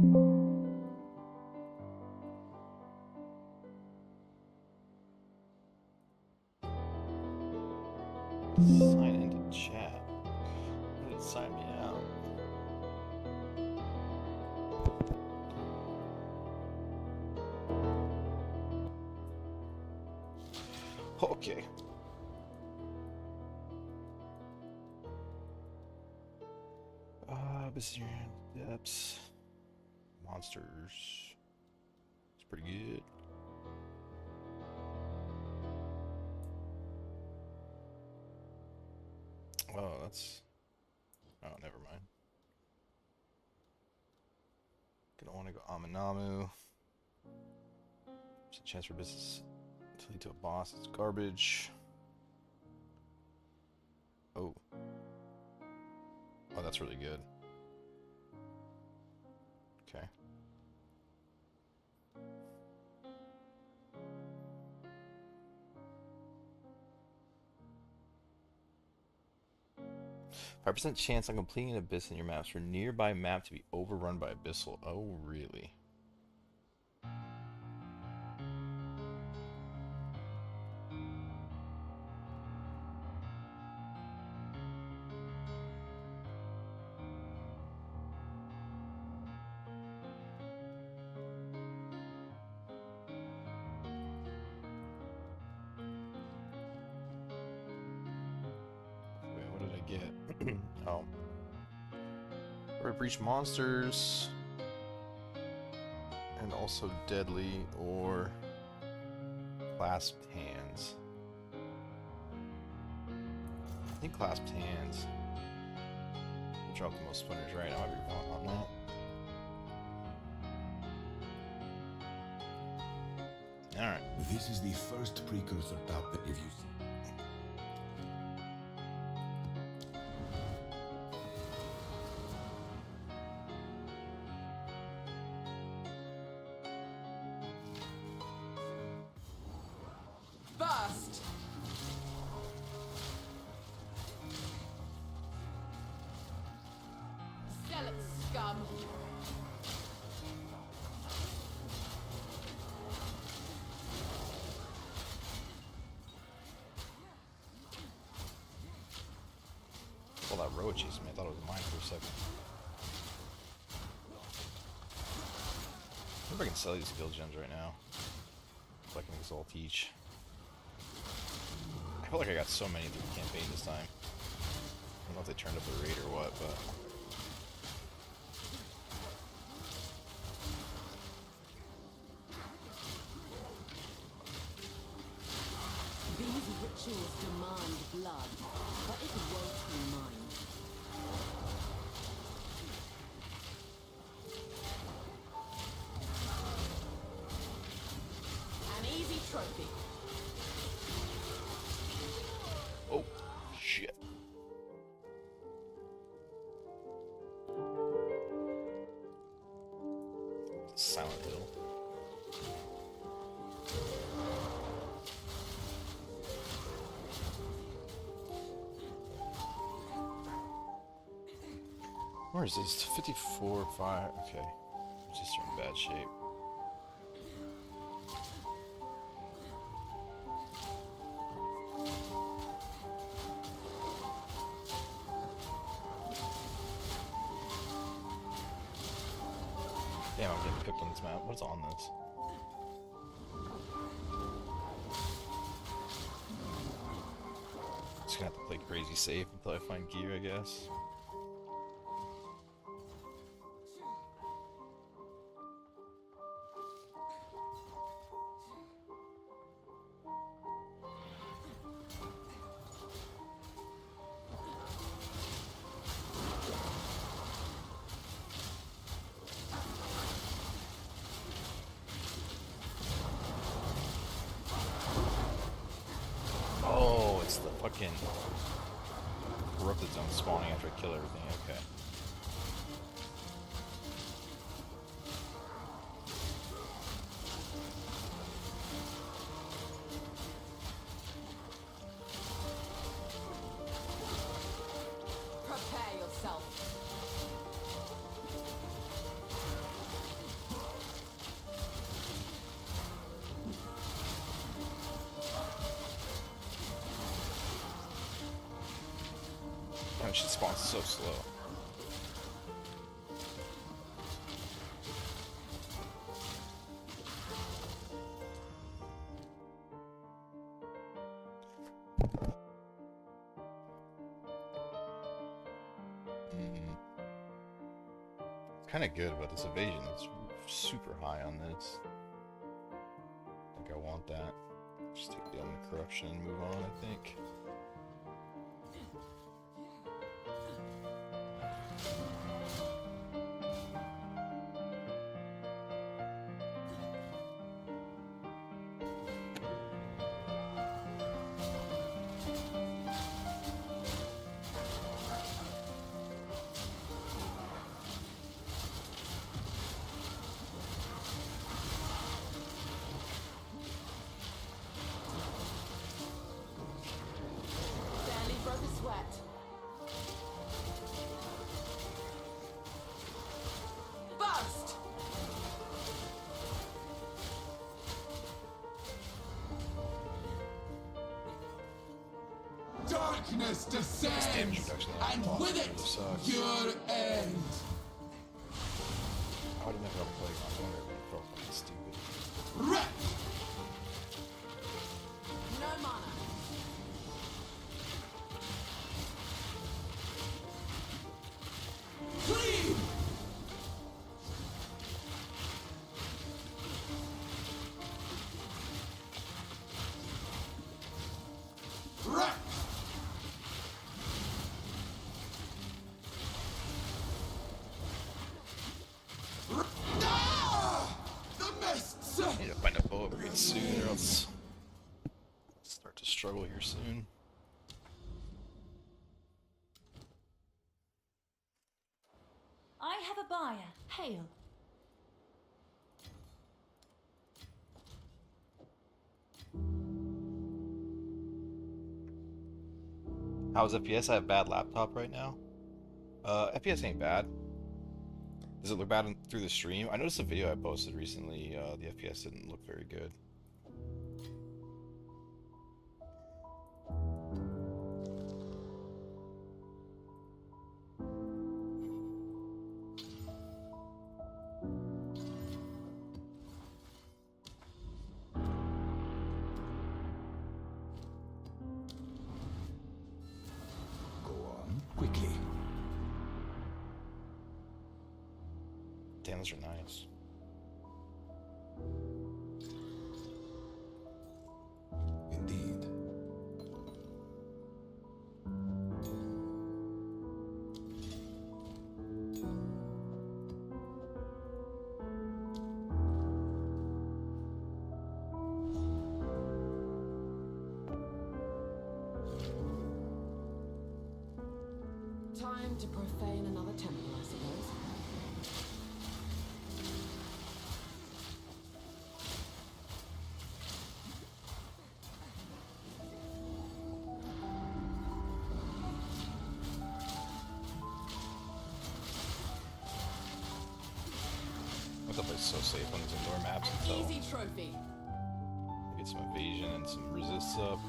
Sign into chat. Why did it sign me out? Okay. Bizarre depths. Monsters. It's pretty good. Oh, that's... Oh, never mind. Gonna want to go Aminamu. There's a chance for business to lead to a boss. It's garbage. Oh. Oh, that's really good. Okay. %5 chance on completing an abyss in your maps for nearby map to be overrun by abyssal. Oh, really? Wait, what did I get? Oh. Or breach monsters. And also deadly or clasped hands. I think clasped hands will drop the most splinters, right? I might be wrong on that. Alright. This is the first precursor tap that you've used. Burst! Zealot scum! Well, that road chased me. I thought it was mine for a second. I wonder if I can sell these skill gems right now. If I can exalt each. I feel like I got so many through the campaign this time. I don't know if they turned up the rate or what, but... These rituals demand blood, but it won't be mine. An easy trophy. Oh, shit. Silent Hill. Where is this? 54, 5. Okay. It's just in bad shape. Damn, I'm getting picked on this map. What's on this? Just gonna have to play crazy safe until I find gear, I guess. Oh, it's the fucking corrupted zone spawning after I kill everything. Okay. Prepare yourself. when shit spawns so slow. Kind of good, but this evasion is super high on this. I think I want that. Just take the element of corruption and move on, I think. Barely broke a sweat. Burst! Darkness Damage descends, reduction and with it, sucks. your end. I would have never got played on wonder if it felt fucking stupid. Wreck! No mana. Clean! Wreck! Ah! The mists! I need to find a bow upgrade soon, or else start to struggle here soon. I have a buyer. Hail. How's FPS? I have a bad laptop right now. FPS ain't bad. Does it look bad through the stream? I noticed a video I posted recently, the FPS didn't look very good. Go on, quickly. Damn, those are nice. Indeed. Time to profane another temple, I suppose. What the place is so safe on these indoor maps An until easy trophy. get some evasion and some resists up.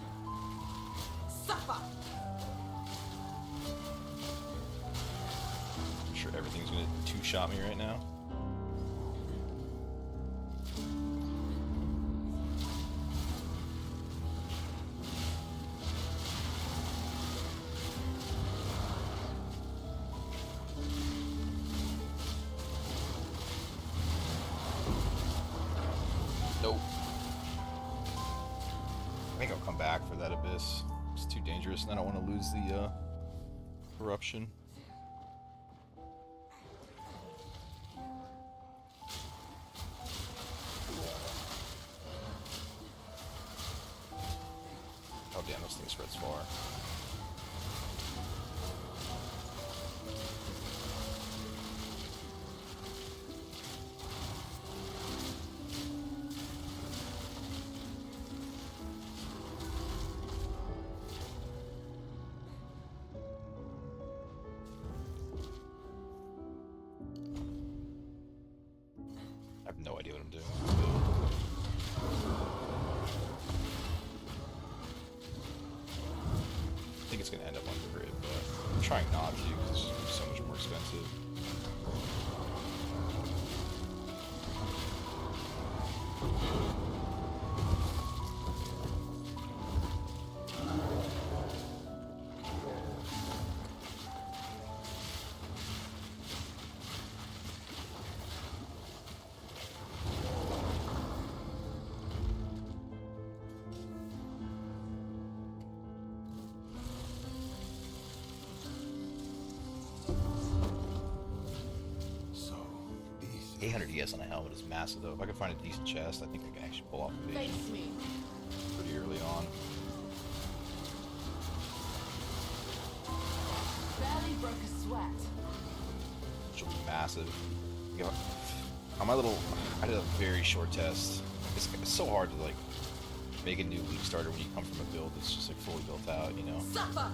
Suffer! I'm sure everything's gonna two-shot me right now. Nope. I think I'll come back for that abyss. It's too dangerous, and I don't want to lose the corruption. Oh damn, this thing spreads far. I have no idea what I'm doing. I think it's gonna end up on the grid, but trying not to because it's so much more expensive. So easy. 800 ES on a helmet is massive though. If I can find a decent chest, I think I can actually pull off evasion Face me. pretty early on. Barely broke a sweat. Which will be massive. You know, on my little, I did a very short test. It's so hard to like make a new League starter when you come from a build that's just like fully built out, you know, Suffer.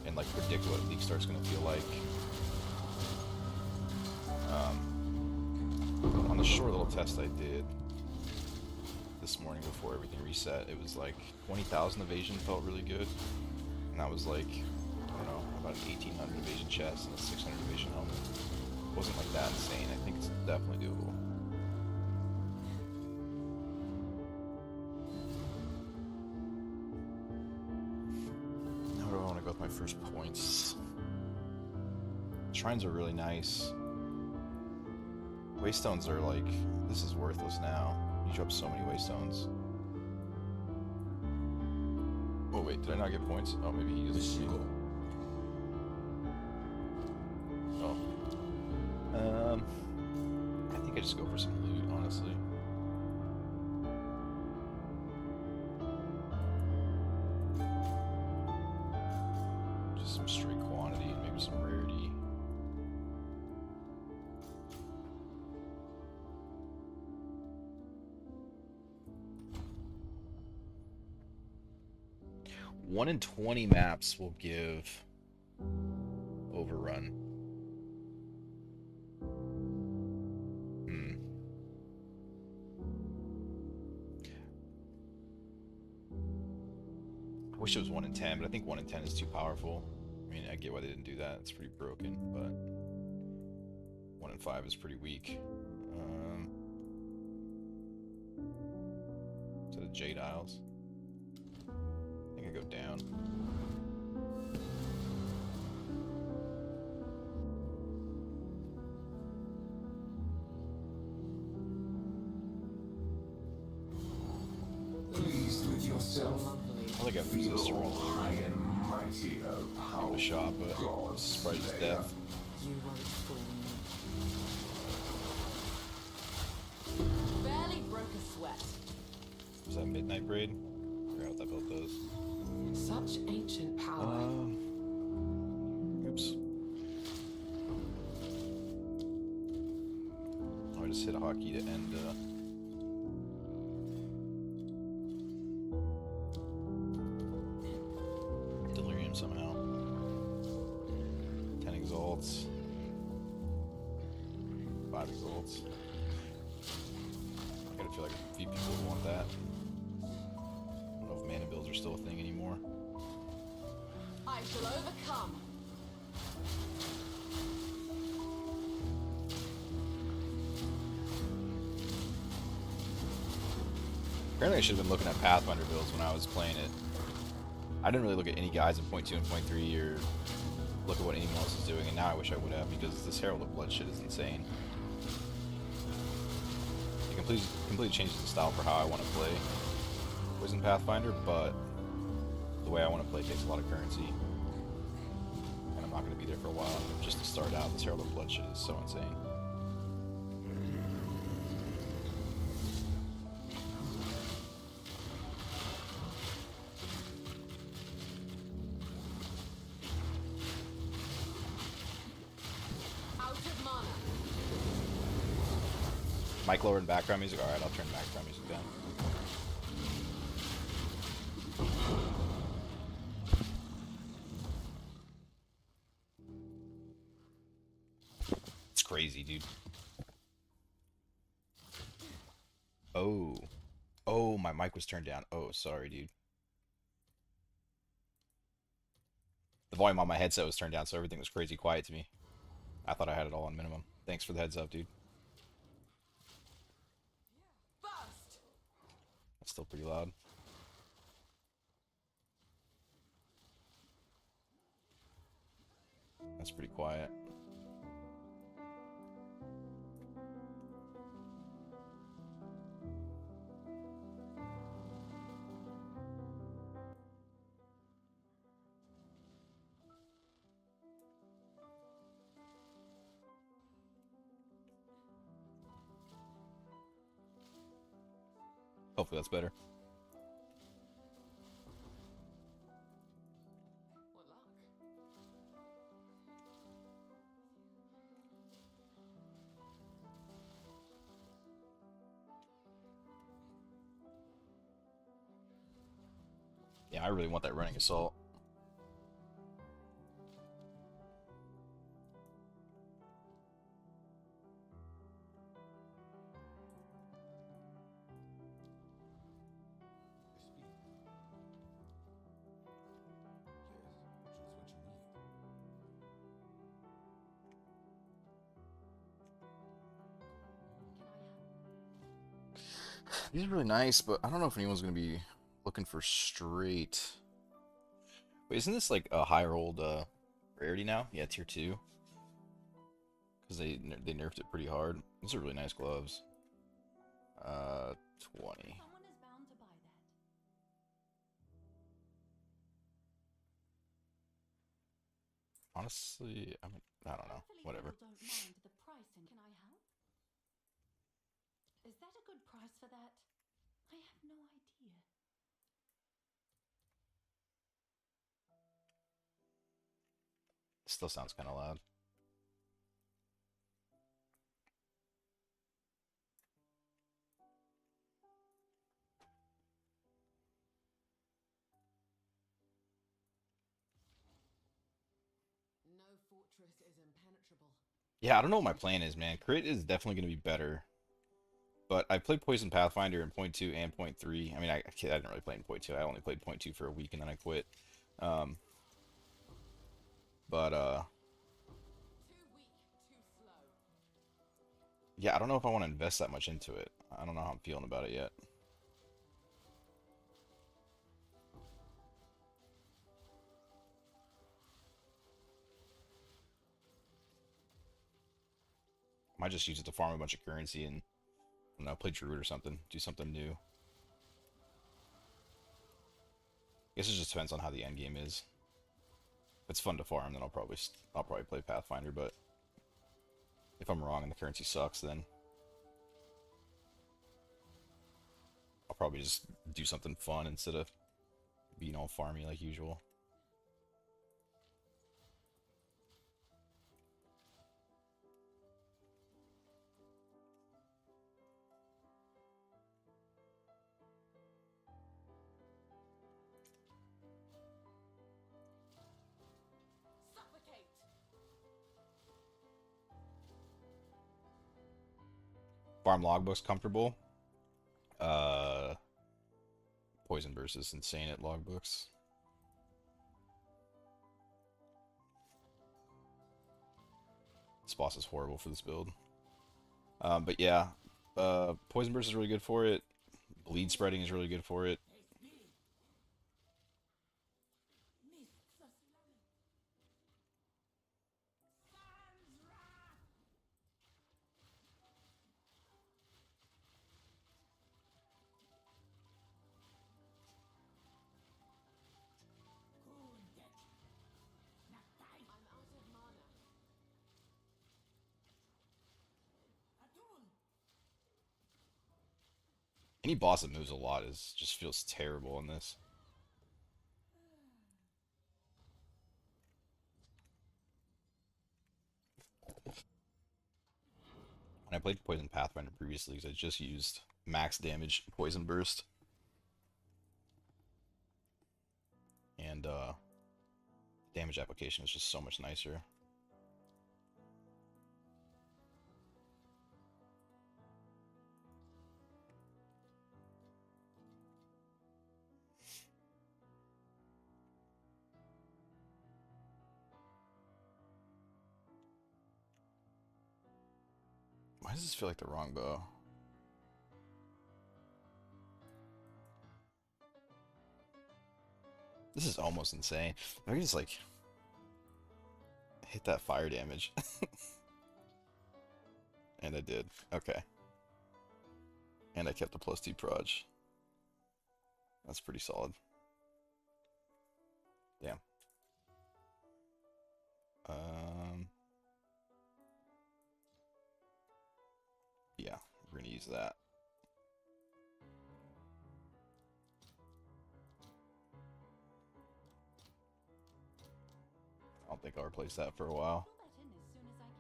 and like predict what League start's gonna feel like. On the short little test I did this morning before everything reset, it was like 20,000 evasion felt really good, and that was like, I don't know, about an 1,800 evasion chest and a 600 evasion helmet. It wasn't like that insane. I think it's definitely doable. Now where do I want to go with my first points? Shrines are really nice. Waystones are like, this is worthless now. You drop so many waystones. Oh wait, did I not get points? Oh, maybe he doesn't see me. Oh. I think I just go for some loot, honestly. Just some straight quantity and maybe some rarity. One in 20 maps will give Overrun. I wish it was 1 in 10, but I think 1 in 10 is too powerful. I mean, I get why they didn't do that. It's pretty broken, but 1 in 5 is pretty weak. To the Jade Isles. I think I go down. Pleased with yourself. I think I've resisted Feel around high and mighty, a shot, but I'm surprised it's death. You won't fool me. Barely broke a sweat. Was that Midnight Braid? I forgot what that build does. Such ancient power. Oops. Oh, I just hit a hotkey to end, Delirium somehow. 10 exalts. 5 exalts. I gotta feel like a few people would want that. I don't know if mana builds are still a thing anymore. I shall overcome. Apparently I should have been looking at Pathfinder builds when I was playing it. I didn't really look at any guides in point 2 and point 3 or look at what anyone else is doing, and now I wish I would have, because this Herald of Blood shit is insane. It completely changes the style for how I want to play Poison Pathfinder, but the way I want to play takes a lot of currency. And I'm not going to be there for a while. Just to start out, this Herald of Blood shit is so insane. Out of mana. Mic lower and background music? Alright, I'll turn background music down. It's crazy, dude. Oh. Oh, my mic was turned down. Oh, sorry, dude. The volume on my headset was turned down, so everything was crazy quiet to me. I thought I had it all on minimum. Thanks for the heads up, dude. Burst! That's still pretty loud. That's pretty quiet. Hopefully that's better. What luck? Yeah, I really want that running assault. Speak. Yes, just what you need. These are really nice, but I don't know if anyone's gonna be looking for straight. Wait, isn't this like a higher old rarity now? Yeah, tier 2. Because they nerfed it pretty hard. These are really nice gloves. 20. Someone is bound to buy that. Honestly, I mean, I don't know. Hopefully Whatever. people don't mind the pricing. Can I help? Is that a good price for that? I have no idea. Still sounds kind of loud. No fortress is impenetrable. Yeah, I don't know what my plan is, man. Crit is definitely going to be better. But I played Poison Pathfinder in point 2 and point 3. I mean, I didn't really play in point 2. I only played point 2 for a week and then I quit. Um, but, Too weak, too slow. yeah, I don't know if I want to invest that much into it. I don't know how I'm feeling about it yet. I might just use it to farm a bunch of currency and, I don't know, play Druid or something. Do something new. I guess it just depends on how the end game is. If it's fun to farm, then I'll probably play Pathfinder, but if I'm wrong and the currency sucks, then I'll probably just do something fun instead of being all farmy like usual. Suffocate! Farm logbook's comfortable. Uh, Poisonburst is insane at logbooks. This boss is horrible for this build. But yeah, Poisonburst is really good for it. Bleed spreading is really good for it. I'm out of mana. Any boss that moves a lot is just feels terrible in this. When I played Poison Pathfinder previously, because I just used max damage Poison Burst. And damage application is just so much nicer. Why does this feel like the wrong bow? This is almost insane. If I could just like hit that fire damage. And I did. Okay. And I kept the +2 proj. That's pretty solid. Damn. Yeah, we're gonna use that. I don't think I'll replace that for a while. Fill that in as soon as I can.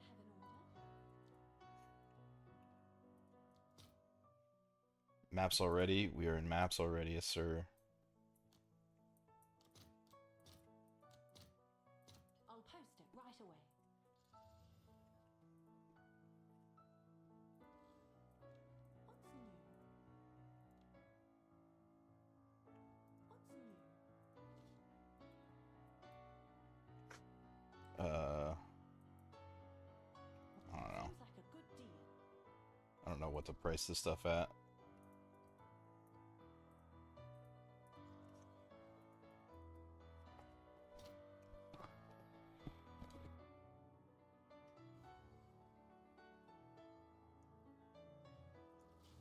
Have an order? Maps already? We are in maps already, yes sir. I'll post it right away. What's new? What's new? I don't know. Sounds like a good deal. I don't know what to price this stuff at.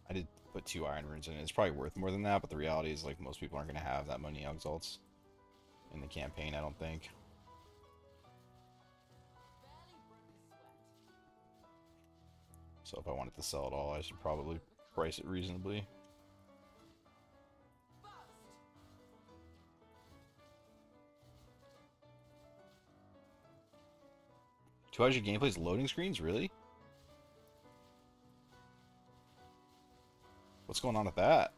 I did put 2 iron runes in it. It's probably worth more than that, but the reality is like most people aren't going to have that many exalts in the campaign, I don't think. Barely broke a sweat. So if I wanted to sell it all, I should probably price it reasonably. Two hours of gameplay's loading screens? Really? What's going on with that?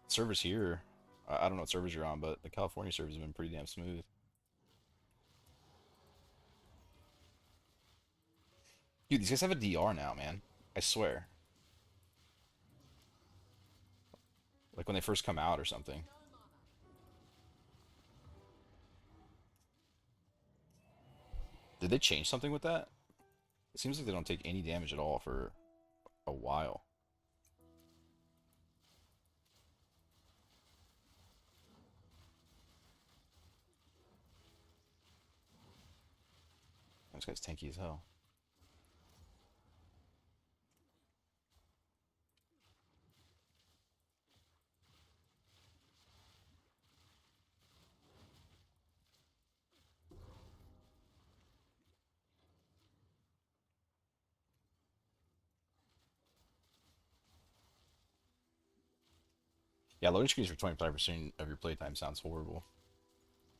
Servers here. I don't know what servers you're on, but the California servers have been pretty damn smooth. Dude, these guys have a DR now, man. I swear. Like when they first come out or something. Did they change something with that? It seems like they don't take any damage at all for a while. This guy's tanky as hell. Yeah, loading screens for 25% of your playtime sounds horrible.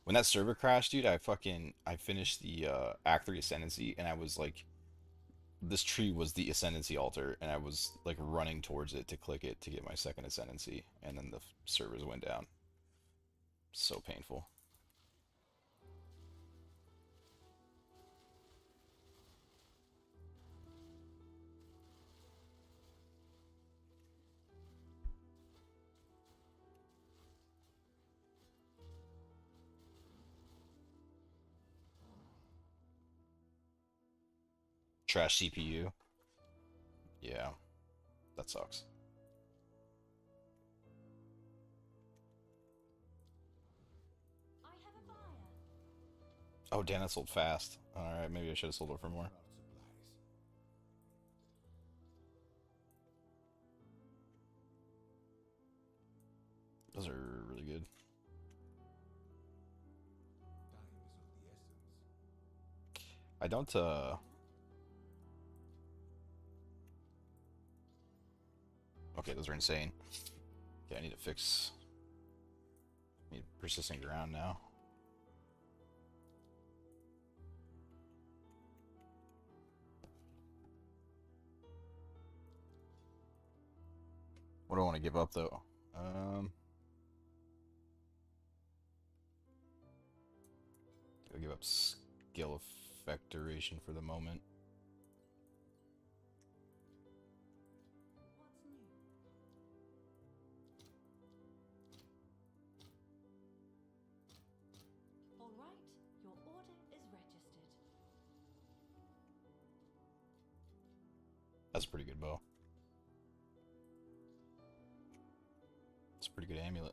When that server crashed, dude, I finished the Act 3 Ascendancy, and I was like, this tree was the Ascendancy altar, and I was like running towards it to click it to get my second Ascendancy, and then the servers went down. So painful. Trash CPU. Yeah, that sucks. I have a buyer. Oh, damn, that sold fast. Alright, maybe I should have sold it for more. Out of supplies. Those are really good. Time is of the essence. I don't, Okay, those are insane. Okay, I need to fix... Need persistent ground now. What do I want to give up, though? I'll give up skill effect duration for the moment. What's new? That's a pretty good bow. It's a pretty good amulet.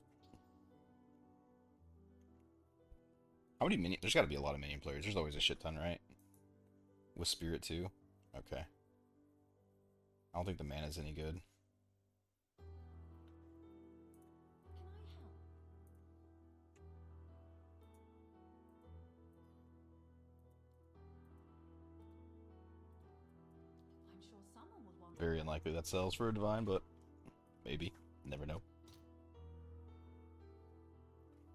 How many minion? There's got to be a lot of minion players. There's always a shit ton, right? With spirit too. Okay. I don't think the mana's any good. I'm sure someone would want Very unlikely that sells for a divine, but maybe. Never know.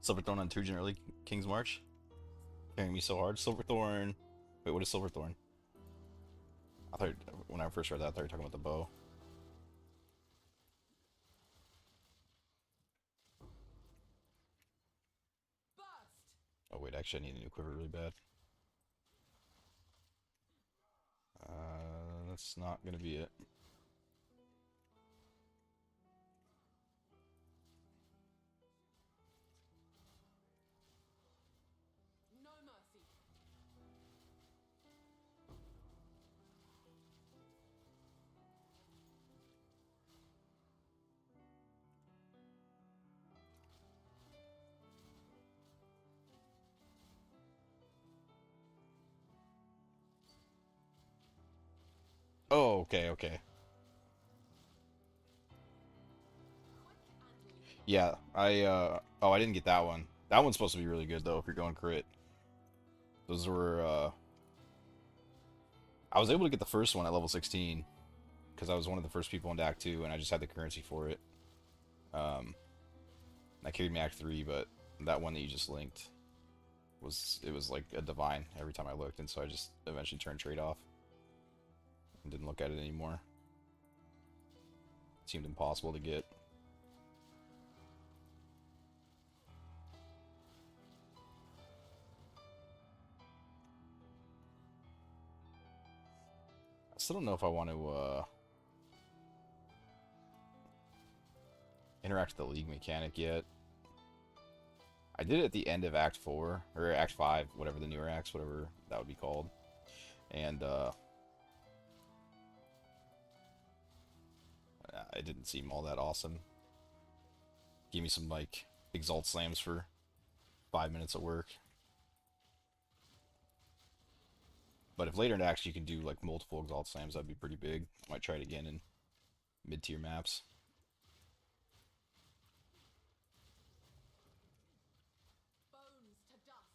Silverthorn on Turgeon early King's March. Carrying me so hard. Silverthorn. Wait, what is Silverthorn? I thought when I first read that, I thought you were talking about the bow. Oh wait, actually I need a new quiver really bad. That's not gonna be it. No mercy. Oh, okay, okay. Yeah, I didn't get that one. That one's supposed to be really good though if you're going crit. Those were I was able to get the first one at level 16 because I was one of the first people into Act 2 and I just had the currency for it. That carried me Act 3, but that one that you just linked was like a divine every time I looked, and so I just eventually turned trade off and didn't look at it anymore. It seemed impossible to get. I still don't know if I want to interact with the League mechanic yet. I did it at the end of Act 4, or Act 5, whatever the newer acts, whatever that would be called. And it didn't seem all that awesome. Gave me some, like, Exalt Slams for 5 minutes of work. But if later in acts you can do, like, multiple Exalt Slams, that'd be pretty big. I might try it again in mid-tier maps. Bones to dust.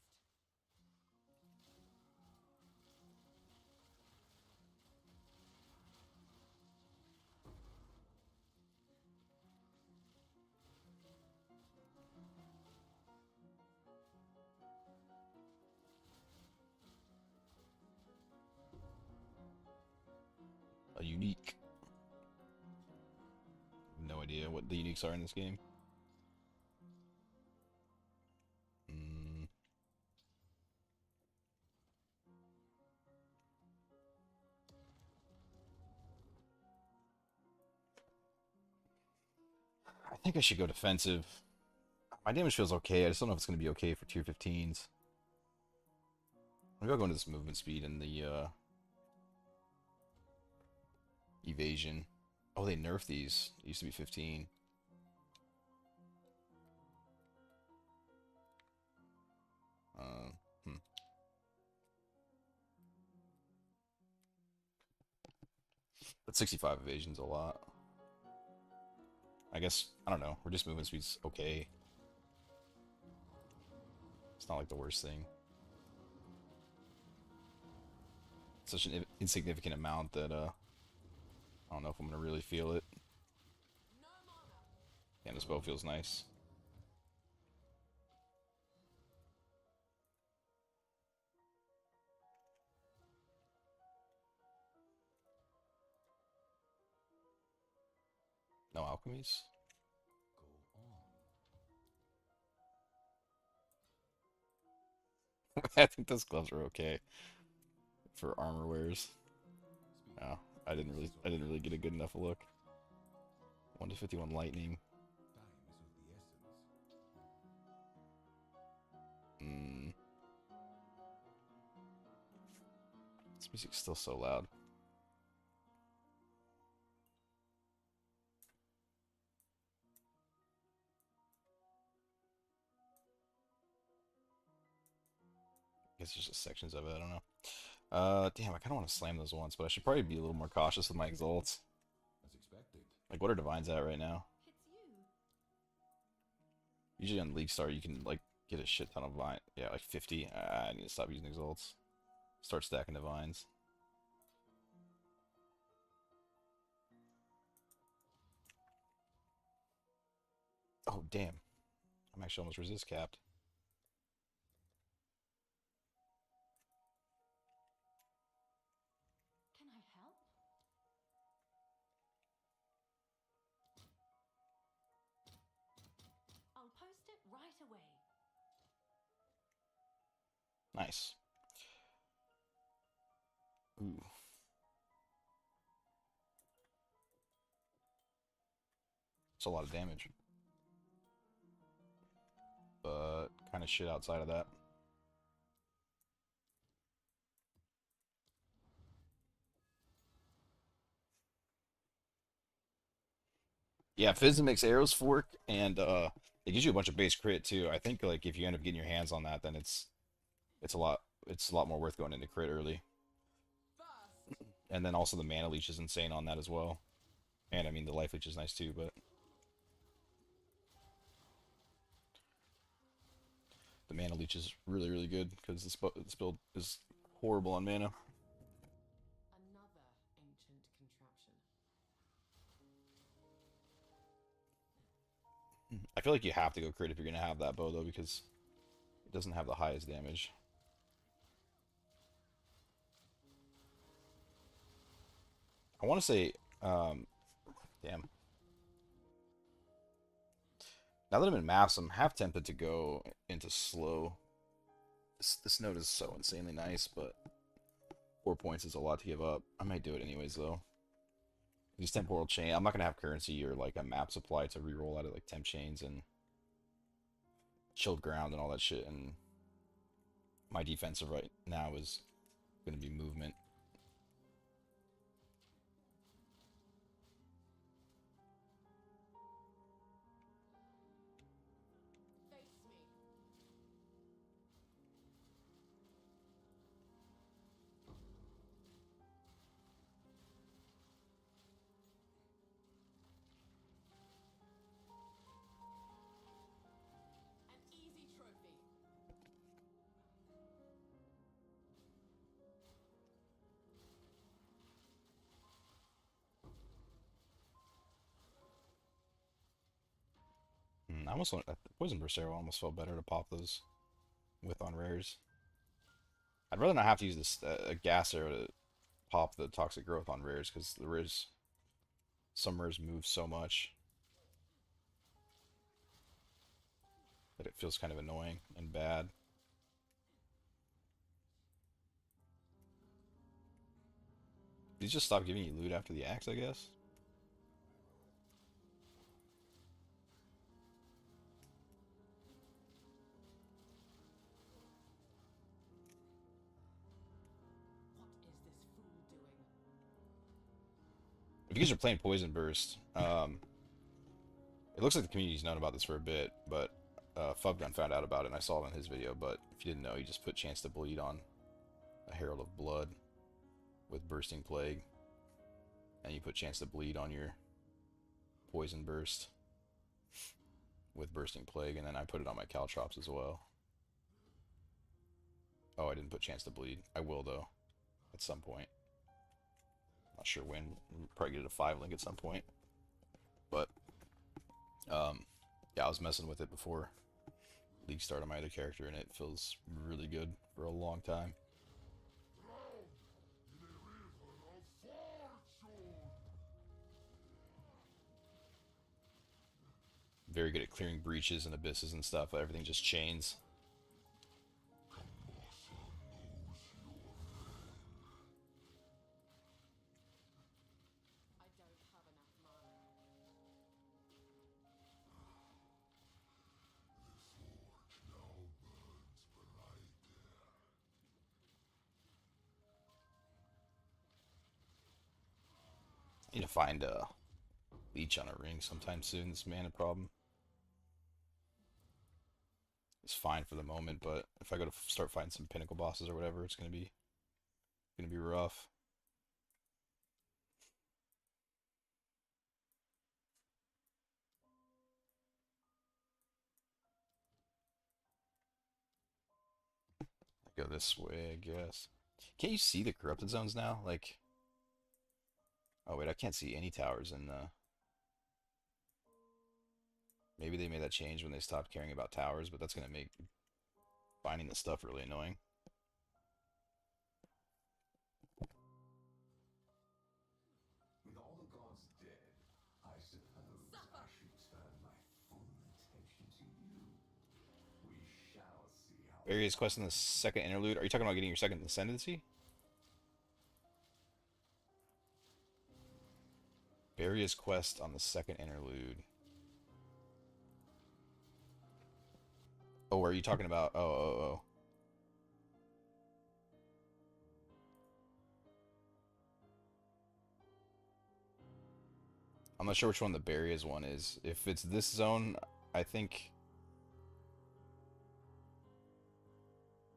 A unique. No idea what the uniques are in this game. I think I should go defensive. My damage feels okay. I just don't know if it's going to be okay for tier 15s. Maybe I'll go into this movement speed and the evasion. Oh, they nerfed these. It used to be 15. Hmm. But 65 evasion's a lot. I guess, I don't know. Reduced movement speed's okay. It's not like the worst thing. It's such an insignificant amount that I don't know if I'm gonna really feel it. Yeah, this bow feels nice. No alchemies? I think those gloves are okay for armor wears. No, I didn't really get a good enough look. 1 to 51 lightning. This music's still so loud. guess it's just sections of it. I don't know. Damn, I kind of want to slam those once, but I should probably be a little more cautious with my exalts. As expected. Like, what are divines at right now? It's you. Usually on League Star, you can, like, get a shit ton of vine. Yeah, like 50. I need to stop using exalts. Start stacking divines. Oh, damn. I'm actually almost resist capped. Can I help? I'll post it right away. Nice. Ooh. It's a lot of damage. But kind of shit outside of that. Yeah, Fizz makes arrows fork, and it gives you a bunch of base crit too. I think like if you end up getting your hands on that, then it's a lot more worth going into crit early. And then also the mana leech is insane on that as well. And I mean the life leech is nice too, but the mana leech is really really good because this build is horrible on mana. Another ancient contraption. I feel like you have to go crit if you're gonna have that bow though because it doesn't have the highest damage. I want to say, damn. Now that I'm in maps, I'm half tempted to go into slow. This note is so insanely nice, but 4 points is a lot to give up. I might do it anyways though. These temporal chain, I'm not gonna have currency or like a map supply to reroll out of like temp chains and chilled ground and all that shit. And my defensive right now is gonna be movement. Face me. An easy trophy. I almost want that Poisonburst arrow almost felt better to pop those with on rares. I'd rather not have to use this a gas arrow to pop the toxic growth on rares because the rares, some rares move so much that it feels kind of annoying and bad. These just stop giving you loot after the axe, I guess. What is this fool doing? If you guys are playing Poison Burst, it looks like the community's known about this for a bit, but Fubgun found out about it and I saw it in his video. But if you didn't know, you just put Chance to Bleed on a Herald of Blood with Bursting Plague, and you put Chance to Bleed on your Poison Burst with Bursting Plague, and then I put it on my Caltrops as well. Oh, I didn't put Chance to Bleed. I will though, at some point. Not sure when. We'll probably get it a 5 link at some point. But yeah, I was messing with it before League start on my other character, and it feels really good for a long time. Very good at clearing breaches and abysses and stuff. Everything just chains. I don't have enough mana. I need to find a leech on a ring sometime soon. This mana problem. is fine for the moment, but if I go to start fighting some pinnacle bosses or whatever, it's gonna be rough. I go this way, I guess. Can't you see the corrupted zones now? Like, oh wait, I can't see any towers in the. Maybe they made that change when they stopped caring about towers, but that's gonna make finding the stuff really annoying. With all the gods dead, I suppose I should turn my full attention to you. We shall see how. Various quests in the second interlude. Are you talking about getting your second ascendancy? Various quest on the second interlude. Oh, are you talking about? Oh. I'm not sure which one the Barriers one is. If it's this zone, I think.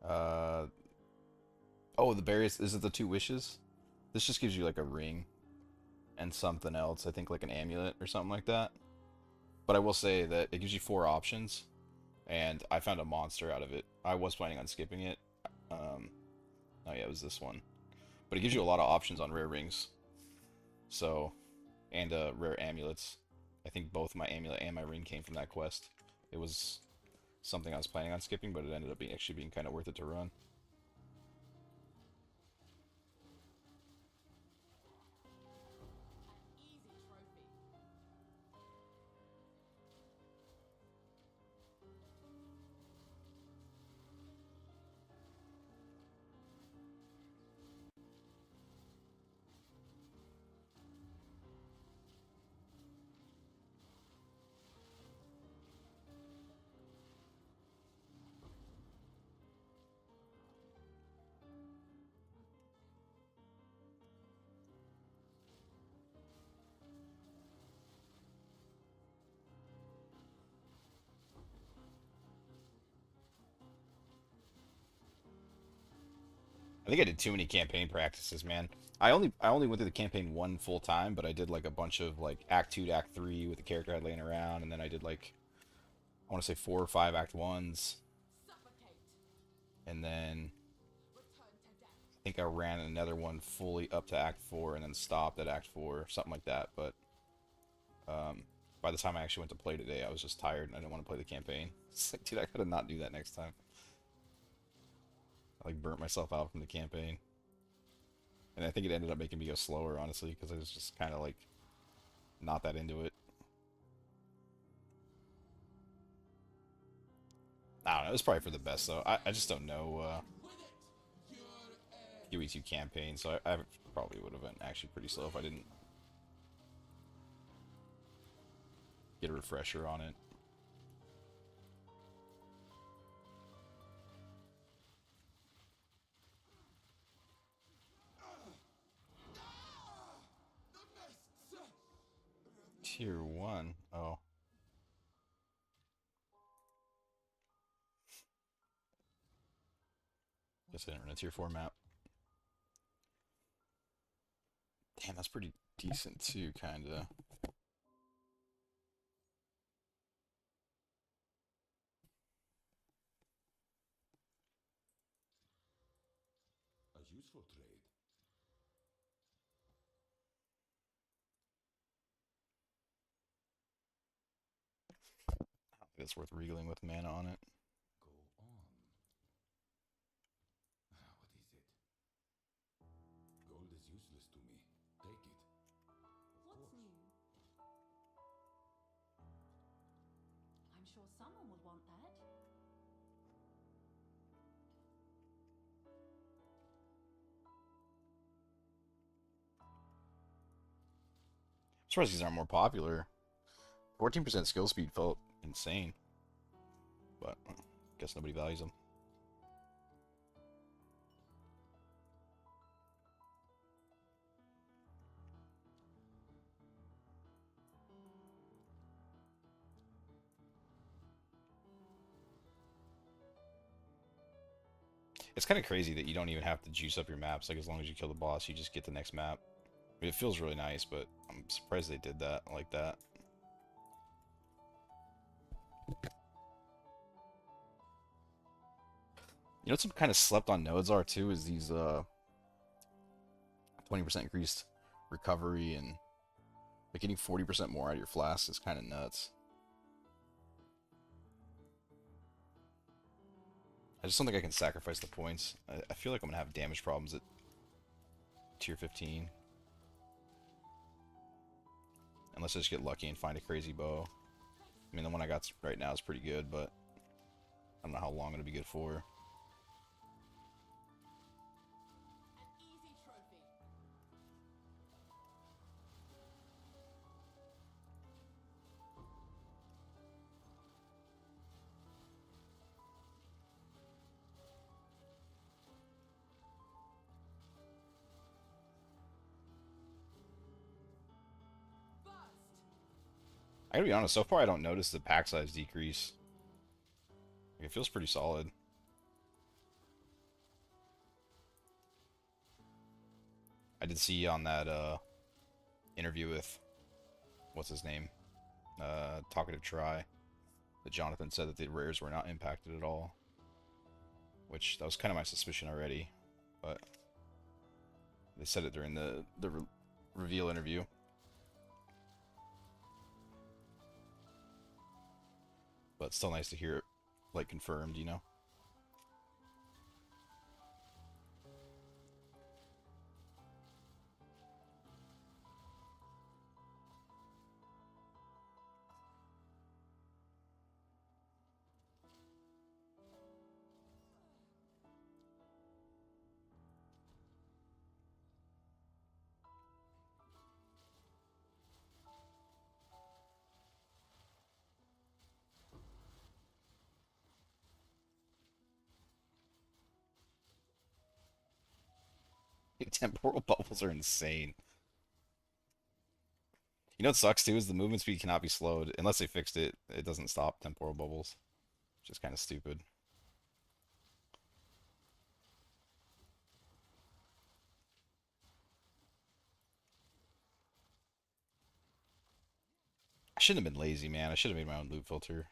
Uh. Oh, the Barriers. Is it the two wishes? This just gives you like a ring and something else. I think like an amulet or something like that. But I will say that it gives you 4 options, and I found a monster out of it. I was planning on skipping it. Oh yeah, it was this one. But it gives you a lot of options on rare rings. So, and rare amulets. I think both my amulet and my ring came from that quest. It was something I was planning on skipping, but it ended up actually being kind of worth it to run. Easy trophy. I think I did too many campaign practices, man. I only went through the campaign one full time, but I did like a bunch of like Act 2 to Act 3 with the character I had laying around, and then I did like I want to say 4 or 5 Act 1s, Suffocate. and then Return to death. I think I ran another one fully up to Act 4 and then stopped at Act 4, something like that. But by the time I actually went to play today, I was just tired and I didn't want to play the campaign. It's like, dude, I gotta not do that next time. I like burnt myself out from the campaign. And I think it ended up making me go slower, honestly, because I was just kind of like not that into it. I don't know. It was probably for the best, though. I just don't know UE2 campaign, so I probably would have been actually pretty slow if I didn't get a refresher on it. Tier 1? Oh. Guess I didn't run a Tier 4 map. Damn, that's pretty decent too, kinda. A useful trade. I don't think it's worth regaling with mana on it. Go on. What is it? Gold is useless to me. Take it. What's new? I'm sure someone would want that. I'm surprised these aren't more popular. 14% skill speed felt insane. But guess nobody values them. It's kind of crazy that you don't even have to juice up your maps. Like, as long as you kill the boss, you just get the next map. I mean, it feels really nice, but I'm surprised they did that like that. You know what some kind of slept on nodes are too? Is these 20% increased recovery and like getting 40% more out of your flasks is kind of nuts. I just don't think I can sacrifice the points. I feel like I'm gonna have damage problems at tier 15. Unless I just get lucky and find a crazy bow. I mean, the one I got right now is pretty good, but I don't know how long it'll be good for. I gotta be honest, so far I don't notice the pack size decrease. Like, it feels pretty solid. I did see on that interview with, what's his name? Talkative Try, that Jonathan said that the rares were not impacted at all. Which, that was kind of my suspicion already. But they said it during the reveal interview. But it's still nice to hear it, like, confirmed, you know? Temporal bubbles are insane. You know what sucks too is the movement speed cannot be slowed. Unless they fixed it, it doesn't stop temporal bubbles. Which is kind of stupid. I shouldn't have been lazy, man. I should have made my own loot filter.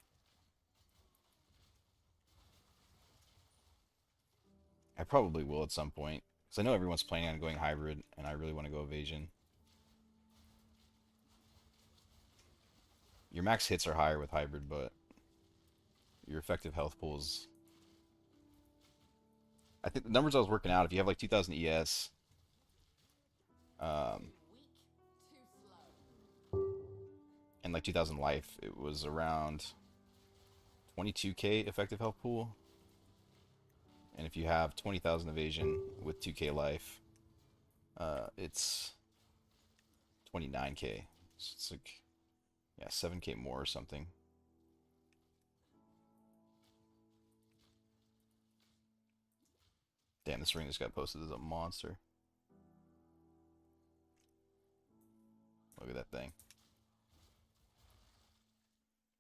I probably will at some point. Because I know everyone's planning on going hybrid, and I really want to go evasion. Your max hits are higher with hybrid, but your effective health pool is... I think the numbers I was working out, if you have like 2000 ES, and like 2000 life, it was around 22k effective health pool. And if you have 20,000 evasion with 2k life, it's 29k. So it's like, yeah, 7k more or something. Damn, this ring just got posted as a monster. Look at that thing.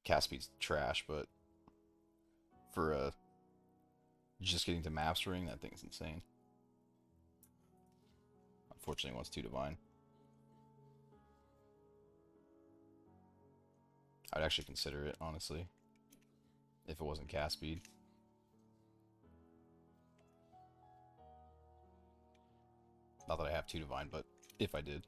Cast speed's trash, but for just getting to maps ring, that thing's insane. Unfortunately, it wants 2 divine. I'd actually consider it, honestly, if it wasn't cast speed. Not that I have 2 divine, but if I did.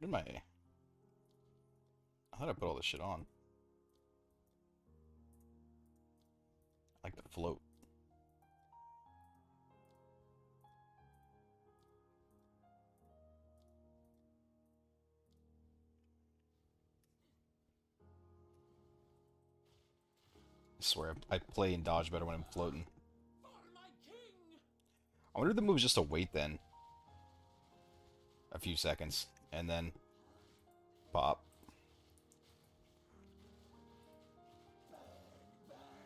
Where did my... I thought I put all this shit on. I like the float. I swear, I play and dodge better when I'm floating. I wonder if the move is just to wait then a few seconds and then pop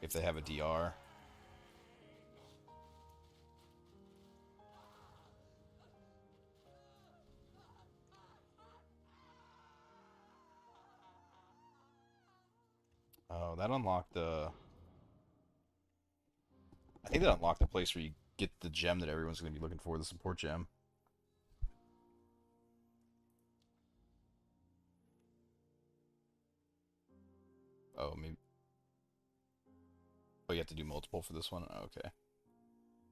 if they have a DR. Oh, that unlocked the... I think that unlocked the place where you get the gem that everyone's going to be looking for, the support gem. Oh, maybe... Oh, you have to do multiple for this one? Oh, okay.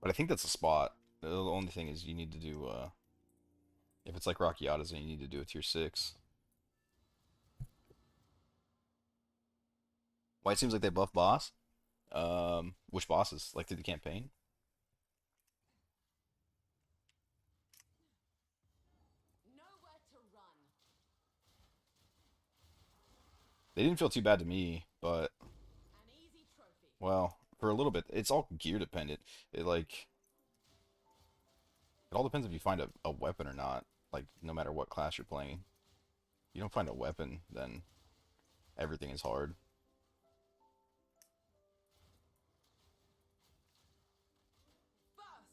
But I think that's a spot. The only thing is you need to do, if it's like Rockiatas, then you need to do a tier 6. Why it seems like they buff boss? Which bosses? Like through the campaign? Nowhere to run. They didn't feel too bad to me, but, An easy trophy. well, for a little bit, it's all gear dependent. It, like, it all depends if you find a weapon or not, like, no matter what class you're playing. If you don't find a weapon, then everything is hard. First.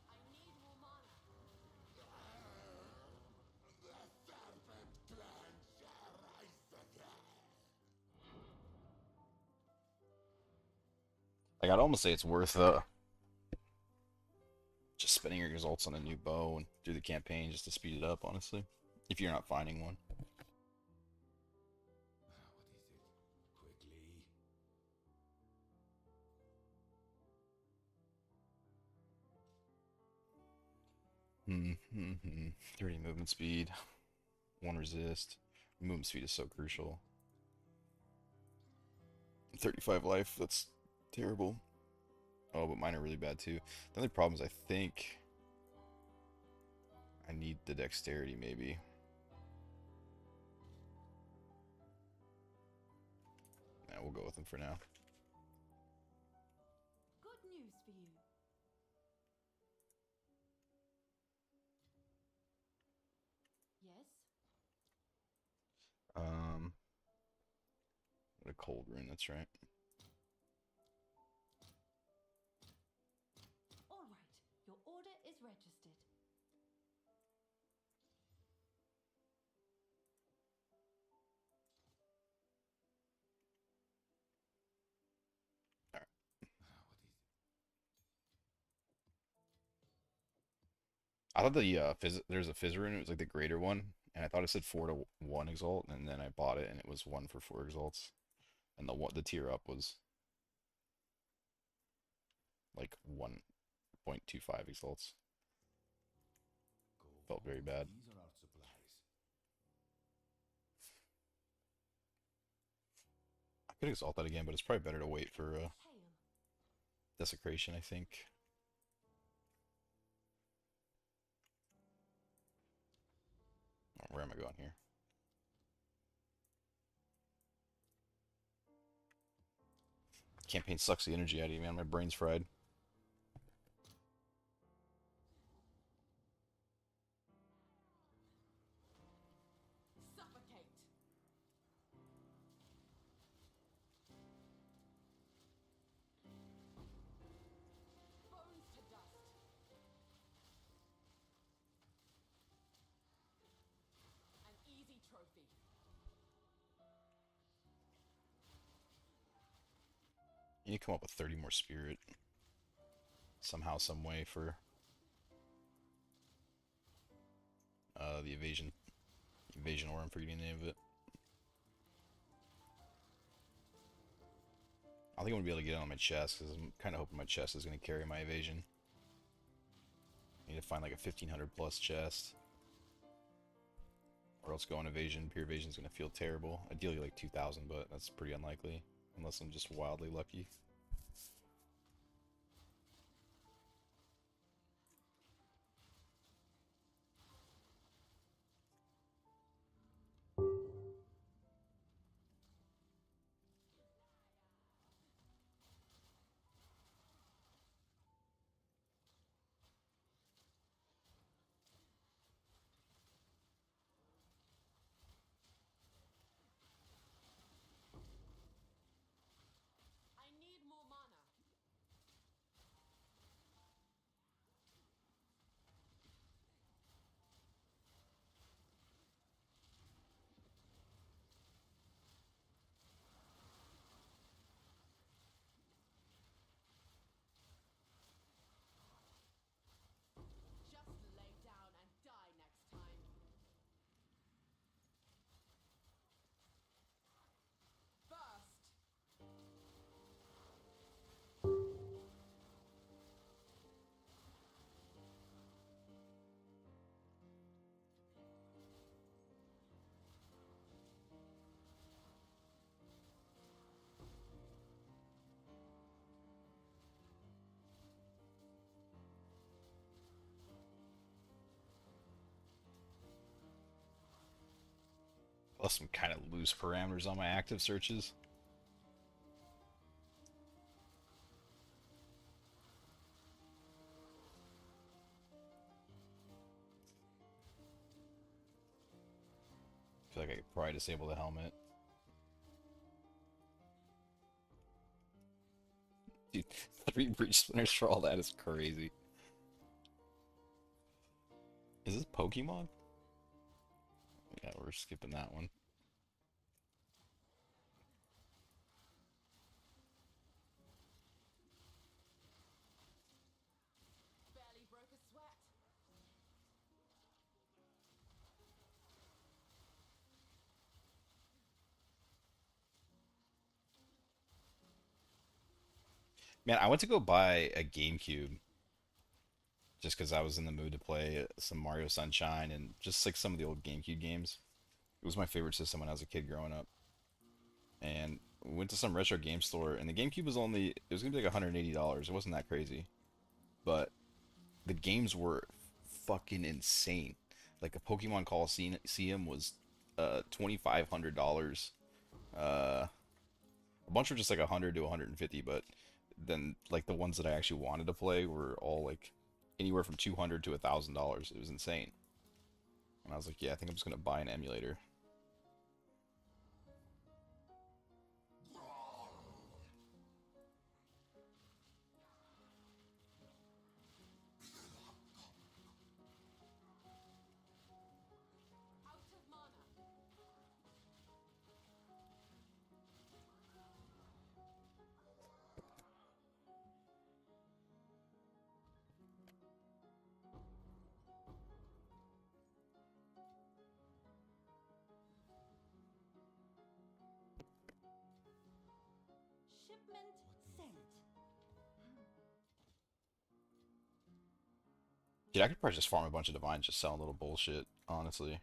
I need more mana. Like, I'd almost say it's worth, just spending your results on a new bow and do the campaign just to speed it up, honestly. If you're not finding one. What is it? Quickly. Hmm. 30 movement speed, 1 resist. Movement speed is so crucial. 35 life, that's terrible. Oh, but mine are really bad too. The only problem is I think I need the dexterity, maybe. Nah, we'll go with them for now. Good news for you. Yes? What a cold rune, that's right. All right. Your order is registered. Alright. I thought there's a fizz rune, it was like the greater one, and I thought it said 4 to 1 exalt, and then I bought it and it was 1 for 4 exalts. And the tier up was like 1.25 exalts. Felt very bad. These are our supplies. I could exalt that again, but it's probably better to wait for Hail. desecration, I think. Oh, where am I going here? Campaign sucks the energy out of you, man. My brain's fried. Suffocate. Bones to dust. An easy trophy. You need to come up with 30 more spirit. Somehow, some way for the evasion ore, I'm forgetting the name of it. I don't think I'm gonna be able to get it on my chest because I'm kind of hoping my chest is gonna carry my evasion. Need to find like a 1500 plus chest. Or else go on evasion. Pure evasion is going to feel terrible. Ideally like 2000, but that's pretty unlikely. Unless I'm just wildly lucky. I need more mana. Just lay down and die next time. Burst. Plus some kind of loose parameters on my active searches. I feel like I could probably disable the helmet. Dude, 3 breach splinters for all that is crazy. Is this Pokemon? Yeah, we're skipping that one. Barely broke a sweat. Man, I went to go buy a GameCube just because I was in the mood to play some Mario Sunshine and just like some of the old GameCube games. It was my favorite system when I was a kid growing up. And we went to some retro game store, and the GameCube was only, it was gonna be like $180. It wasn't that crazy. But the games were fucking insane. Like a Pokemon Coliseum was $2,500. Uh, a bunch were just like 100 to 150, but then like the ones that I actually wanted to play were all like anywhere from 200 to $1,000. It was insane. And I was like, yeah, I think I'm just gonna buy an emulator. Out of mana. Shipment sent. Dude, I could probably just farm a bunch of divines, just selling little bullshit, honestly.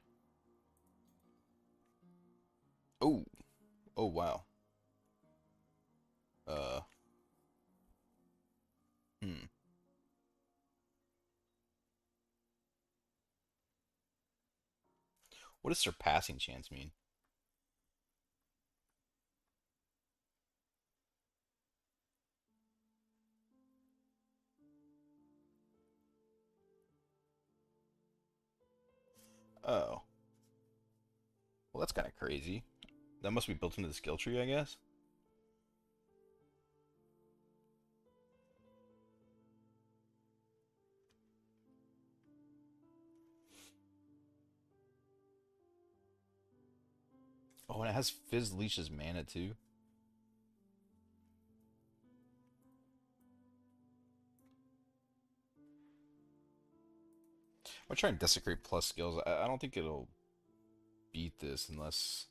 Oh, oh wow. Uh, hmm. What does surpassing chance mean? Oh, well that's kind of crazy. That must be built into the skill tree, I guess. Oh, and it has Fizz Leash's mana too. I'm gonna try and desecrate plus skills. I don't think it'll beat this unless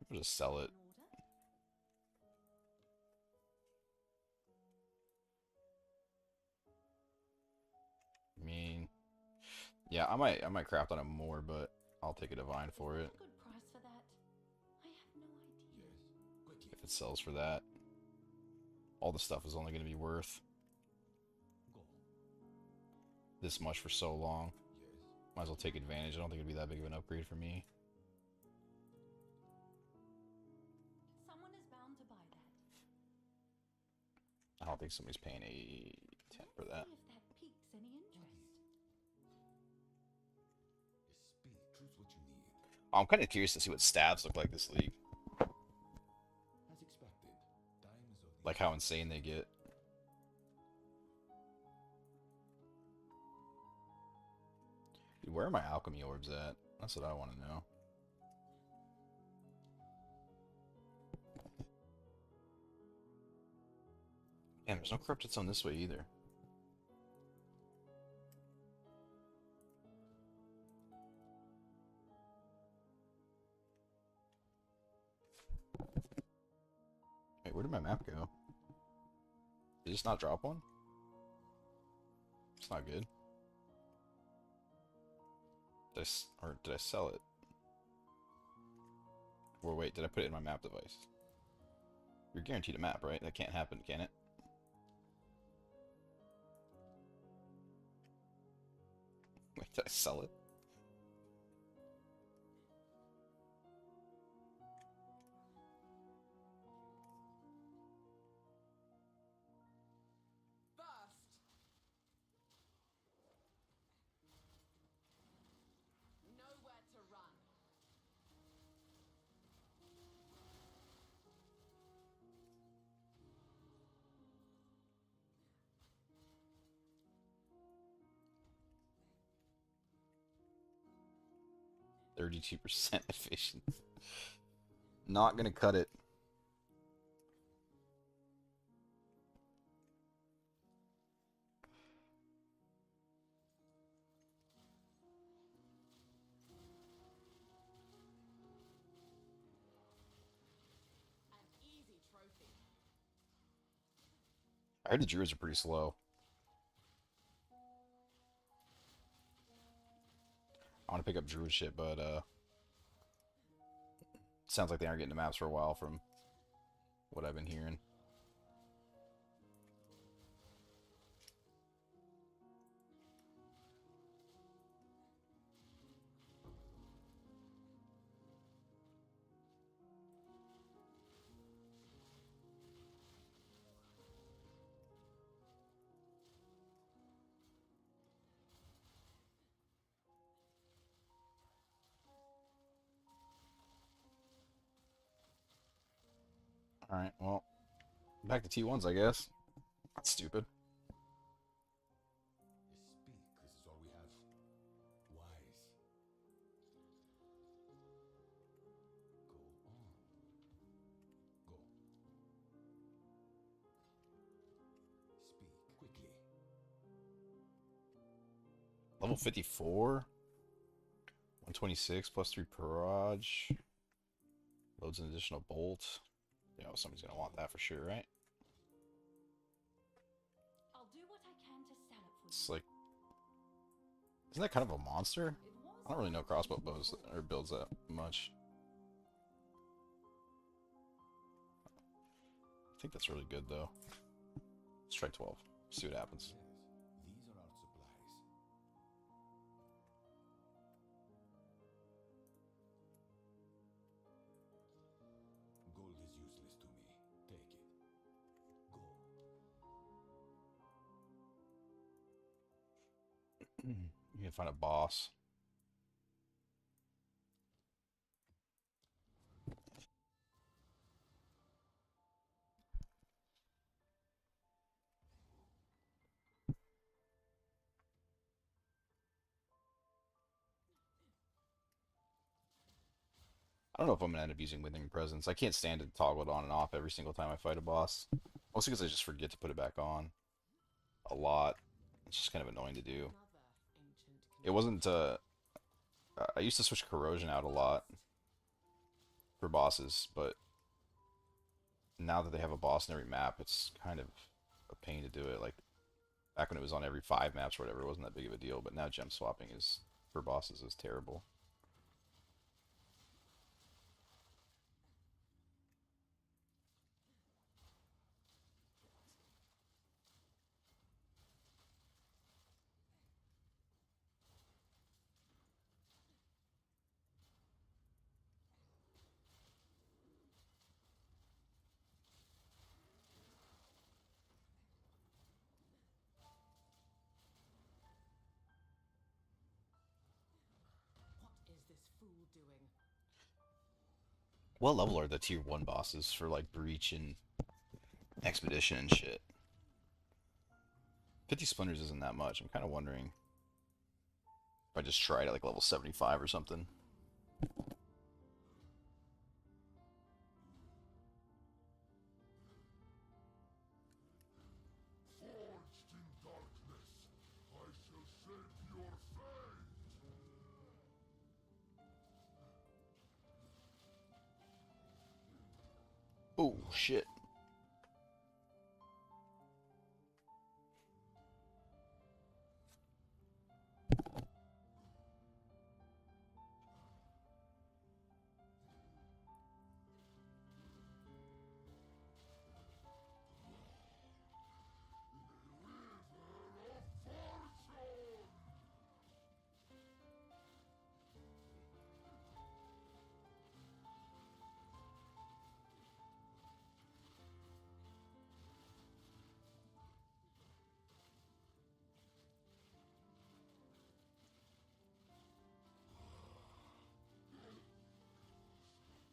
I'll just sell it. In order. Yeah, I might craft on it more, but I'll take a divine for it A good price for that. I have no idea. Yes. Quickly. if it sells for that. All the stuff is only going to be worth Go. this much for so long. Yes. Might as well take advantage. I don't think it'd be that big of an upgrade for me. Someone is bound to buy that. I don't think somebody's paying a 10 for that. See if that piques any interest. Yes. Speak. Choose what you need. I'm kind of curious to see what stabs look like this league. As expected, time is of the Like how insane they get. Dude, where are my alchemy orbs at? That's what I want to know. Damn, there's no corrupted zone this way either. Wait, where did my map go? Did it just not drop one? It's not good. Or did I sell it? Or wait, did I put it in my map device? You're guaranteed a map, right? That can't happen, can it? Wait, did I sell it? First. Nowhere to run. %32% efficiency. Not gonna cut it. An easy trophy. I heard the druids are pretty slow. I want to pick up druid shit, but sounds like they aren't getting the maps for a while from what I've been hearing. Alright, well, back to T1s, I guess. That's stupid. Yes. Speak. This is all we have. Wise. Go on. Go. Speak quickly. Level 54? 126 plus 3 barrage. Loads an additional bolt. You know, somebody's gonna want that for sure, right? I'll do what I can to sell it for It's you. like, isn't that kind of a monster? It was I don't really know crossbow bows or builds that much. I think that's really good though. Let's try 12. See what happens. Yes. These are our supplies. Gold is useless to me. Take it. Go. You can find a boss. I don't know if I'm gonna end up using Withering Presence. I can't stand to toggle it on and off every single time I fight a boss. Mostly because I just forget to put it back on a lot. It's just kind of annoying to do. Another ancient It wasn't, I used to switch Corrosion out a lot for bosses, but now that they have a boss in every map, it's kind of a pain to do it. Like, Back when it was on every 5 maps or whatever, it wasn't that big of a deal. But now gem swapping is for bosses is terrible. What is this fool doing? What level are the tier 1 bosses for like Breach and Expedition and shit? 50 splinters isn't that much. I'm kind of wondering if I just tried at like level 75 or something. Forged in darkness, I shall shape your fate. Oh, shit.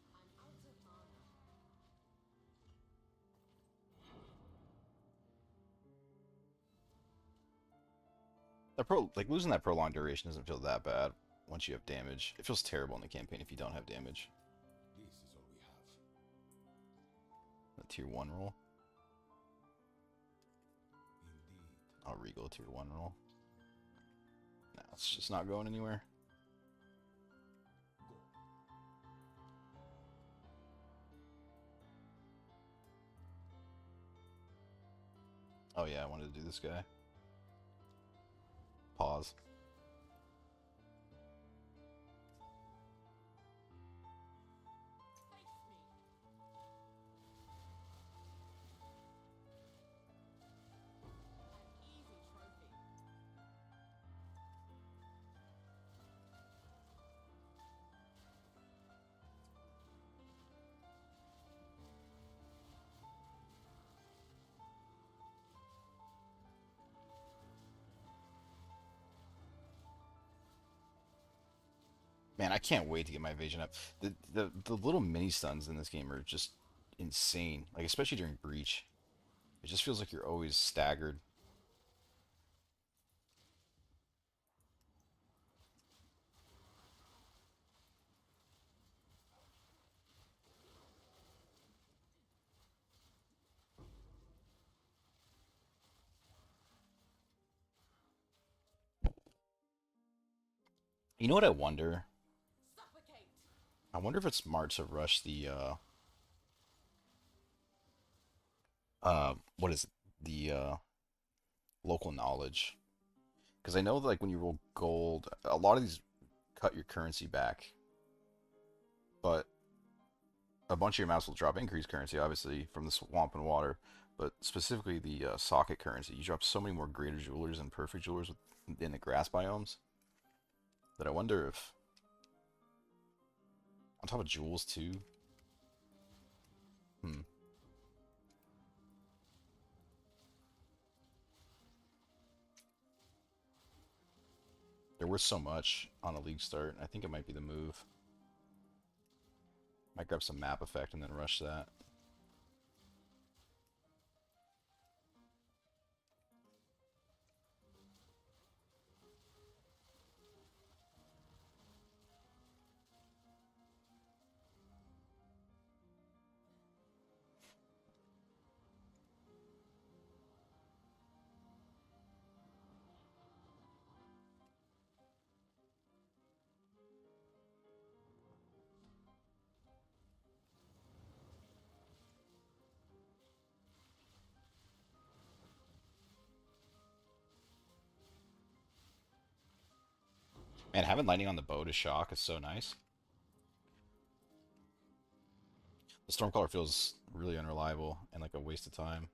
I'm out of mana. Like losing that prolonged duration doesn't feel that bad once you have damage. It feels terrible in the campaign if you don't have damage. This is all we have. The tier 1 roll. Indeed. I'll re-go tier 1 roll. No, it's just not going anywhere. Go. Oh yeah, I wanted to do this guy. Pause. Face me. An easy trophy. Man, I can't wait to get my evasion up. The little mini stuns in this game are just insane. Like especially during Breach. It just feels like you're always staggered. You know what I wonder? Suffocate. I wonder if it's smart to rush the what is it? The local knowledge. Because I know that, like when you roll gold, a lot of these cut your currency back, but a bunch of your maps will drop increased currency, obviously from the swamp and water. But specifically the socket currency, you drop so many more greater jewelers and perfect jewelers in the grass biomes that I wonder if, on top of jewels too. They're worth so much on a league start. I think it might be the move. Might grab some map effect and then rush that. Man, having lightning on the bow to shock is so nice. The Stormcaller feels really unreliable and like a waste of time.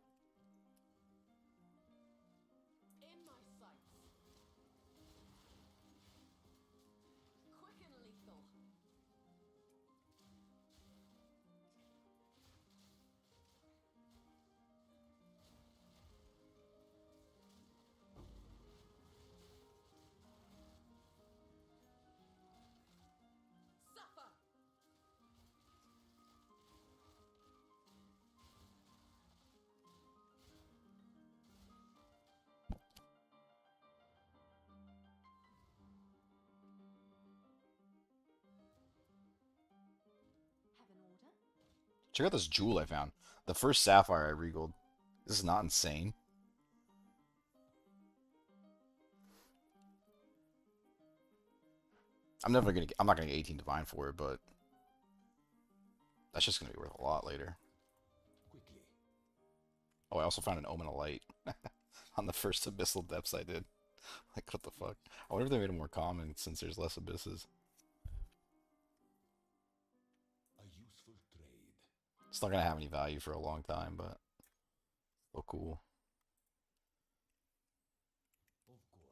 In my sights. Quick and lethal. Suffer. Have an order? Check out this jewel I found. The first sapphire I regaled. This is not insane. I'm not gonna get 18 divine for it, but that's just gonna be worth a lot later. Quickly. Oh, I also found an Omen of Light on the first Abyssal Depths I did. Like, what the fuck? I wonder if they made it more common since there's less abysses. A useful trade. It's not gonna have any value for a long time, but still cool. Of course.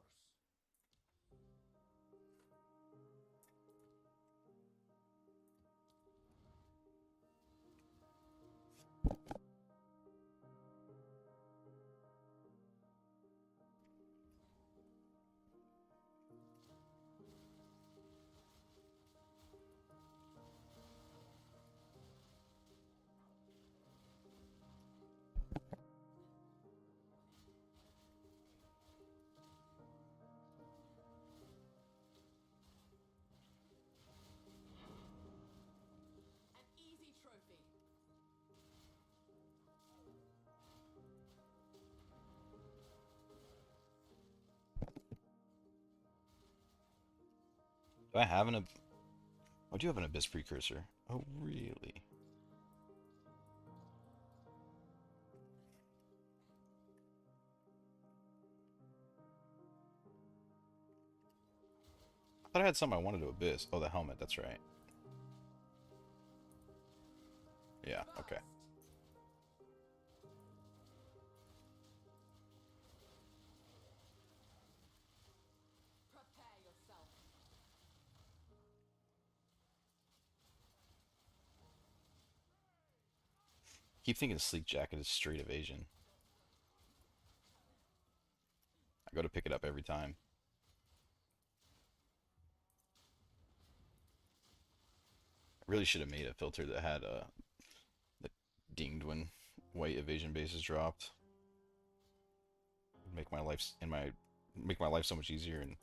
An easy trophy. Do I have an I do have an Abyss Precursor. Oh, really? I thought I had something I wanted to Abyss. Oh, the helmet, that's right. Yeah, okay. Prepare yourself. Keep thinking Sleek Jacket is straight evasion. I go to pick it up every time. I really should have made a filter that had that dinged when white evasion bases dropped. Make my life so much easier, and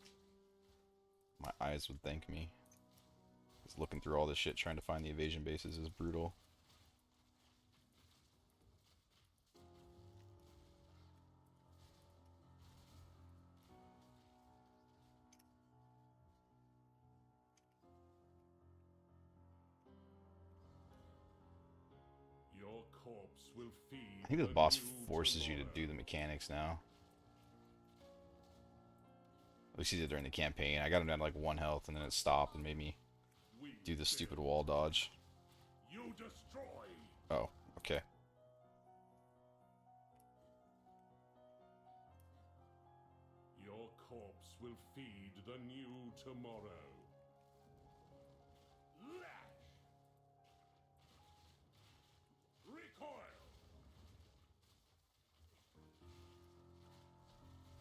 my eyes would thank me. Just looking through all this shit trying to find the evasion bases is brutal. Your corpse will feed I think this the boss new forces you to tomorrow. do the mechanics now. At least he did during the campaign. I got him down to like 1 health, and then it stopped and made me We do the stupid build. wall dodge. You destroy. Oh, okay. Your corpse will feed the new tomorrow. Lash. Recoil.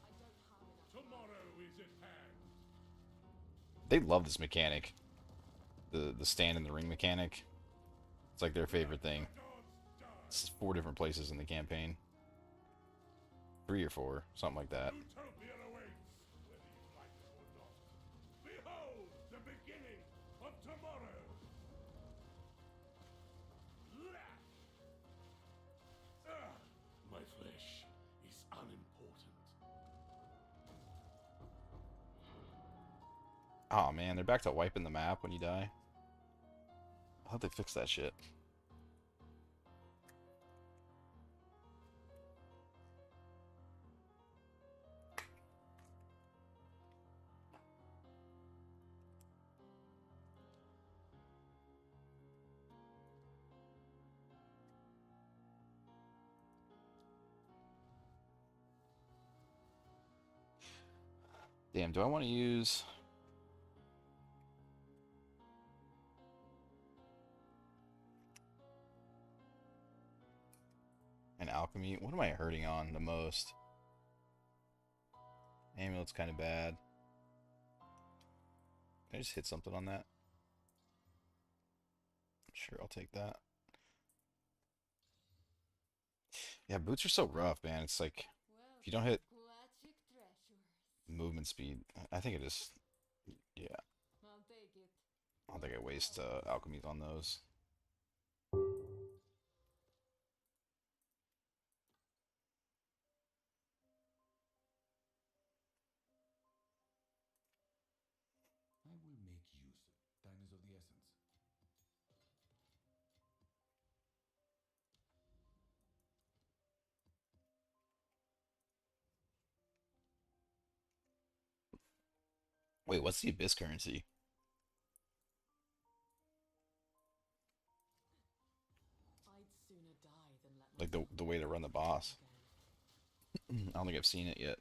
I don't have enough. Tomorrow is at hand. They love this mechanic. The stand in the ring mechanic. It's like their favorite thing. Gods die. It's 4 different places in the campaign. 3 or 4, something like that. Utopia awaits, whether you like it or not. Behold the beginning of tomorrow. Lash. My flesh is unimportant. Oh man, they're back to wiping the map when you die. I thought they fixed that shit. Damn, do I want to use... an alchemy? What am I hurting on the most? Amulet's kind of bad. Can I just hit something on that? Sure, I'll take that. Yeah, boots are so rough, man. It's like, if you don't hit movement speed, I think it is... Yeah, I'll take it. I don't think I waste alchemies on those. I will make use. Time is of the essence. Wait, what's the abyss currency? I'd sooner die than let Like the way to run the boss. I don't think I've seen it yet.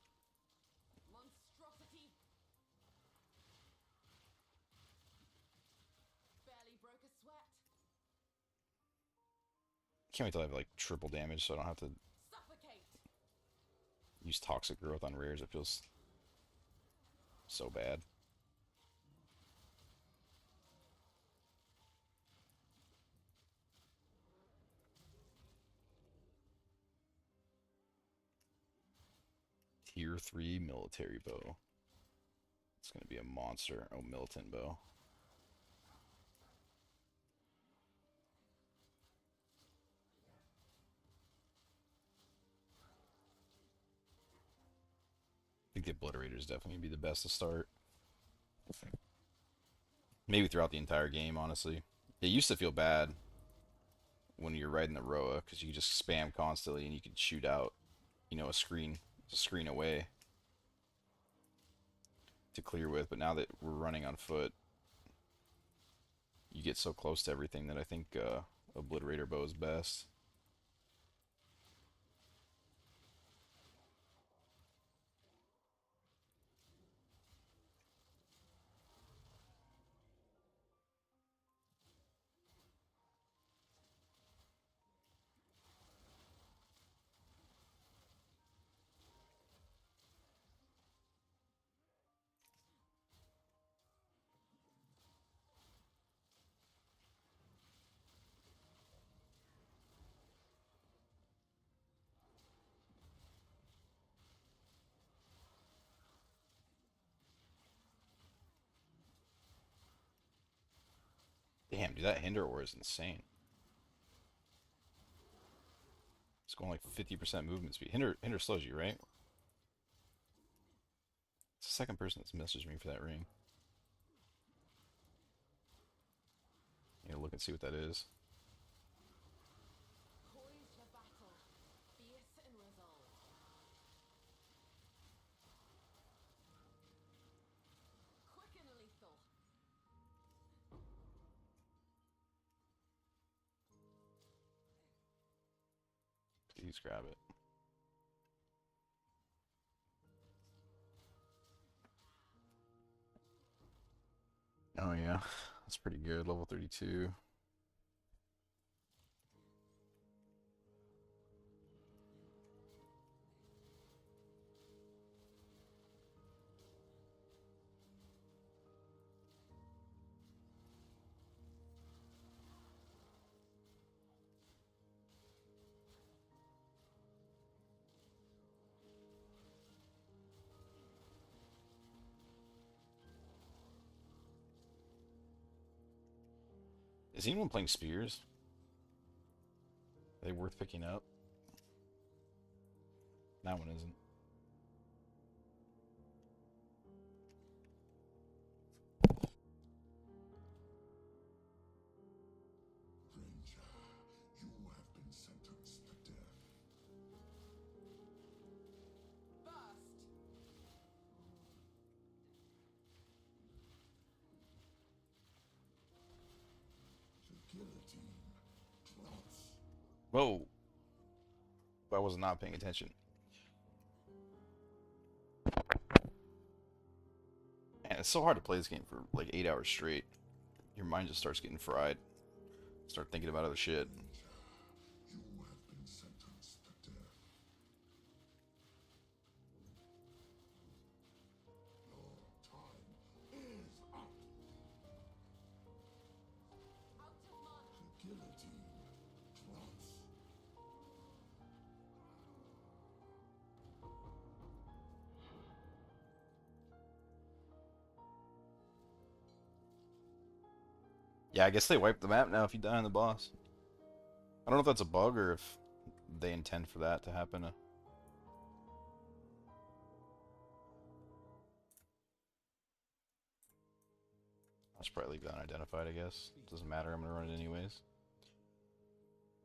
monstrosity. Barely broke a sweat. Can't wait till I have like triple damage so I don't have to Suffocate. use toxic growth on rares. It feels so bad. Tier 3 military bow. It's gonna be a monster. Oh, militant bow. I think the Obliterator is definitely gonna be the best to start. Maybe throughout the entire game, honestly. It used to feel bad when you're riding the Roa because you could just spam constantly and you could shoot out, you know, a screen away to clear with. But now that we're running on foot, you get so close to everything that I think Obliterator bow is best. Damn, dude, that Hinder Ore is insane. It's going like 50% movement speed. Hinder slows you, right? It's the second person that's messaged me for that ring. You know, look and see what that is. Poised for battle. Fierce and resolved. Quick and lethal. Please grab it. Oh yeah, that's pretty good. Level 32. Is anyone playing spears? Are they worth picking up? That one isn't. Ranger, you have been sentenced to death. Burst. The guillotine drops. Whoa! I was not paying attention. it's so hard to play this game for like 8 hours straight. Your mind just starts getting fried. Start thinking about other shit. You have been sentenced to death. Your time is up. The guillotine drops. Yeah, I guess they wipe the map now if you die on the boss. I don't know if that's a bug or if they intend for that to happen. I'll just probably leave that unidentified, I guess. Doesn't matter, I'm gonna run it anyways.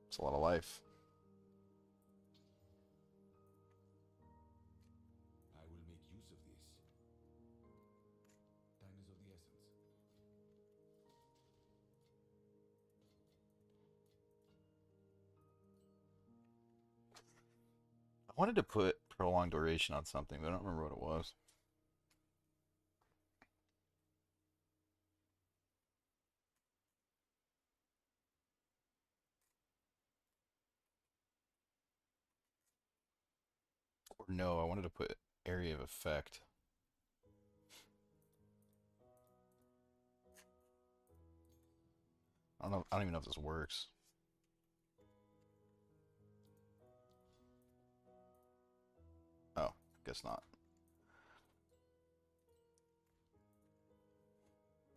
It's a lot of life. I will make use of this. Time is of the essence. I wanted to put prolonged duration on something, but I don't remember what it was. Or no, I wanted to put area of effect. I don't know. I don't even know if this works. Oh, guess not.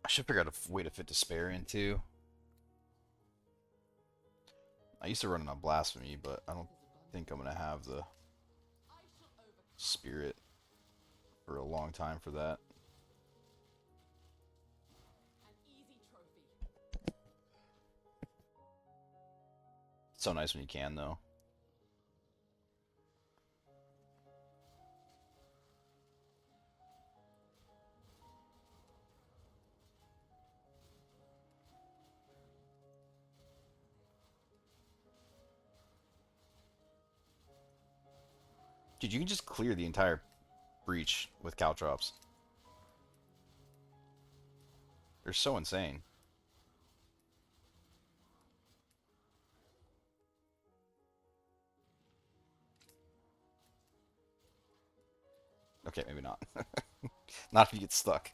I should figure out a way to fit despair in too. I used to run it on blasphemy, but I don't think I'm gonna have the spirit for a long time for that. An easy trophy. It's so nice when you can, though. Dude, you can just clear the entire breach with caltrops. They're so insane. Okay, maybe not. Not if you get stuck.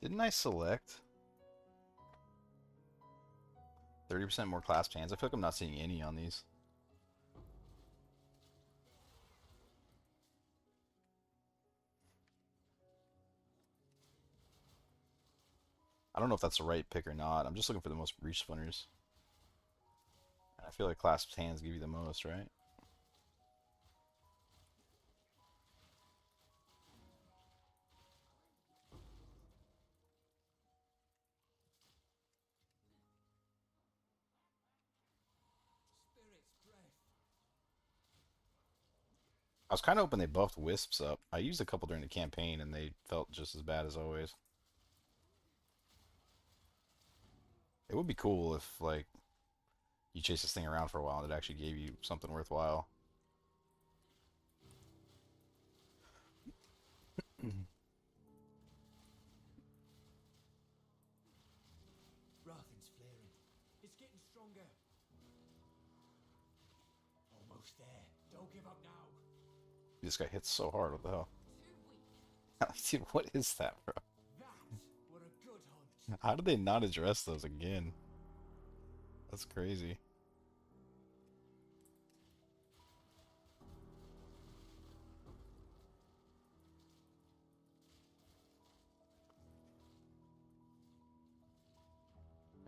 Didn't I select 30% more clasped hands? I feel like I'm not seeing any on these. I don't know if that's the right pick or not. I'm just looking for the most breach spinners. I feel like clasped hands give you the most, right? I was kind of hoping they buffed wisps up. I used a couple during the campaign and they felt just as bad as always. It would be cool if, like, you chase this thing around for a while and it actually gave you something worthwhile. Rathen's flaring. It's getting stronger. Almost there. Don't give up now. This guy hits so hard. What the hell? Too weak. Dude, what is that, bro? That were a good hunt. How did they not address those again? That's crazy.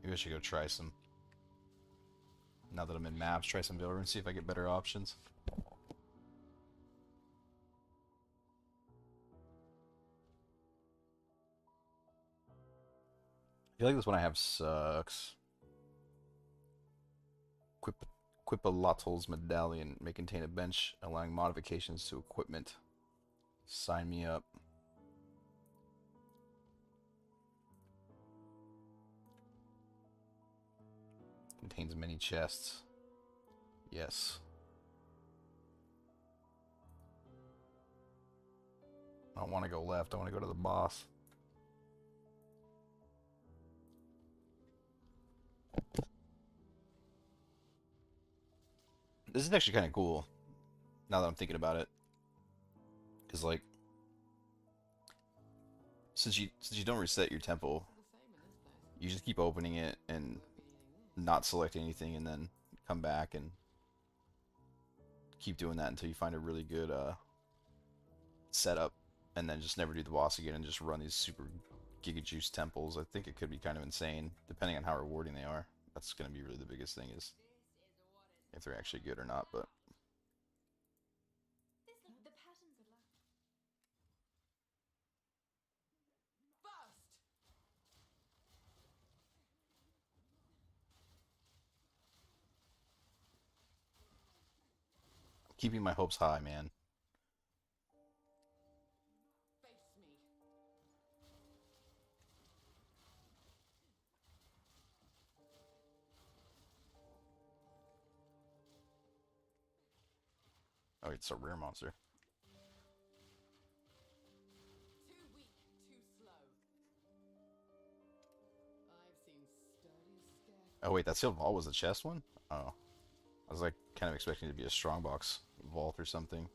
Maybe I should go try some. Now that I'm in maps, try some Villor and see if I get better options. I feel like this one I have sucks. Equip Quipolotl's medallion may contain a bench allowing modifications to equipment. Sign me up. Contains many chests. Yes. I don't want to go left. I want to go to the boss. This is actually kind of cool, now that I'm thinking about it. Because, like, since you don't reset your temple, you just keep opening it and not select anything, and then come back and keep doing that until you find a really good setup, and then just never do the boss again and just run these super giga juice temples. I think it could be kind of insane, depending on how rewarding they are. That's going to be really the biggest thing, is if they're actually good or not. But The patterns are like. I'm keeping my hopes high, man. Face me. Oh, it's a rare monster. Too weak, too slow. I've seen sturdy as scared. Oh wait, that sealed vault was the chest one? Oh. I was like kind of expecting it to be a strongbox vault or something.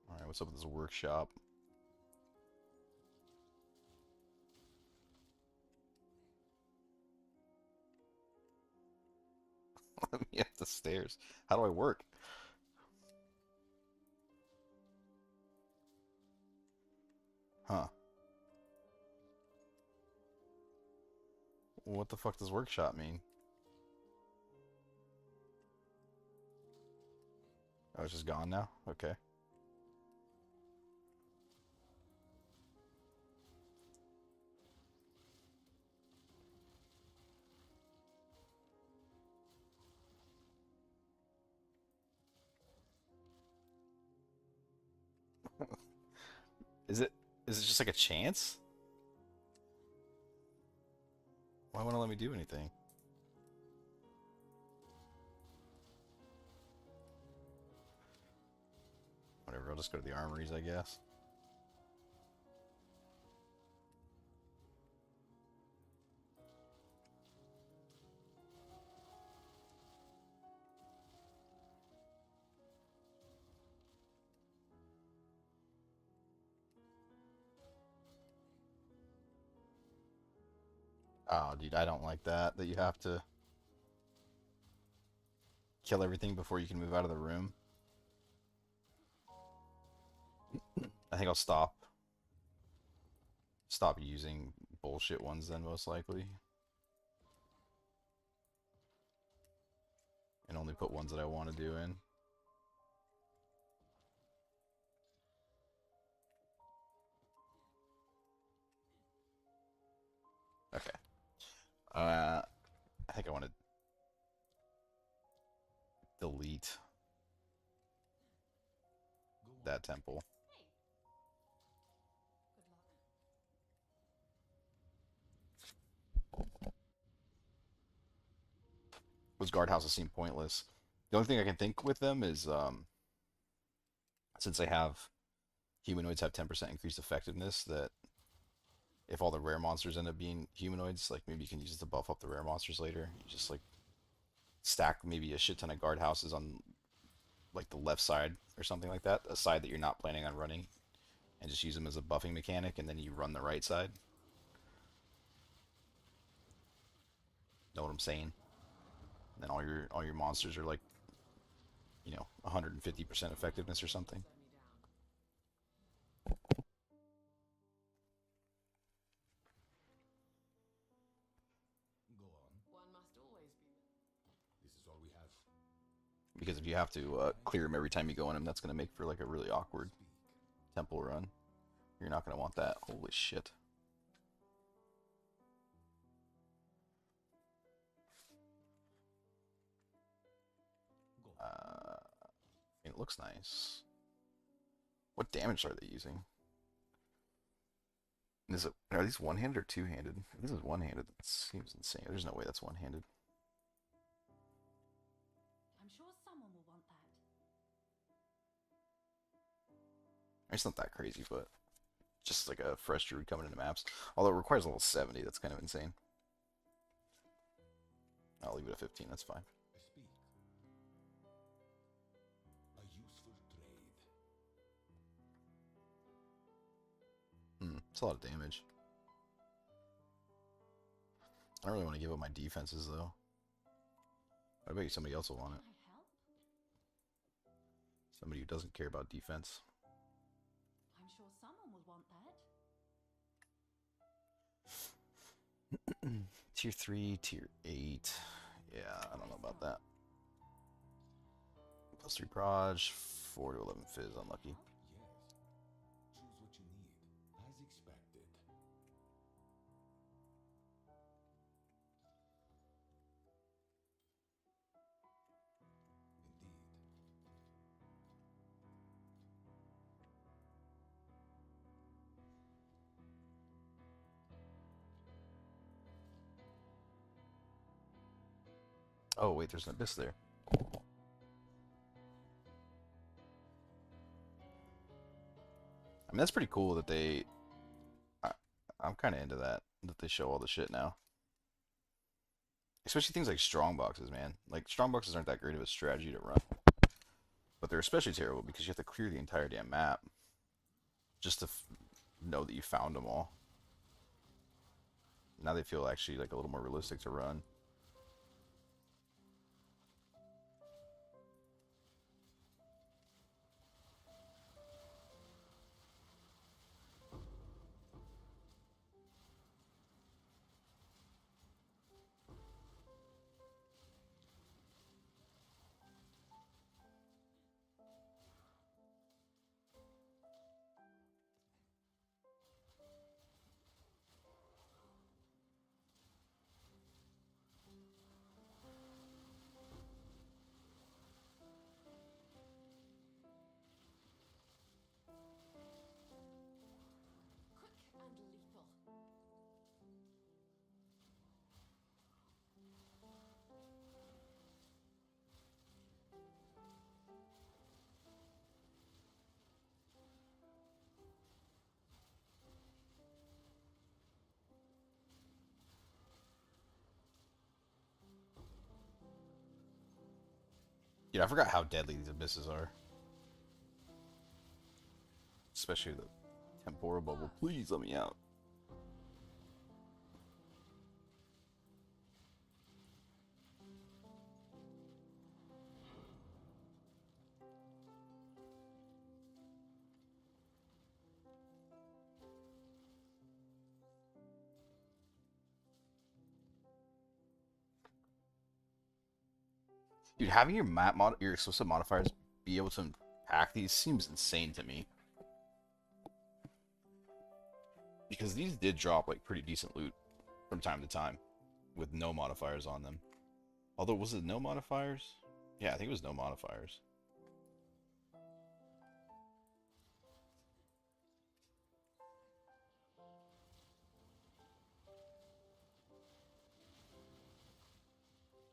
Alright, what's up with this workshop? Let me up the stairs. How do I work? Huh. What the fuck does workshop mean? Oh, it's just gone now? Okay. Is it just like a chance? Why won't it let me do anything? Whatever, I'll just go to the armories, I guess. Oh, dude, I don't like that you have to kill everything before you can move out of the room. I think I'll stop using bullshit ones then, most likely. And only put ones that I want to do in. Okay. I think I want to delete that temple. Those guardhouses seem pointless. The only thing I can think with them is since they have humanoids have 10% increased effectiveness, that if all the rare monsters end up being humanoids, like maybe you can use it to buff up the rare monsters later. You just like stack maybe a shit ton of guardhouses on like the left side or something like that, a side that you're not planning on running, and just use them as a buffing mechanic, and then you run the right side. Know what I'm saying? And then all your monsters are like, 150% effectiveness or something. Go on. One must always be. This is all we have. Because if you have to clear them every time you go in them, that's going to make for like a really awkward Speak. temple run. You're not going to want that. Holy shit. looks nice. What damage are they using? Are these one-handed or two-handed? If this is one-handed, that seems insane. There's no way that's one-handed. I'm sure someone will want that. It's not that crazy, but just like a fresh druid coming into maps. Although it requires level 70, that's kind of insane. I'll leave it at 15, that's fine. Speak. A useful trade. It's a lot of damage. I don't really want to give up my defenses, though. I bet you somebody else will want it. Can I help? Somebody who doesn't care about defense. I'm sure someone will want that. Tier 3, Tier 8. Yeah, I don't know about that. Plus 3 proj, 4 to 11 fizz, unlucky. Yes. Choose what you need, as expected. Indeed. Oh, wait, there's an abyss there. I mean, that's pretty cool that they... I'm kind of into that they show all the shit now. Especially things like strong boxes, man. Like, strong boxes aren't that great of a strategy to run. But they're especially terrible because you have to clear the entire damn map just to know that you found them all. Now they feel actually like a little more realistic to run. Quick and lethal. Dude, I forgot how deadly these abysses are. Especially the temporal bubble. Please let me out. Dude, having your your explicit modifiers be able to pack these seems insane to me. Because these did drop like pretty decent loot from time to time with no modifiers on them. Although, was it no modifiers? Yeah, I think it was no modifiers.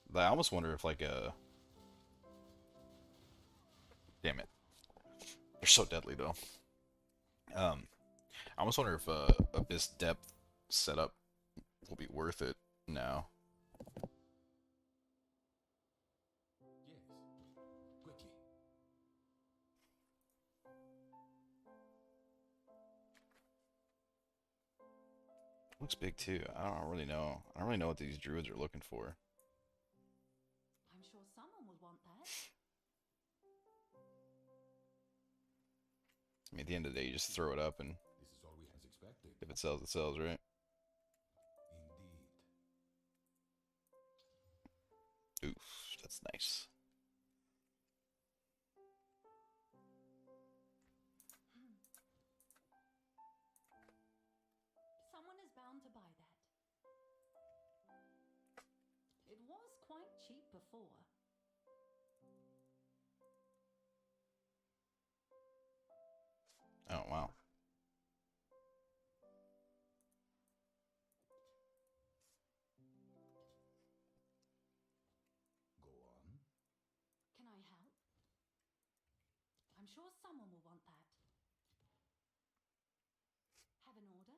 But I almost wonder if like a... Damn it. They're so deadly though. I almost wonder if Abyss Depth setup will be worth it now. Yes. Quickly. Looks big too. I don't really know. I don't really know what these druids are looking for. I'm sure someone will want that. I mean, at the end of the day, you just throw it up, and This is all we has expected. if it sells, right? Indeed. Oof, that's nice. Someone is bound to buy that. It was quite cheap before. wow. Go on. Can I help? I'm sure someone will want that. Have an order?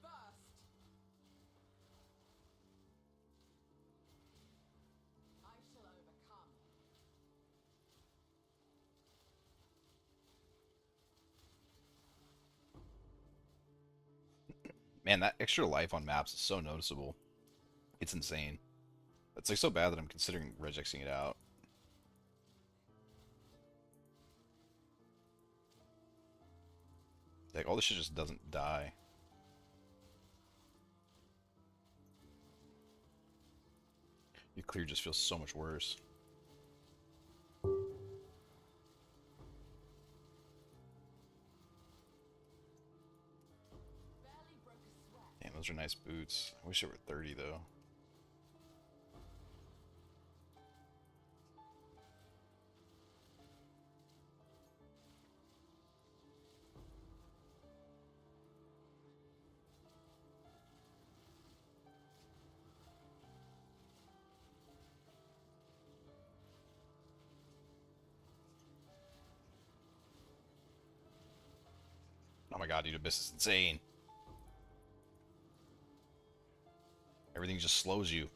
First, I shall overcome. Man, that extra life on maps is so noticeable. It's insane. It's like so bad that I'm considering regexing it out. Like all this shit just doesn't die. Your clear just feels so much worse. Barely broke a sweat. Damn, those are nice boots. I wish they were 30 though. Oh my god, dude, Abyss is insane. Everything just slows you.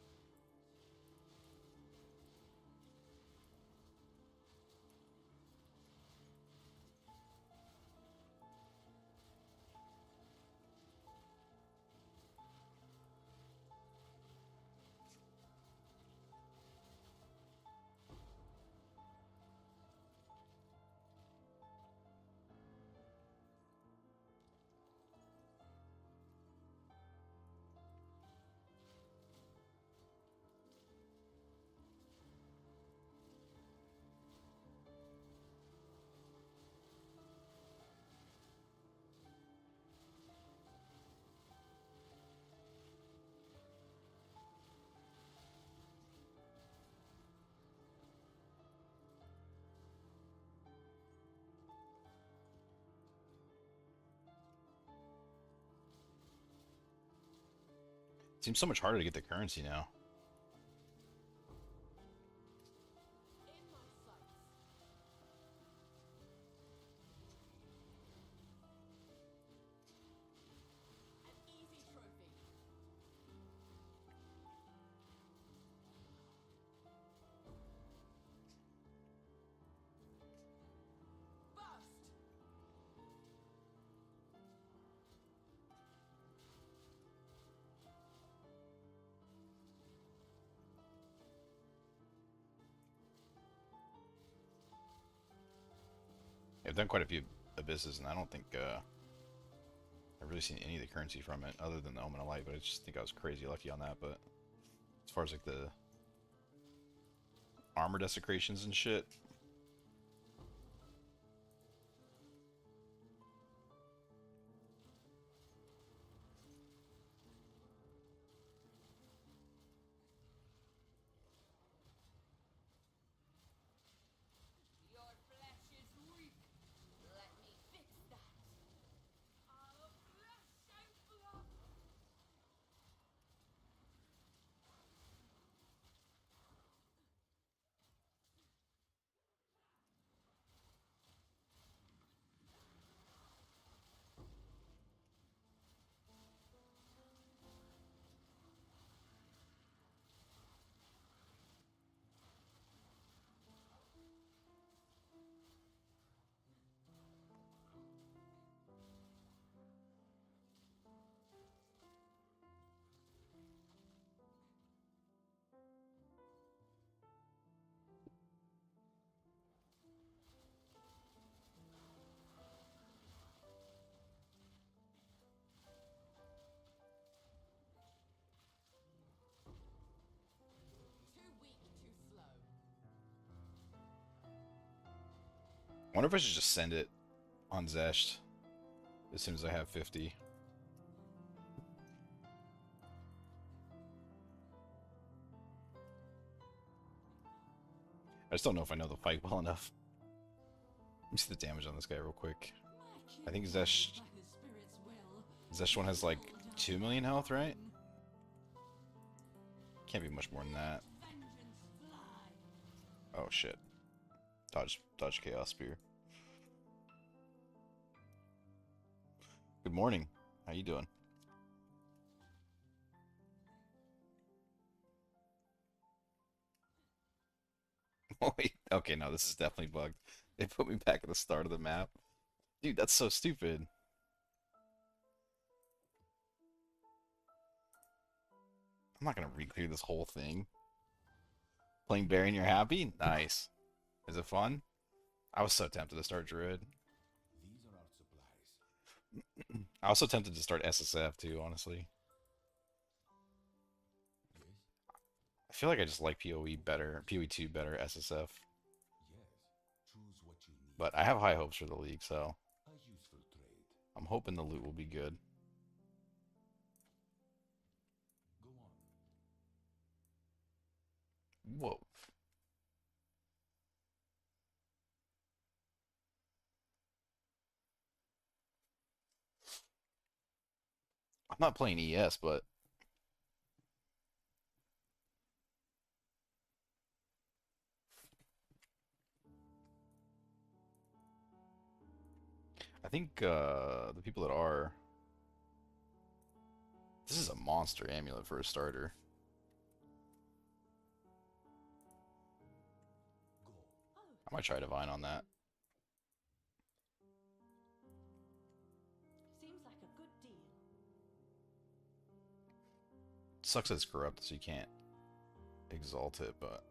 It seems so much harder to get the currency now. In my sights. An easy trophy. Burst. I've done quite a few Abysses, and I don't think I've really seen any of the currency from it, other than the Omen of Light, but I just think I was crazy lucky on that. But as far as like the armor desecrations and shit, Your flesh is weak. Let me fix that. I'll flesh and blood. wonder if I should just send it on Zesht as soon as I have 50. I just don't know if I know the fight well enough. Let me see the damage on this guy real quick. I think Zesht one has like 2 million health, right? Can't be much more than that. Oh shit. Dodge Chaos Spear. Good morning. How you doing? Oh wait. Okay, no, this is definitely bugged. They put me back at the start of the map. Dude, that's so stupid. I'm not gonna re-clear this whole thing. Playing Barry and you're happy? Nice. Is it fun? I was so tempted to start Druid. These are our supplies. I was so tempted to start SSF too, honestly. Yes? I feel like I just like PoE better, PoE2 better, SSF. Yes. Choose what you need. But I have high hopes for the league, so A useful trade. I'm hoping the loot will be good. Go on. Whoa. I'm not playing ES, but I think the people that are... This is a monster amulet for a starter. Go. I might try Divine on that. Seems like a good deal. Sucks that it's corrupt, so you can't exalt it, but...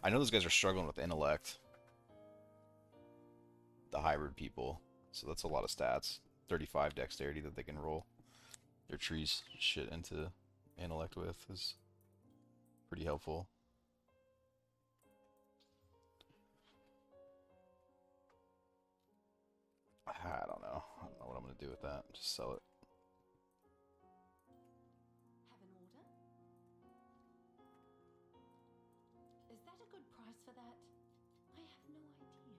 I know those guys are struggling with intellect. The hybrid people. So that's a lot of stats. 35 dexterity that they can roll their trees shit into intellect with is pretty helpful. I don't know. I don't know what I'm going to do with that. Just sell it. Have an order? Is that a good price for that? I have no idea.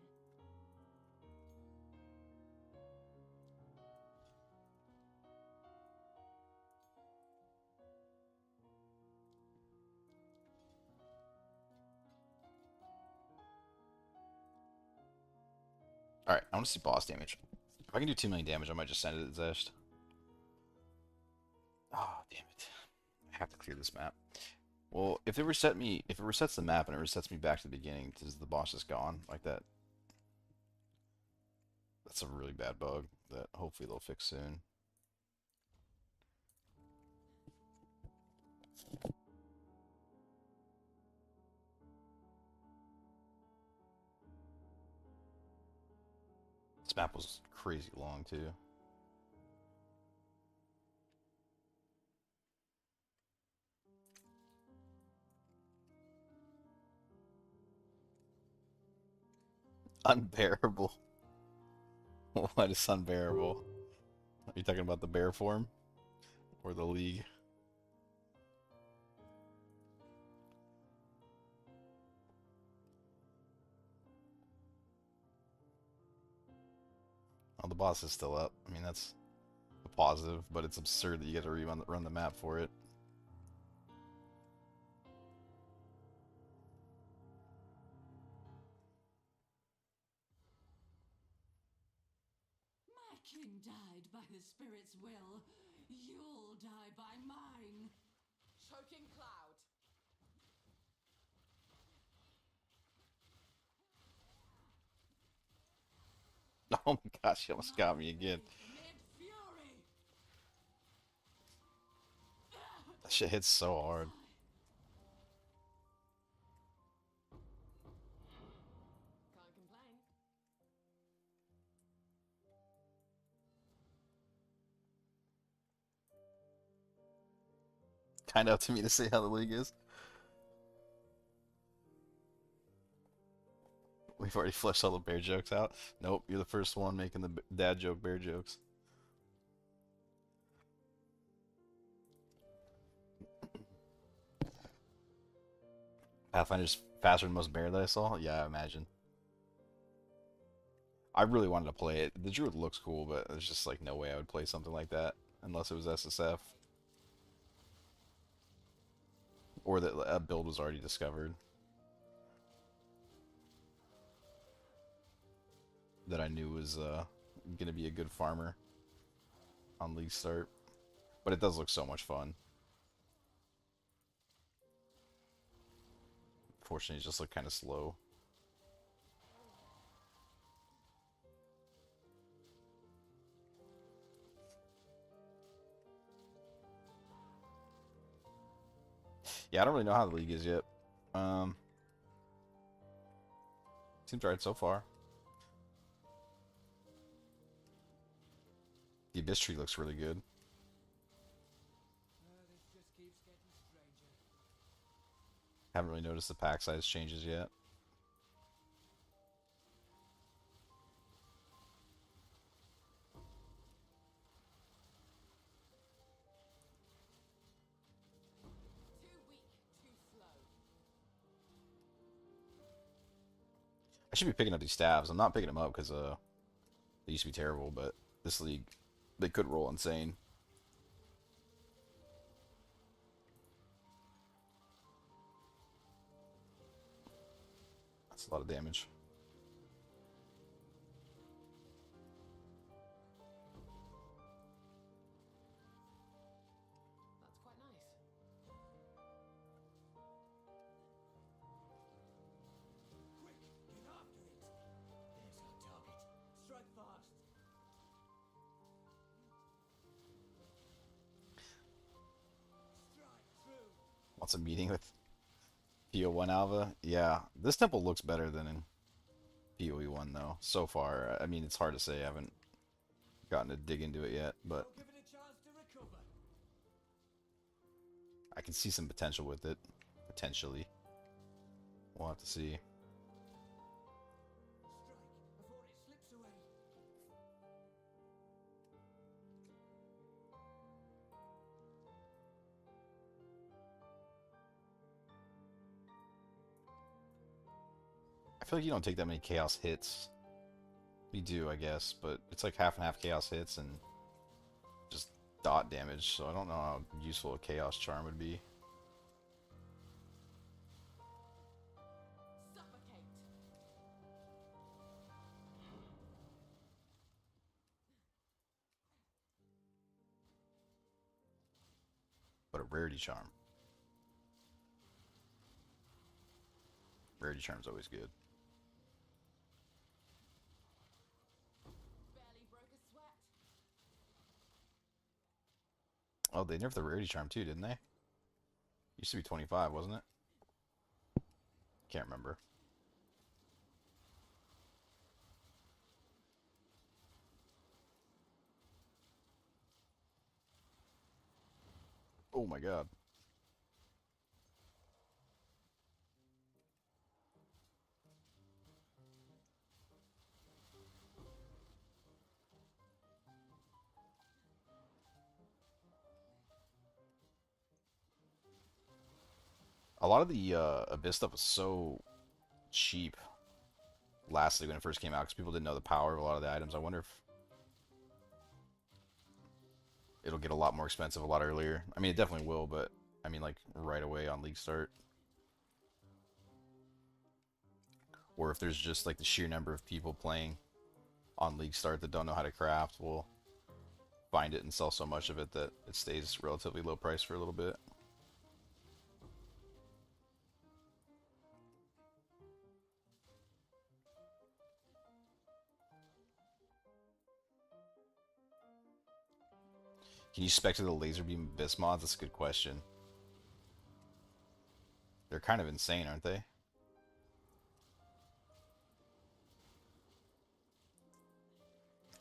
Alright, I want to see boss damage. If I can do 2 million damage, I might just send it to Zesht. Oh, damn it. I have to clear this map. Well, if it resets the map and it resets me back to the beginning, does the boss just gone like that? That's a really bad bug that hopefully they'll fix soon. This map was crazy long too. Unbearable. What is unbearable? Are you talking about the bear form? Or the league? Oh, the boss is still up. I mean, that's a positive, but it's absurd that you get to run the map for it. My king died by the spirit's will. You'll die by mine. Choking cloud. Oh my gosh, he almost got me again. Mid-fury. That shit hits so hard. Can't complain. Kind of up to me to say how the league is. We've already fleshed all the bear jokes out. Nope, you're the first one making the dad joke bear jokes. Pathfinder's faster than most bear that I saw? Yeah, I imagine. I really wanted to play it. The druid looks cool, but there's just like no way I would play something like that unless it was SSF. Or that a build was already discovered. That I knew was going to be a good farmer on League Start. But it does look so much fun. Fortunately, it just looked kind of slow. Yeah, I don't really know how the league is yet. Seems right so far. The Abyss tree looks really good. This just keeps getting stranger. Haven't really noticed the pack size changes yet. Too weak, too slow. I should be picking up these stabs. I'm not picking them up because they used to be terrible, but this league, they could roll insane. That's a lot of damage. That's quite nice. Quick, get after it. There's our target. Strike fast. Strike true. Wants a meeting with PO1 Alva? Yeah, this temple looks better than in PoE1 though, so far. I mean, it's hard to say. I haven't gotten to dig into it yet, but Don't give it a chance to recover. I can see some potential with it. Potentially. We'll have to see. Strike before it slips away. I feel like you don't take that many chaos hits. You do, I guess, but it's like half and half chaos hits and just dot damage, so I don't know how useful a chaos charm would be. Suffocate. But a rarity charm. Rarity charm's always good. Barely broke a sweat. Oh, they nerfed the rarity charm too, didn't they? Used to be 25, wasn't it? Can't remember. Oh my god. A lot of the Abyss stuff was so cheap lastly when it first came out because people didn't know the power of a lot of the items. I wonder if it'll get a lot more expensive a lot earlier. I mean, it definitely will, but I mean, like, right away on League Start. Or if there's just, like, the sheer number of people playing on League Start that don't know how to craft, will find it and sell so much of it that it stays relatively low price for a little bit. Can you spec to the laser beam abyss mods? That's a good question. They're kind of insane, aren't they?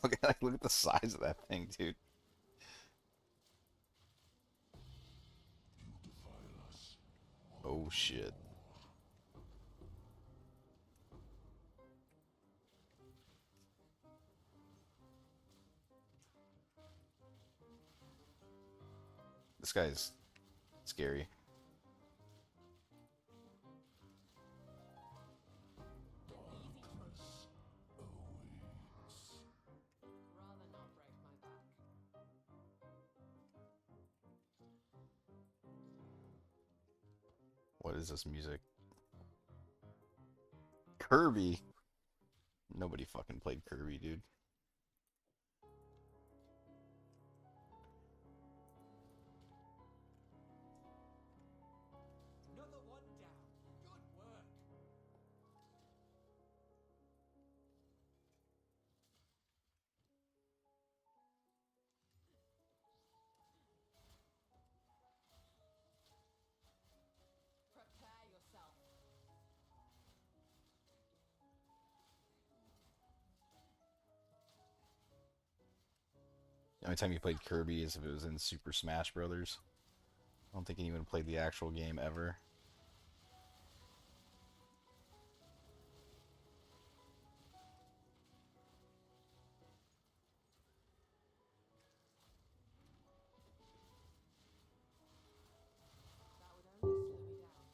Look at the size of that thing, dude. Oh shit. This guy's scary. Rather not break my back. What is this music? Kirby. Nobody fucking played Kirby, dude. Another one down. Good work. Prepare yourself. The only time you played Kirby is if it was in Super Smash Brothers. I don't think anyone played the actual game ever. That would only slow me down.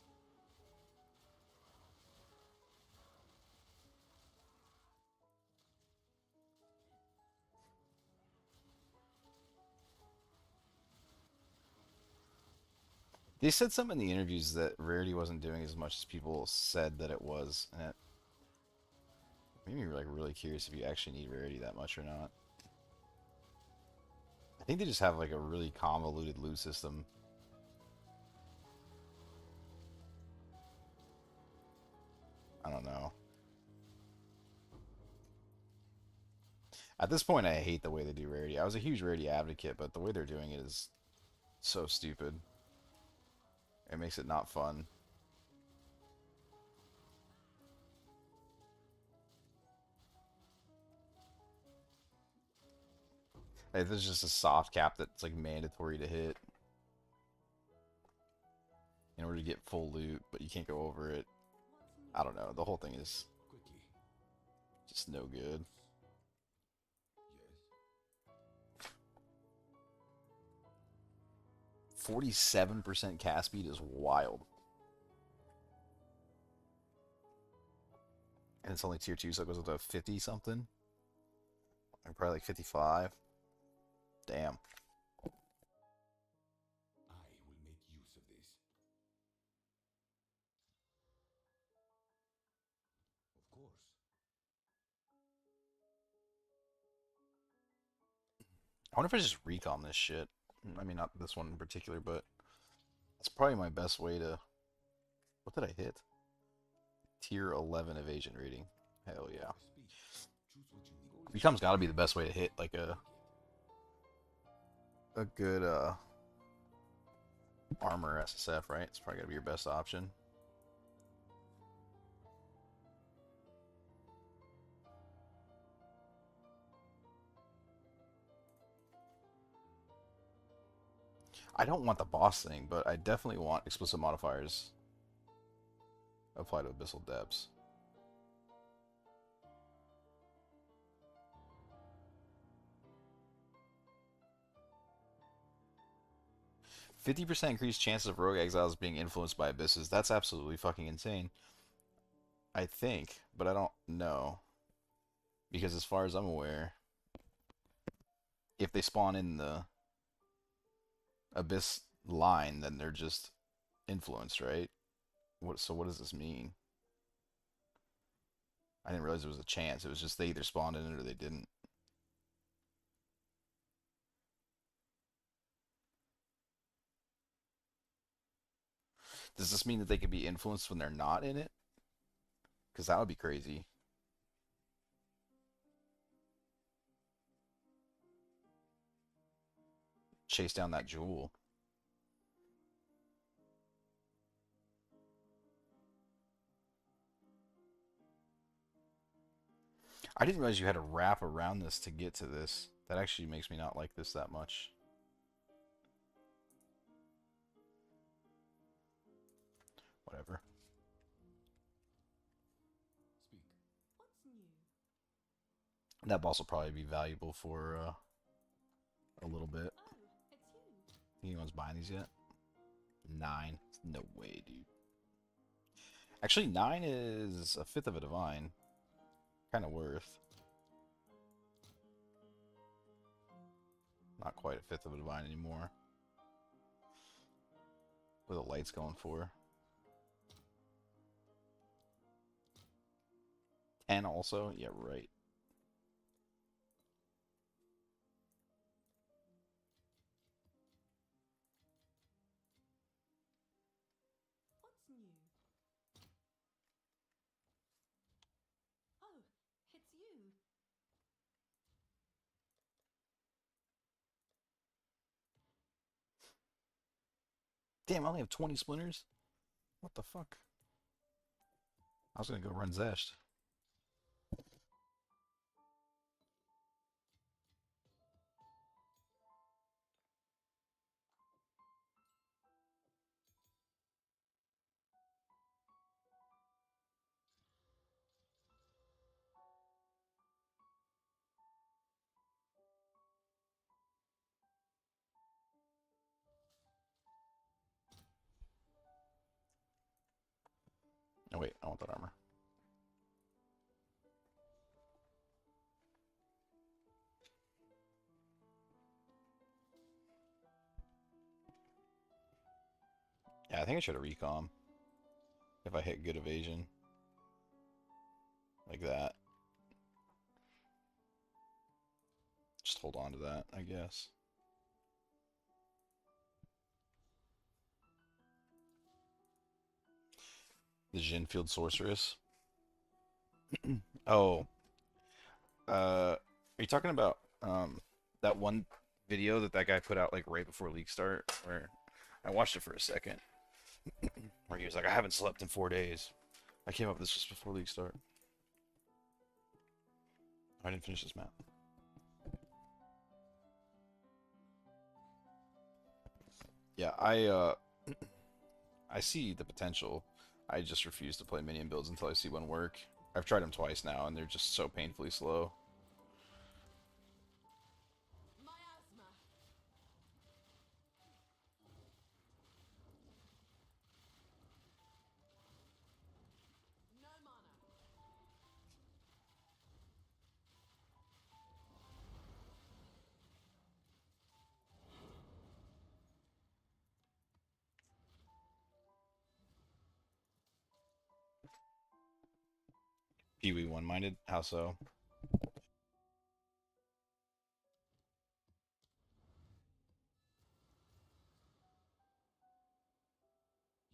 They said something in the interviews that Rarity wasn't doing as much as people said that it was, and it made me like really curious if you actually need Rarity that much or not. I think they just have like a really convoluted loot system. I don't know. At this point, I hate the way they do Rarity. I was a huge Rarity advocate, but the way they're doing it is so stupid. It makes it not fun. Like, there's just a soft cap that's like mandatory to hit in order to get full loot, but you can't go over it. I don't know. The whole thing is Quickly. just no good. Yes. 47% cast speed is wild. And it's only tier 2, so it goes up to 50 something. Or probably like 55. Damn. I will make use of this. Of course. I wonder if I just recon this shit. I mean, not this one in particular, but that's probably my best way to... What did I hit? Tier 11 evasion rating. Hell yeah. Speak. Choose what you need. Recom's gotta be the best way to hit, like, a good, armor SSF, right? It's probably gotta be your best option. I don't want the boss thing, but I definitely want explicit modifiers applied to Abyssal Depths. "50% increased chances of rogue exiles being influenced by abysses." That's absolutely fucking insane. I think, but I don't know. Because as far as I'm aware, if they spawn in the abyss line, then they're just influenced, right? So what does this mean? I didn't realize there was a chance. It was just they either spawned in it or they didn't. Does this mean that they could be influenced when they're not in it? Because that would be crazy. Chase down that jewel. I didn't realize you had to wrap around this to get to this. That actually makes me not like this that much. Whatever. Speak. What's new? That boss will probably be valuable for a little bit. Oh, it's you. Anyone's buying these yet? 9. No way, dude. Actually, 9 is a fifth of a divine. Kind of worth. Not quite a fifth of a divine anymore. What are the lights going for? 10 also? Yeah, right. What's new? Oh, it's you. Damn, I only have 20 splinters? What the fuck? I was gonna go run Zesht. Oh wait, I want that armor. Yeah, I think I should have recom. If I hit good evasion. Like that. Just hold on to that, I guess. The Jinfield Sorceress. Oh. Are you talking about that one video that guy put out like right before league start? Where I watched it for a second. Where he was like, I haven't slept in 4 days. I came up with this just before league start. I didn't finish this map. Yeah, I see the potential. I just refuse to play minion builds until I see one work. I've tried them twice now, and they're just so painfully slow. Miasma. No mana. Pee-wee one-minded? How so?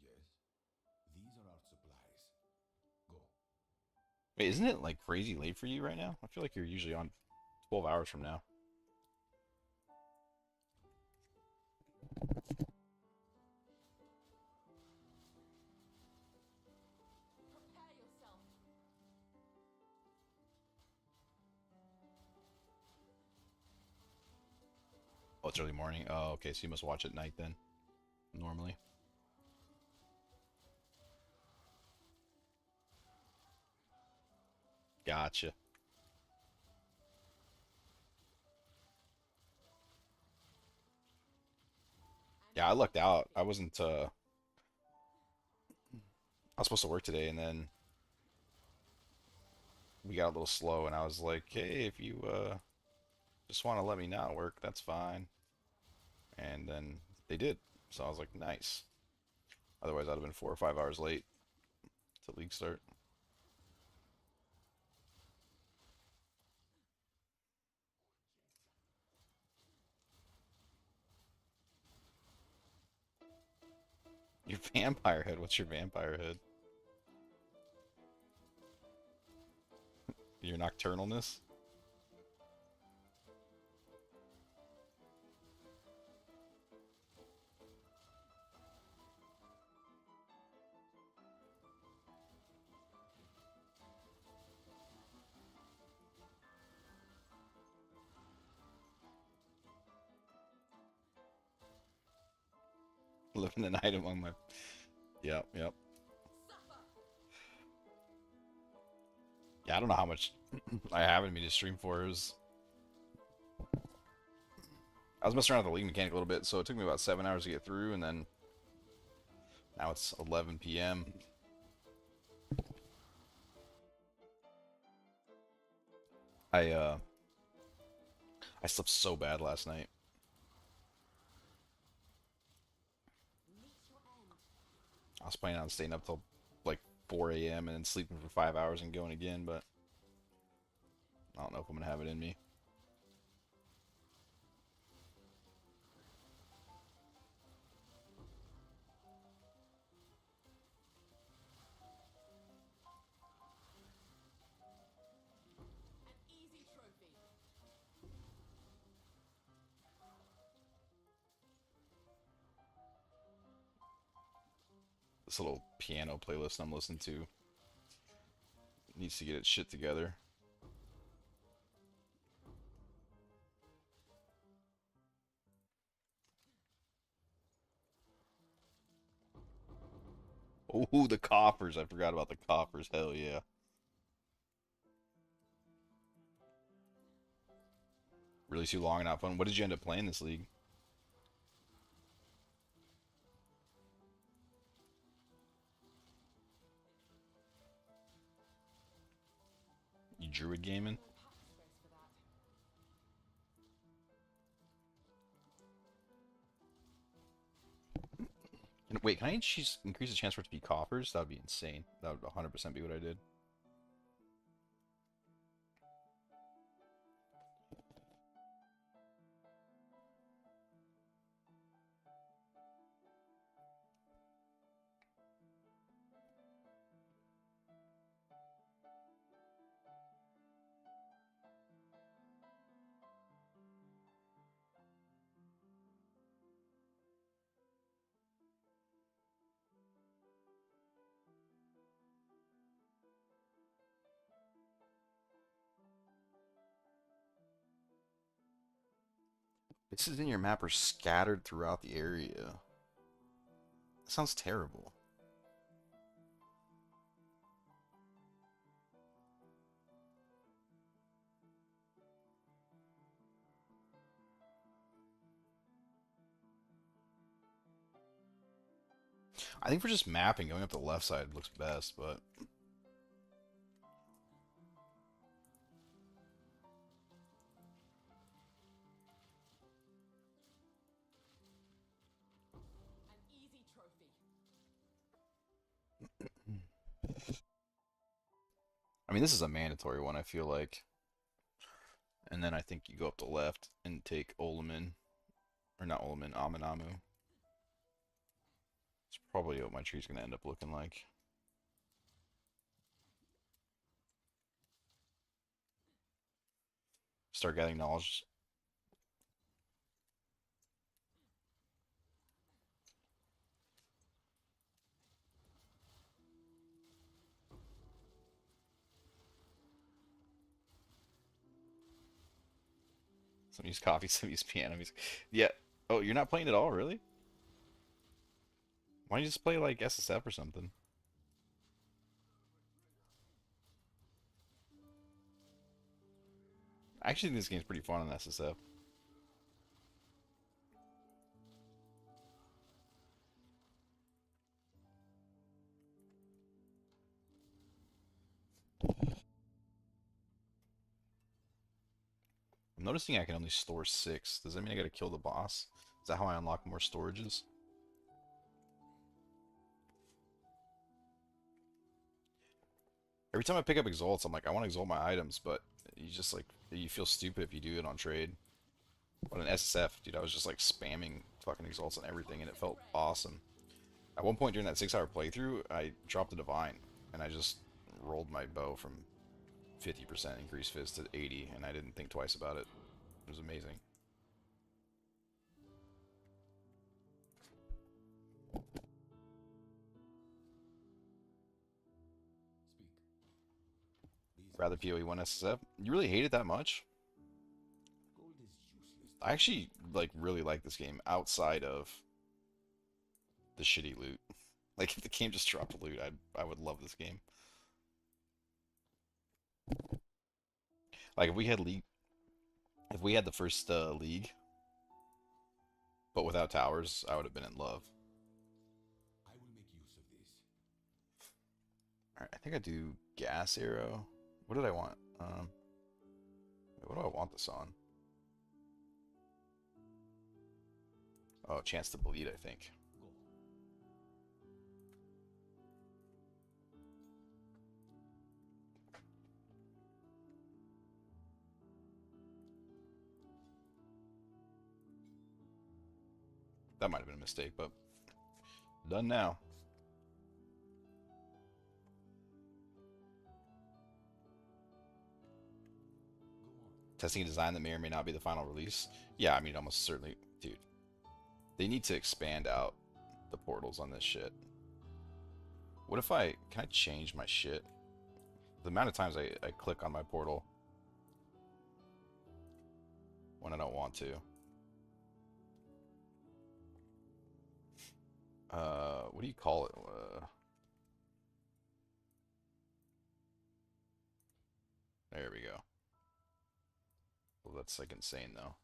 Yes. These are our supplies. Go. Wait, isn't it like crazy late for you right now? I feel like you're usually on 12 hours from now. Prepare yourself. Oh, it's early morning. Oh, okay, so you must watch at night then, normally. Gotcha. Yeah, I lucked out. I wasn't, I was supposed to work today, and then we got a little slow, and I was like, hey, if you, just want to let me not work, that's fine. And then they did. So I was like, nice. Otherwise, I'd have been 4 or 5 hours late to league start. Your vampire head. What's your vampire head? Your nocturnalness? Living the night among my... Yep, yep. Yeah, I don't know how much I have in me to stream for. It was I was messing around with the league mechanic a little bit, so it took me about 7 hours to get through, and then now it's 11 p.m. I I slept so bad last night. I was planning on staying up till like 4 a.m. and then sleeping for 5 hours and going again, but I don't know if I'm gonna have it in me. An easy trophy. This little piano playlist I'm listening to needs to get its shit together. Oh, the coffers. I forgot about the coffers. Hell yeah. Really too long and not fun. What did you end up playing this league? You druid gaming? No pack space for that. And wait, can I increase the chance for it to be coffers? That would be insane. That would 100% be what I did. Pieces in your map are scattered throughout the area. That sounds terrible. I think for just mapping, going up the left side looks best, but An easy trophy. I mean, this is a mandatory one, I feel like. And then I think you go up the left and take Olaman. Or not Olaman, Aminamu. It's probably what my tree's going to end up looking like. Start gathering knowledge. Some use coffee, some use piano music. Yeah. Oh, you're not playing at all, really? Why don't you just play like SSF or something? I actually think this game's pretty fun on SSF. I'm noticing I can only store 6. Does that mean I gotta kill the boss? Is that how I unlock more storages? Every time I pick up exalts, I'm like, I want to exalt my items, but you just like, you feel stupid if you do it on trade. But in SSF, dude, I was just like spamming fucking exalts and everything, and it felt awesome. At one point during that 6-hour playthrough, I dropped a divine, and I just rolled my bow from 50% increased fizz to 80, and I didn't think twice about it. It was amazing. Speak. These Rather PoE 1 SSF. You really hate it that much? gold is useless. I actually like really like this game outside of the shitty loot. Like if the game just dropped loot, I would love this game. Like if we had the first league But without towers, I would have been in love. I will make use of this. Alright, I think I do gas arrow. What did I want? What do I want this on? Oh, chance to bleed, I think. Go. That might have been a mistake, but done now. Go on. Testing a design that may or may not be the final release. Yeah, I mean, almost certainly, dude. They need to expand out the portals on this shit. What if can I change my shit? The amount of times I click on my portal when I don't want to. What do you call it? There we go. Well, that's like insane though.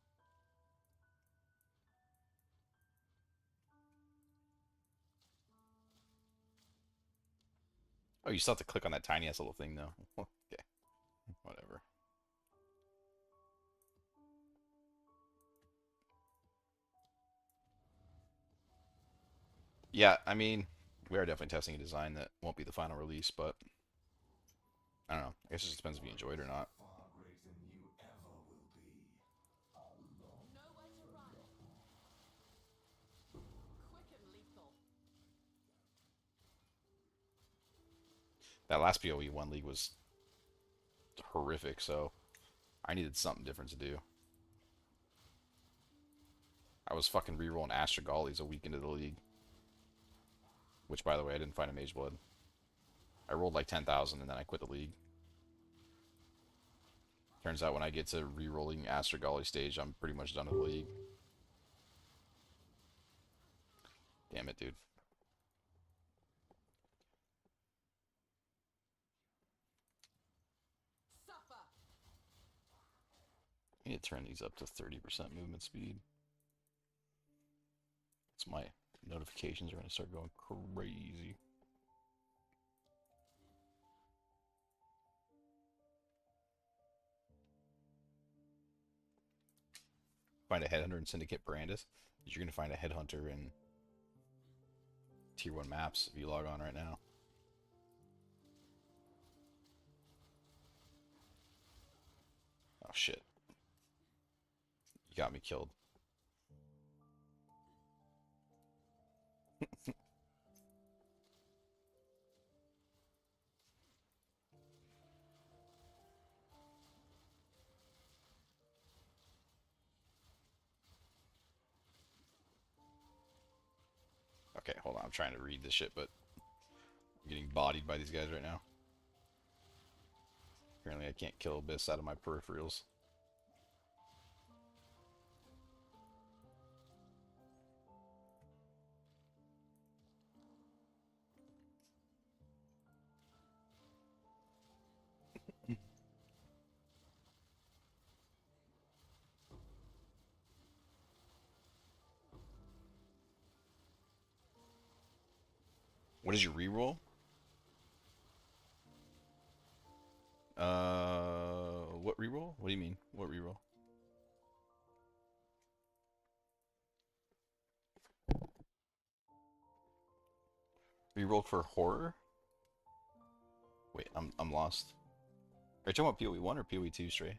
Oh, you still have to click on that tiny ass little thing though. Okay, whatever. Yeah, I mean, we are definitely testing a design that won't be the final release, but I don't know. I guess it just depends if you enjoy it or not. Far greater than you ever will be. Nowhere to run. Quick and lethal. That last PoE 1 league was horrific, so I needed something different to do. I was fucking rerolling Astragali's a week into the league. Which, by the way, I didn't find a Mage Blood. I rolled like 10,000 and then I quit the league. Turns out when I get to rerolling Astragali stage, I'm pretty much done with the league. Damn it, dude. Suffer. I need to turn these up to 30% movement speed. It's my notifications are going to start going crazy. Find a headhunter in Syndicate Brandis. You're going to find a headhunter in Tier 1 maps if you log on right now. Oh shit. You got me killed. Okay, hold on. I'm trying to read this shit, but I'm getting bodied by these guys right now. Apparently I can't kill Abyss out of my peripherals. What is your reroll? What reroll? What do you mean? What reroll? Reroll for horror? Wait, I'm lost. Are you talking about PoE 1 or PoE 2, Stray?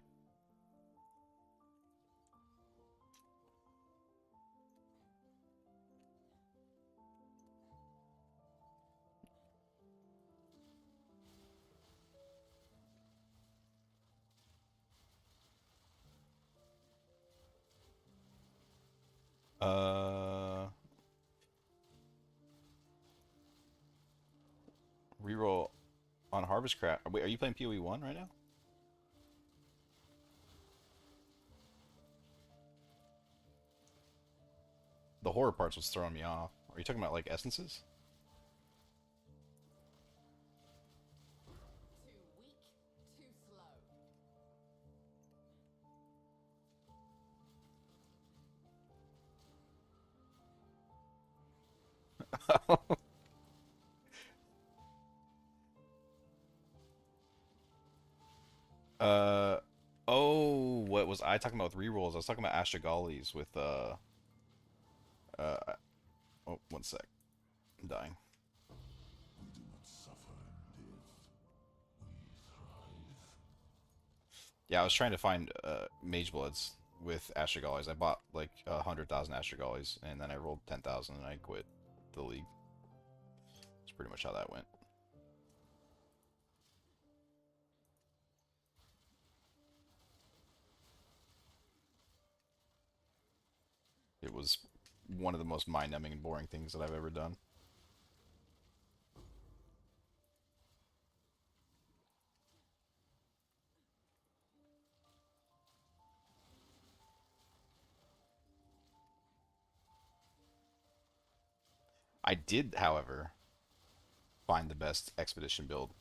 Reroll on Harvest Craft. Wait, are you playing PoE 1 right now? The horror parts was throwing me off. Are you talking about like essences? Too weak, too slow. Uh, oh, what was I talking about with rerolls? I was talking about Astragalis with uh, oh, one sec, I'm dying. We do not suffer and live. We thrive. Yeah, I was trying to find Mage Bloods with Astragalis. I bought like 100,000 Astragalis, and then I rolled 10,000, and I quit the league. That's pretty much how that went. It was one of the most mind-numbing and boring things that I've ever done. I did, however, find the best expedition build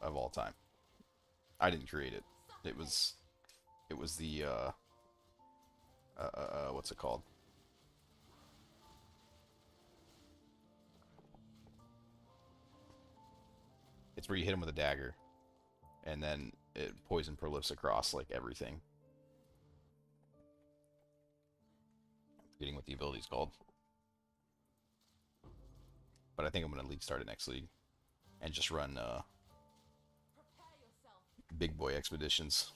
of all time. I didn't create it. It was the what's it called? It's where you hit him with a dagger, and then it poison prolifes across like everything. I'm forgetting what the ability's called, but I think I'm gonna league start it next league, and just run big boy expeditions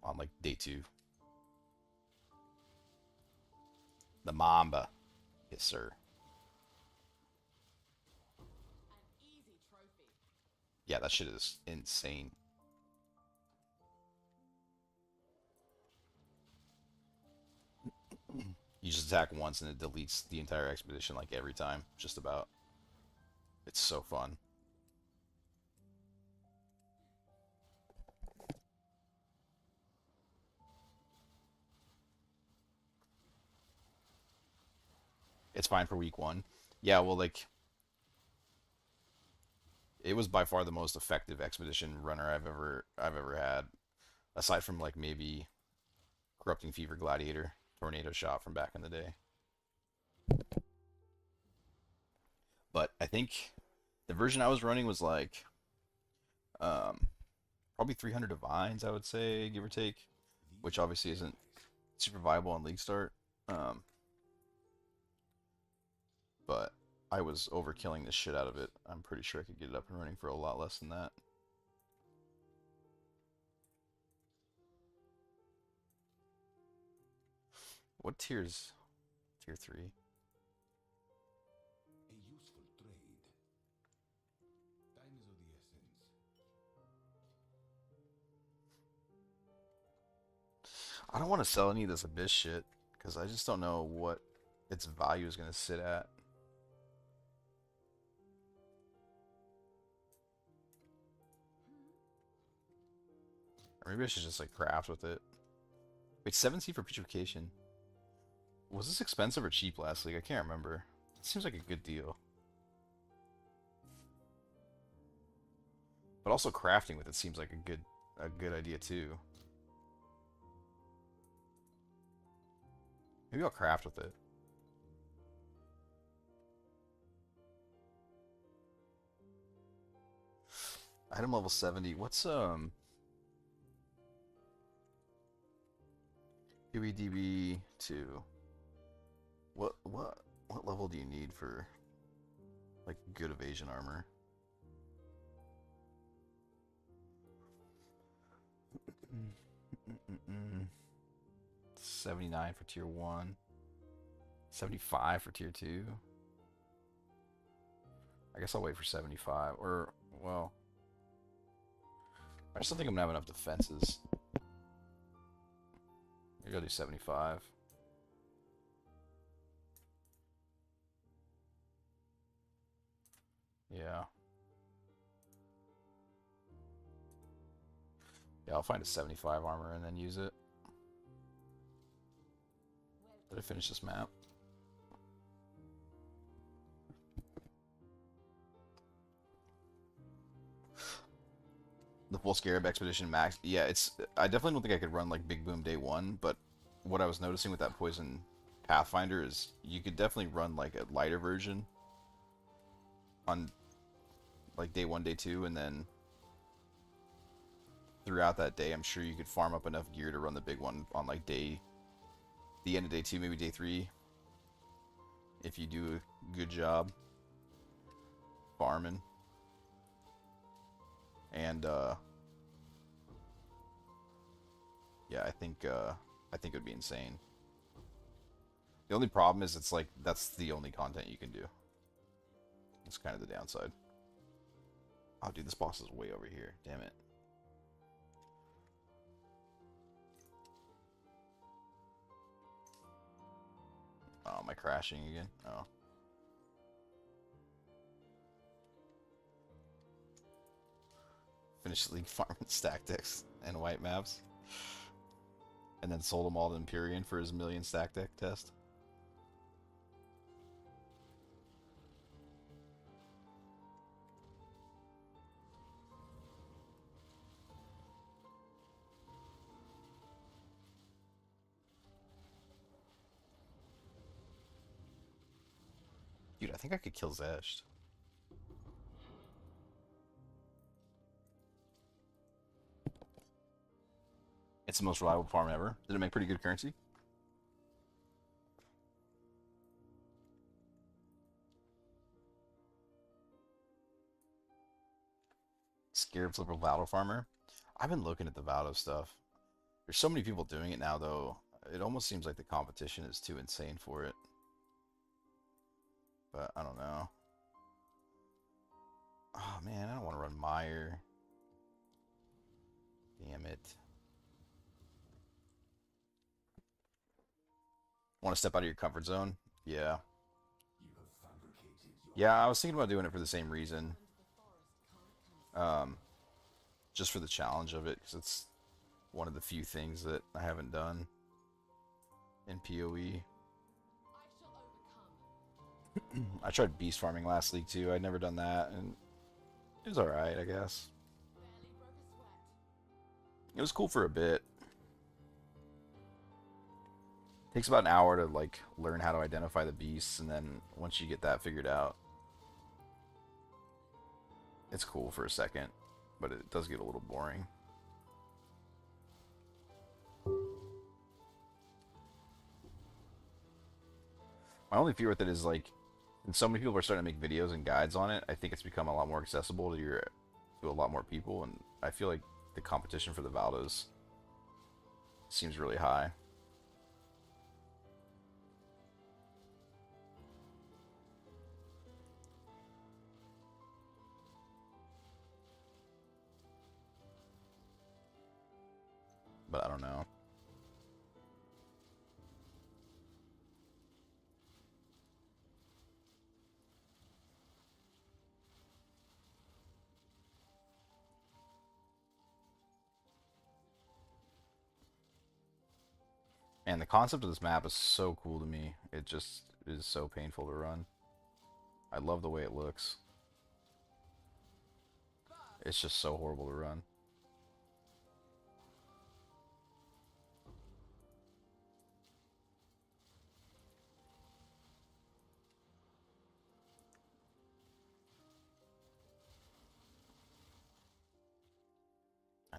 on like day 2. The Mamba, yes sir. An easy trophy. Yeah, that shit is insane. You just attack once and it deletes the entire expedition like every time, just about. It's so fun. It's fine for week 1. Yeah, well, like, it was by far the most effective expedition runner I've ever had, aside from like maybe Corrupting Fever Gladiator, Tornado Shot from back in the day. But I think the version I was running was like um, probably 300 divines, I would say, give or take, which obviously isn't super viable on League Start. Um, but I was overkilling the shit out of it. I'm pretty sure I could get it up and running for a lot less than that. What tiers? Tier 3. A useful trade. Time is of the essence. I don't want to sell any of this Abyss shit, because I just don't know what its value is going to sit at. Or maybe I should just like craft with it. Wait, 7C for putrefaction. Was this expensive or cheap last league? I can't remember. It seems like a good deal. But also crafting with it seems like a good idea too. Maybe I'll craft with it. Item level 70. What's QEDB 2? What level do you need for like good evasion armor? Mm-mm-mm. 79 for tier 1. 75 for tier 2. I guess I'll wait for 75. Or, well, I just don't think I'm gonna have enough defenses. Maybe I'll do 75. Yeah. Yeah, I'll find a 75 armor and then use it. Did I finish this map? The full Scarab Expedition max. Yeah, it's. I definitely don't think I could run like Big Boom day 1, but what I was noticing with that Poison Pathfinder is you could definitely run like a lighter version on like day 1, day 2, and then throughout that day, I'm sure you could farm up enough gear to run the big one on like the end of day 2, maybe day 3, if you do a good job farming. And yeah, I think it would be insane. The only problem is it's like that's the only content you can do. That's kind of the downside. Oh, dude, this boss is way over here. Damn it. Oh, am I crashing again? Oh. Finished League farming stack decks and white maps. And then sold them all to Empyrean for his 1,000,000 stack deck test. Dude, I think I could kill Zesht. It's the most reliable farm ever. Did it make pretty good currency? Scared flipper Valdo farmer. I've been looking at the Valdo stuff. There's so many people doing it now, though. It almost seems like the competition is too insane for it. But I don't know. Oh man, I don't want to run Meyer. Damn it. Want to step out of your comfort zone? Yeah. Yeah, I was thinking about doing it for the same reason. Just for the challenge of it, because it's one of the few things that I haven't done in PoE. I tried beast farming last league too. I'd never done that, and it was alright, I guess. It was cool for a bit. Takes about an hour to like learn how to identify the beasts, and then once you get that figured out, it's cool for a second, but it does get a little boring. My only fear with it is like, and so many people are starting to make videos and guides on it. I think it's become a lot more accessible to a lot more people, and I feel like the competition for the Valdos seems really high. But I don't know. And the concept of this map is so cool to me. It just is so painful to run. I love the way it looks. It's just so horrible to run.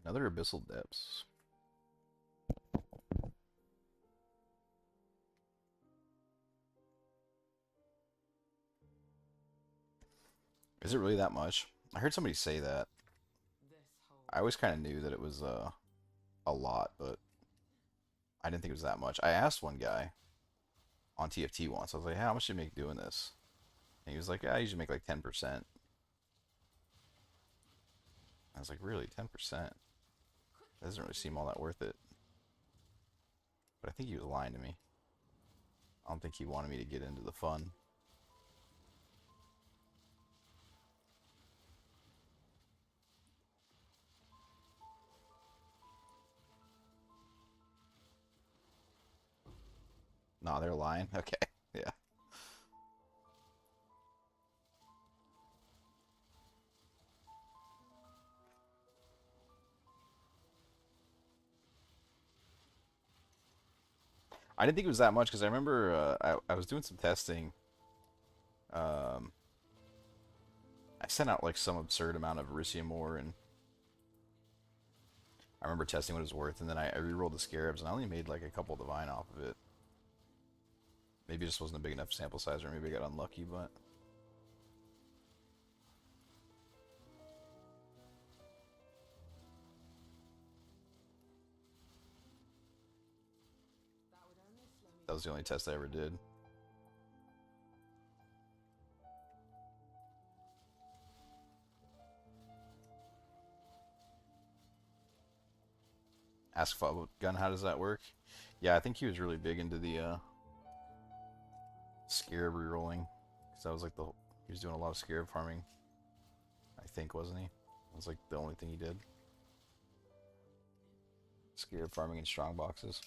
Another Abyssal Depths. Is it really that much? I heard somebody say that. I always kind of knew that it was a lot, but I didn't think it was that much. I asked one guy on TFT once. I was like, hey, how much do you make doing this? And he was like, yeah, I usually make like 10%. I was like, really? 10%? That doesn't really seem all that worth it. But I think he was lying to me. I don't think he wanted me to get into the fun. No, they're lying? Okay, yeah. I didn't think it was that much because I remember I was doing some testing sent out like some absurd amount of Verisium ore, and I remember testing what it was worth, and then I rerolled the Scarabs, and I only made like a couple divine off of it. Maybe it just wasn't a big enough sample size, or maybe I got unlucky, but... That was the only test I ever did. Ask Fub Gun, how does that work? Yeah, I think he was really big into the Scarab rerolling, because that was like he was doing a lot of Scarab farming, I think, wasn't he? That was like the only thing he did. Scarab farming in strong boxes.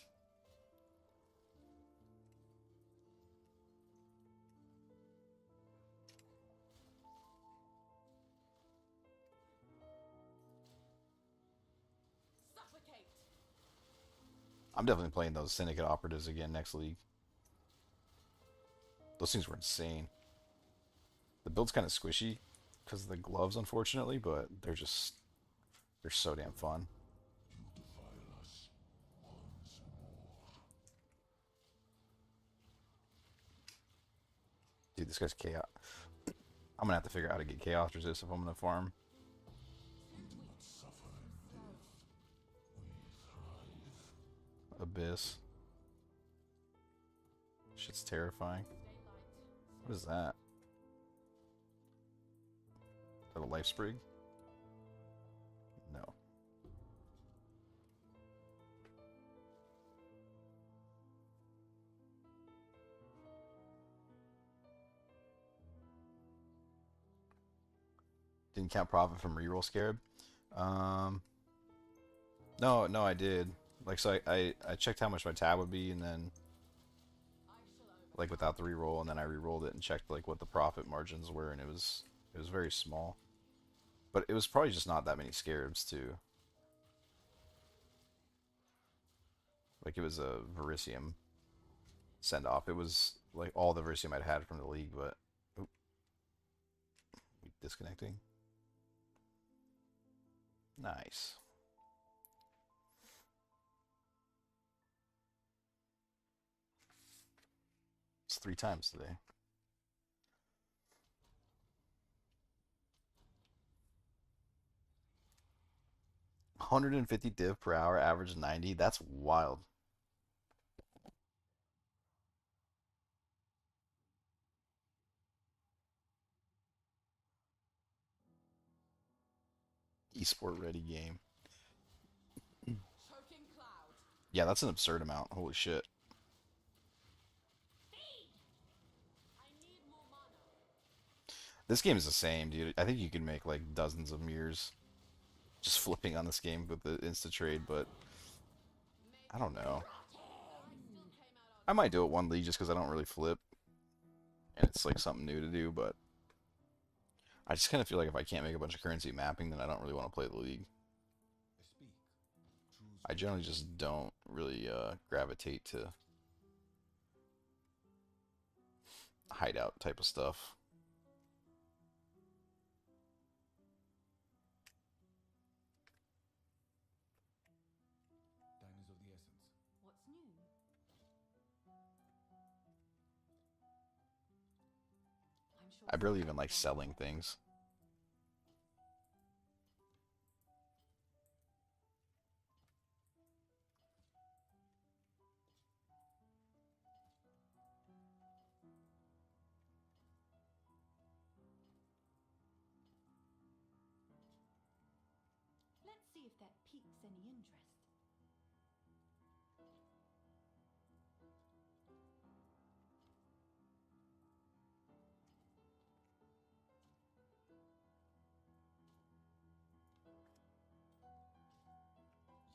I'm definitely playing those Syndicate Operatives again next league. Those things were insane. The build's kind of squishy because of the gloves, unfortunately, but they're so damn fun. Dude, this guy's chaos. I'm gonna have to figure out how to get chaos resist if I'm gonna farm. Abyss. Shit's terrifying. What is that? Is that a life sprig? No. Didn't count profit from reroll Scarab. No, I did. Like, so I checked how much my tab would be, and then like without the reroll, and then I re-rolled it and checked like what the profit margins were, and it was very small. But it was probably just not that many Scarabs too. Like, it was a Verisium send off. It was like all the Verisium I'd had from the league, but oop, disconnecting. Nice. It's 3 times today. $150 div per hour, average 90. That's wild. Esport ready game. Yeah, that's an absurd amount. Holy shit. This game is the same, dude. I think you can make like dozens of mirrors just flipping on this game with the insta trade, but I don't know. I might do it one league just because I don't really flip, and it's like something new to do, but I just kind of feel like if I can't make a bunch of currency mapping, then I don't really want to play the league. I generally just don't really gravitate to hideout type of stuff. What's new? I'm sure I barely even like selling things. Let's see if that piques any interest.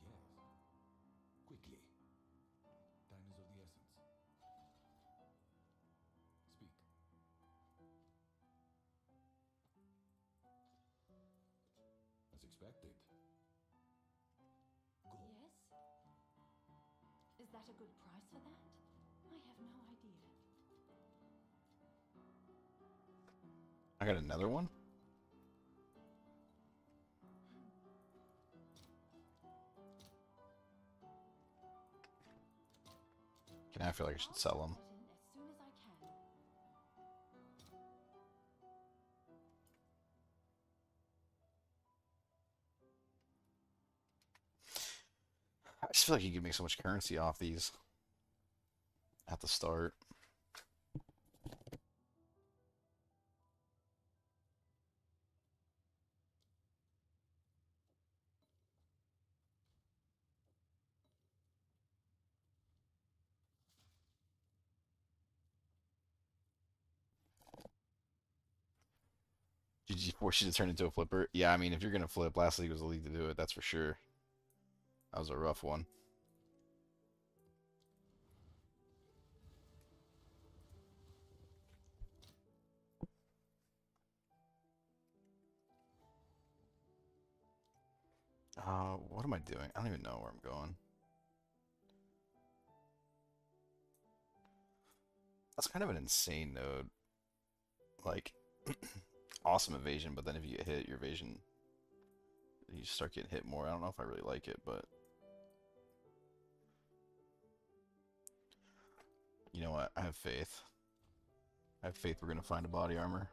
Yes. Quickly. Time is of the essence. Speak. As expected. Go. Yes? Is that a good price for that? I have no idea. I got another one? Now I feel like I should sell them. As soon as I can. I just feel like you could make so much currency off these at the start. Did you force you to turn into a flipper? Yeah, I mean, if you're gonna flip, last league was the league to do it. That's for sure. That was a rough one. What am I doing? I don't even know where I'm going. That's kind of an insane node. Like, awesome evasion, but then if you get hit, your evasion, you start getting hit more. I don't know if I really like it, but you know what? I have faith. I have faith we're gonna find a body armor.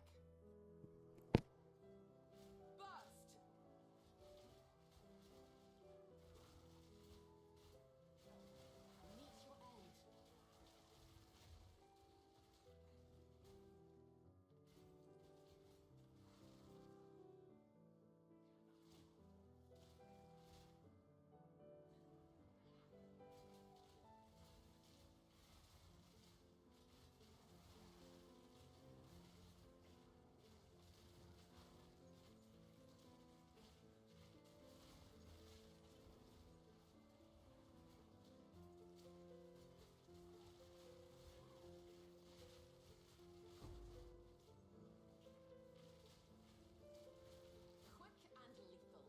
Quick and lethal.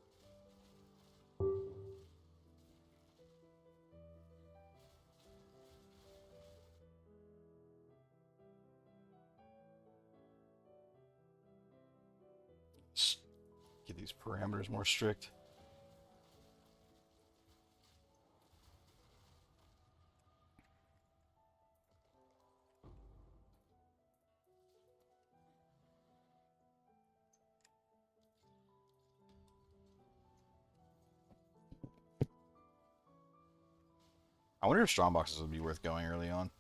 Get these parameters more strict. I wonder if strong boxes would be worth going early on.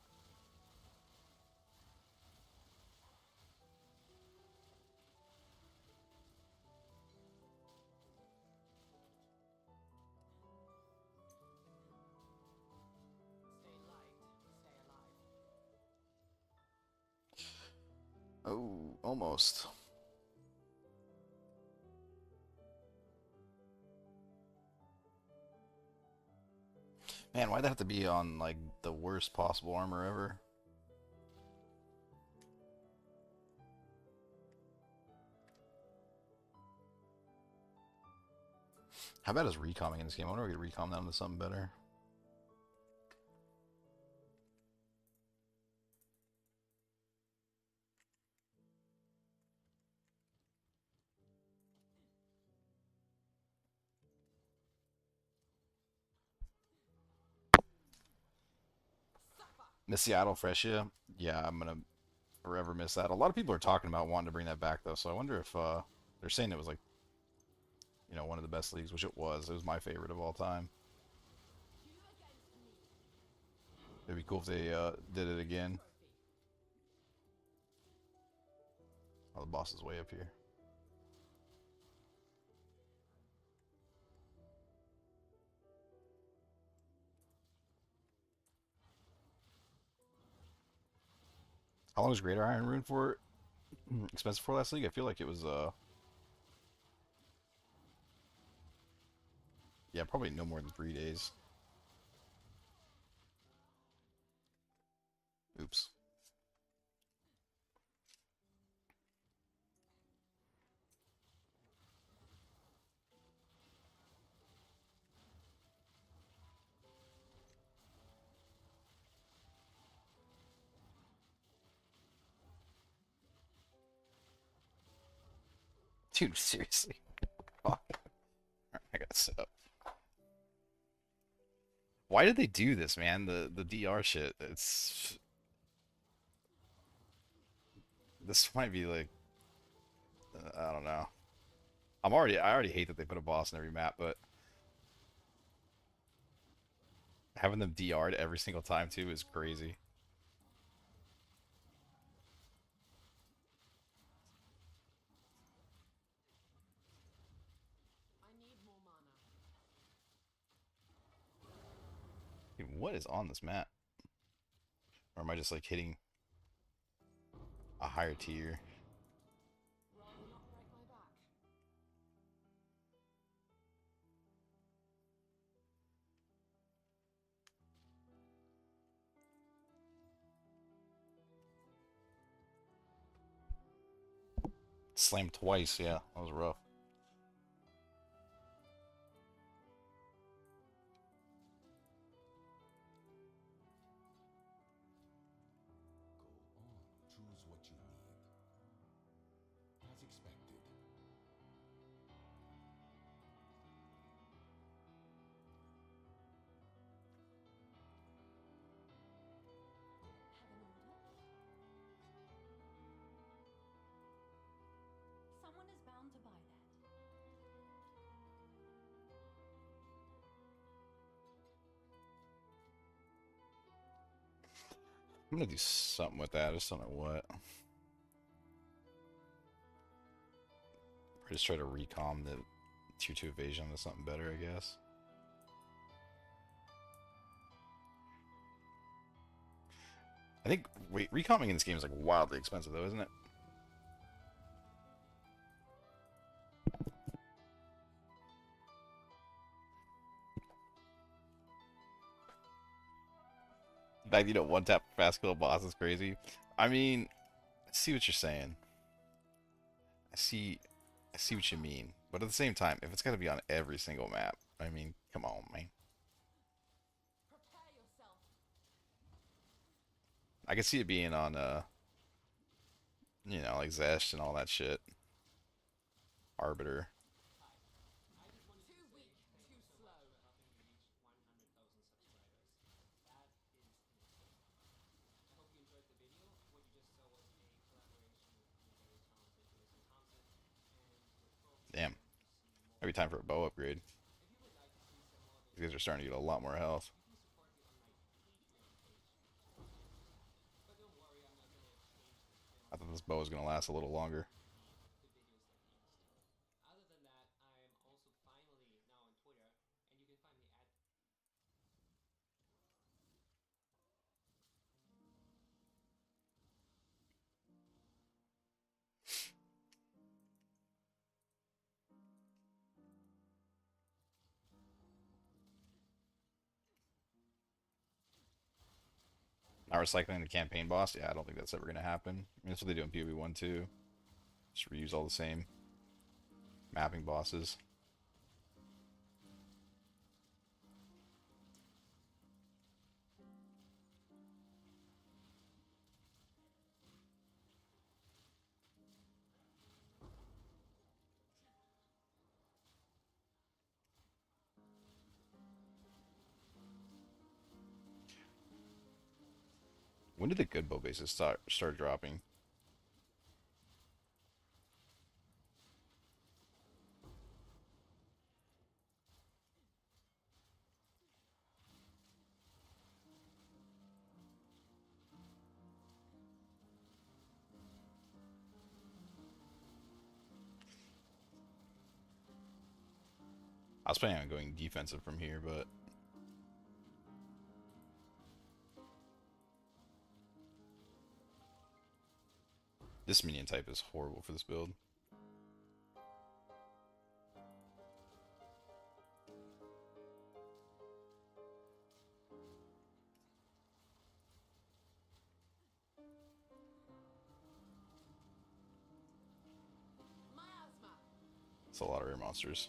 Stay light, stay alive. Oh, almost. Man, why'd that have to be on, like, the worst possible armor ever? How bad is recomming in this game? I wonder if we could recom that into something better. Miss Seattle Freshia? Yeah, I'm gonna forever miss that. A lot of people are talking about wanting to bring that back, though, so I wonder if they're saying it was, like, you know, one of the best leagues, which it was. It was my favorite of all time. It'd be cool if they did it again. Oh, the boss is way up here. How long was Greater Iron Rune for? Expensive for last league? I feel like it was yeah, probably no more than 3 days. Oops. Dude, seriously. Fuck. Alright, I gotta set up. Why did they do this, man? The DR shit. This might be like I don't know. I already hate that they put a boss in every map, but having them DR'd every single time too is crazy. I need more mana. Dude, what is on this map? Or am I just like hitting a higher tier? Rather not break my back. Slammed twice, yeah, that was rough. Go on, choose what you need. As expected. Have an order? Someone is bound to buy that. I'm gonna do something with that. I just don't know what. Or just try to recom the tier 2 evasion into something better, I guess. I think wait, recomming in this game is like wildly expensive though, isn't it? In fact, you know, one tap fast kill boss is crazy. I mean, I see what you're saying. I see what you mean. But at the same time, if it's gotta be on every single map, I mean, come on, man. Prepare yourself. I can see it being on you know, like Zesh and all that shit. Arbiter. Too weak, too slow. Damn. Maybe time for a bow upgrade. These guys are starting to get a lot more health. I thought this bow was gonna last a little longer. Not recycling the campaign boss? Yeah, I don't think that's ever gonna happen. I mean, that's what they do in PoE 1 too. Just reuse all the same mapping bosses. When did the good bow bases start dropping? I was planning on going defensive from here, but this minion type is horrible for this build. Miasma. It's a lot of rare monsters.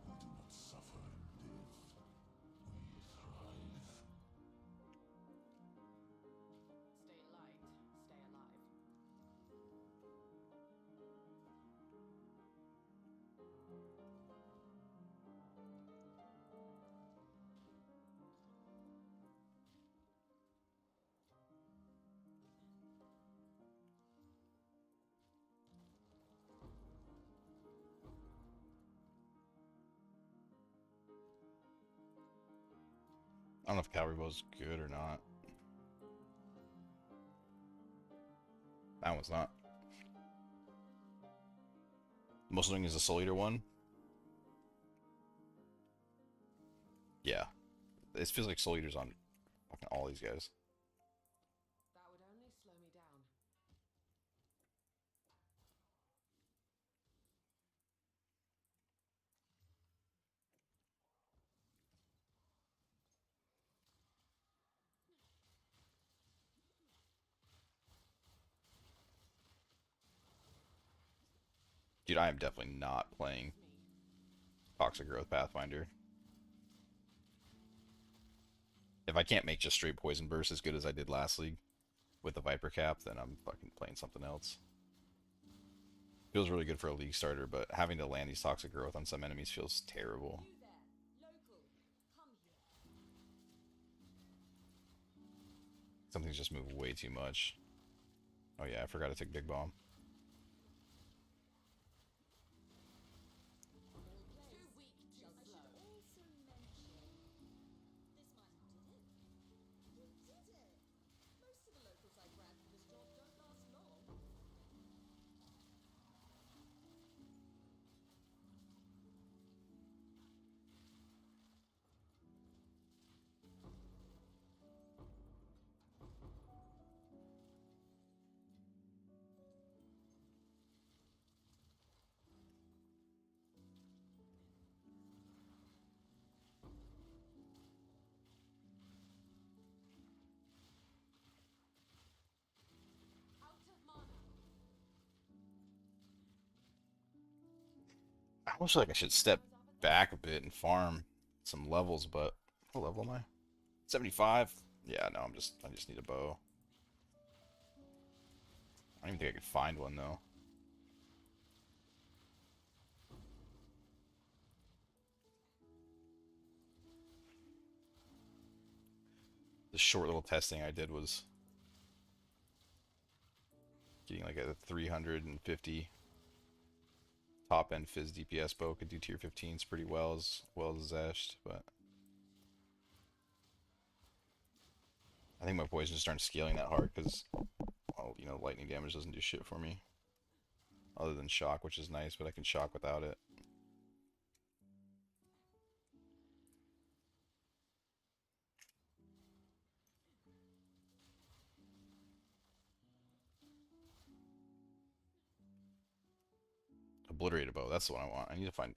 You do not suffer and live. don't know if cavalry bow's good or not. That one's not. Most annoying is the Soul Eater one. Yeah. It feels like Soul Eater's on fucking all these guys. That would only slow me down. Dude, I am definitely not playing Toxic Growth Pathfinder. If I can't make just straight Poisonburst as good as I did last league with the Viper Cap, then I'm fucking playing something else. Feels really good for a league starter, but having to land these Toxic Growth on some enemies feels terrible. You there, local, come here. Some things just move way too much. Oh yeah, I forgot to take Big Bomb. Too weak, too slow. Also mention this might not did it. You did it. Most of the locals I grab for this job don't last long. Out of mana. I almost feel like I should step back a bit and farm some levels, but what level am I? 75? Yeah, no, I just need a bow. I don't even think I could find one though. The short little testing I did was getting like a 350 top end Fizz DPS bow. Could do tier 15s pretty well as Zesht, but I think my poison just aren't scaling that hard because, well, you know, lightning damage doesn't do shit for me. Other than shock, which is nice, but I can shock without it. Obliterator bow, that's the one I want. I need to find...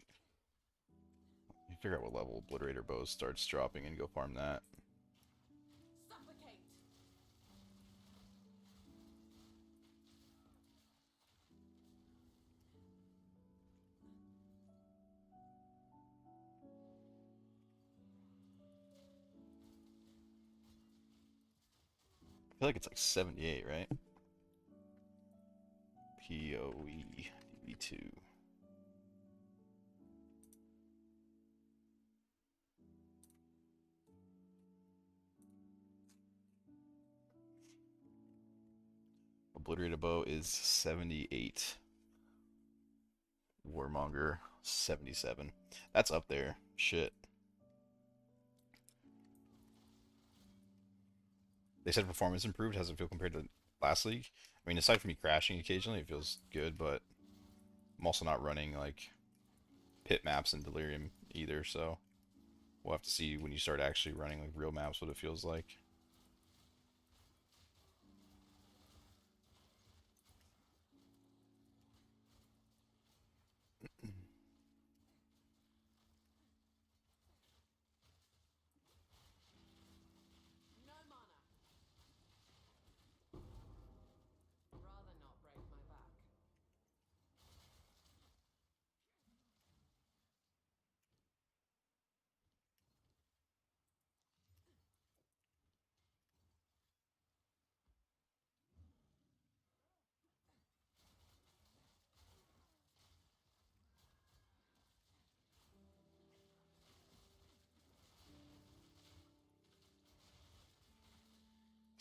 figure out what level Obliterator bow starts dropping and go farm that. Suffocate! I feel like it's like 78, right? PoE DB2. Obliterator bow is 78. Warmonger 77. That's up there. Shit. They said performance improved. How's it feel compared to last league? I mean, aside from me crashing occasionally, it feels good, but I'm also not running like pit maps and Delirium either, so we'll have to see when you start actually running like real maps what it feels like. No mana. Rather not break my back.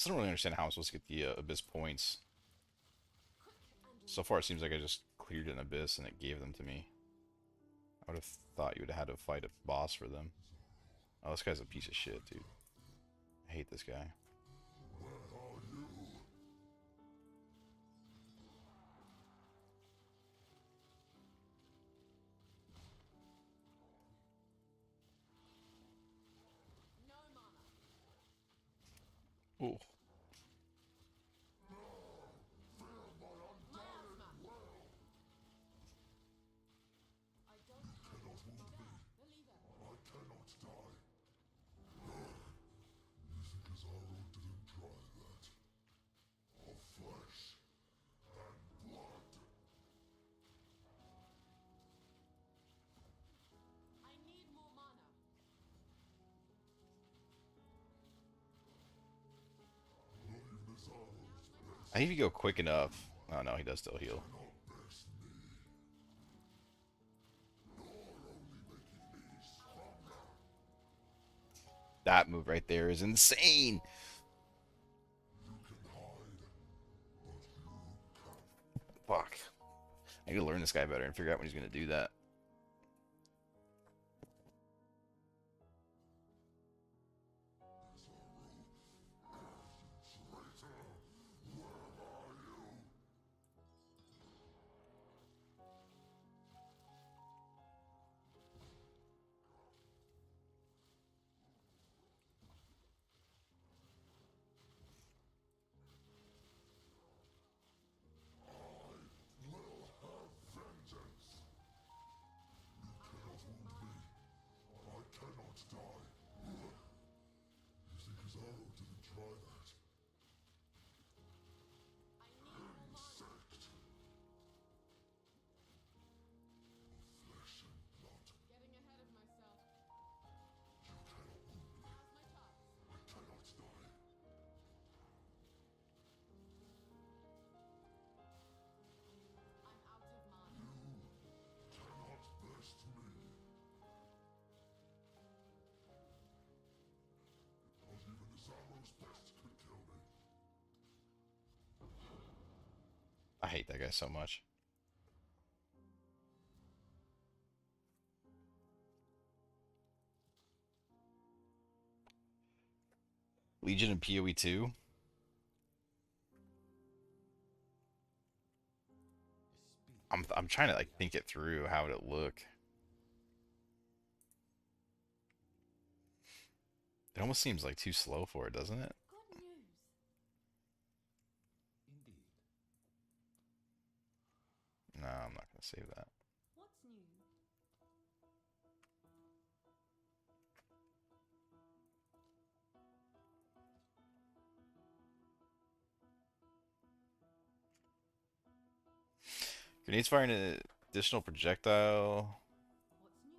I don't really understand how I'm supposed to get the Abyss points. Quick and So far, it seems like I just cleared an Abyss and it gave them to me. I would have thought you would have had to fight a boss for them. Oh, this guy's a piece of shit, dude. I hate this guy. No mana. Ooh. Miasma. I don't have there. Believer. I cannot die. You think his arrow didn't try that? Of flesh and blood. I need more mana. Leave this arrow's best. I think if you go quick enough. Oh no, he does still heal. Not best me. You're only making me stronger. That move right there is insane. You can hide, but you can't. Fuck. I need to learn this guy better and figure out when he's gonna do that. Will have vengeance. You cannot wound me. I cannot die. You think his arrow didn't try that? Insect. Of flesh and blood. Getting ahead of myself. You cannot wound me. Now's my chance. I cannot die. I'm out of mana. You cannot best me. Not even his arrow's best could kill me. I hate that guy so much. Legion and PoE 2. I'm trying to like think it through. How would it look? It almost seems like too slow for it, doesn't it? Good news. Indeed. No, I'm not gonna save that. What's new? Grenades firing an additional projectile. What's new?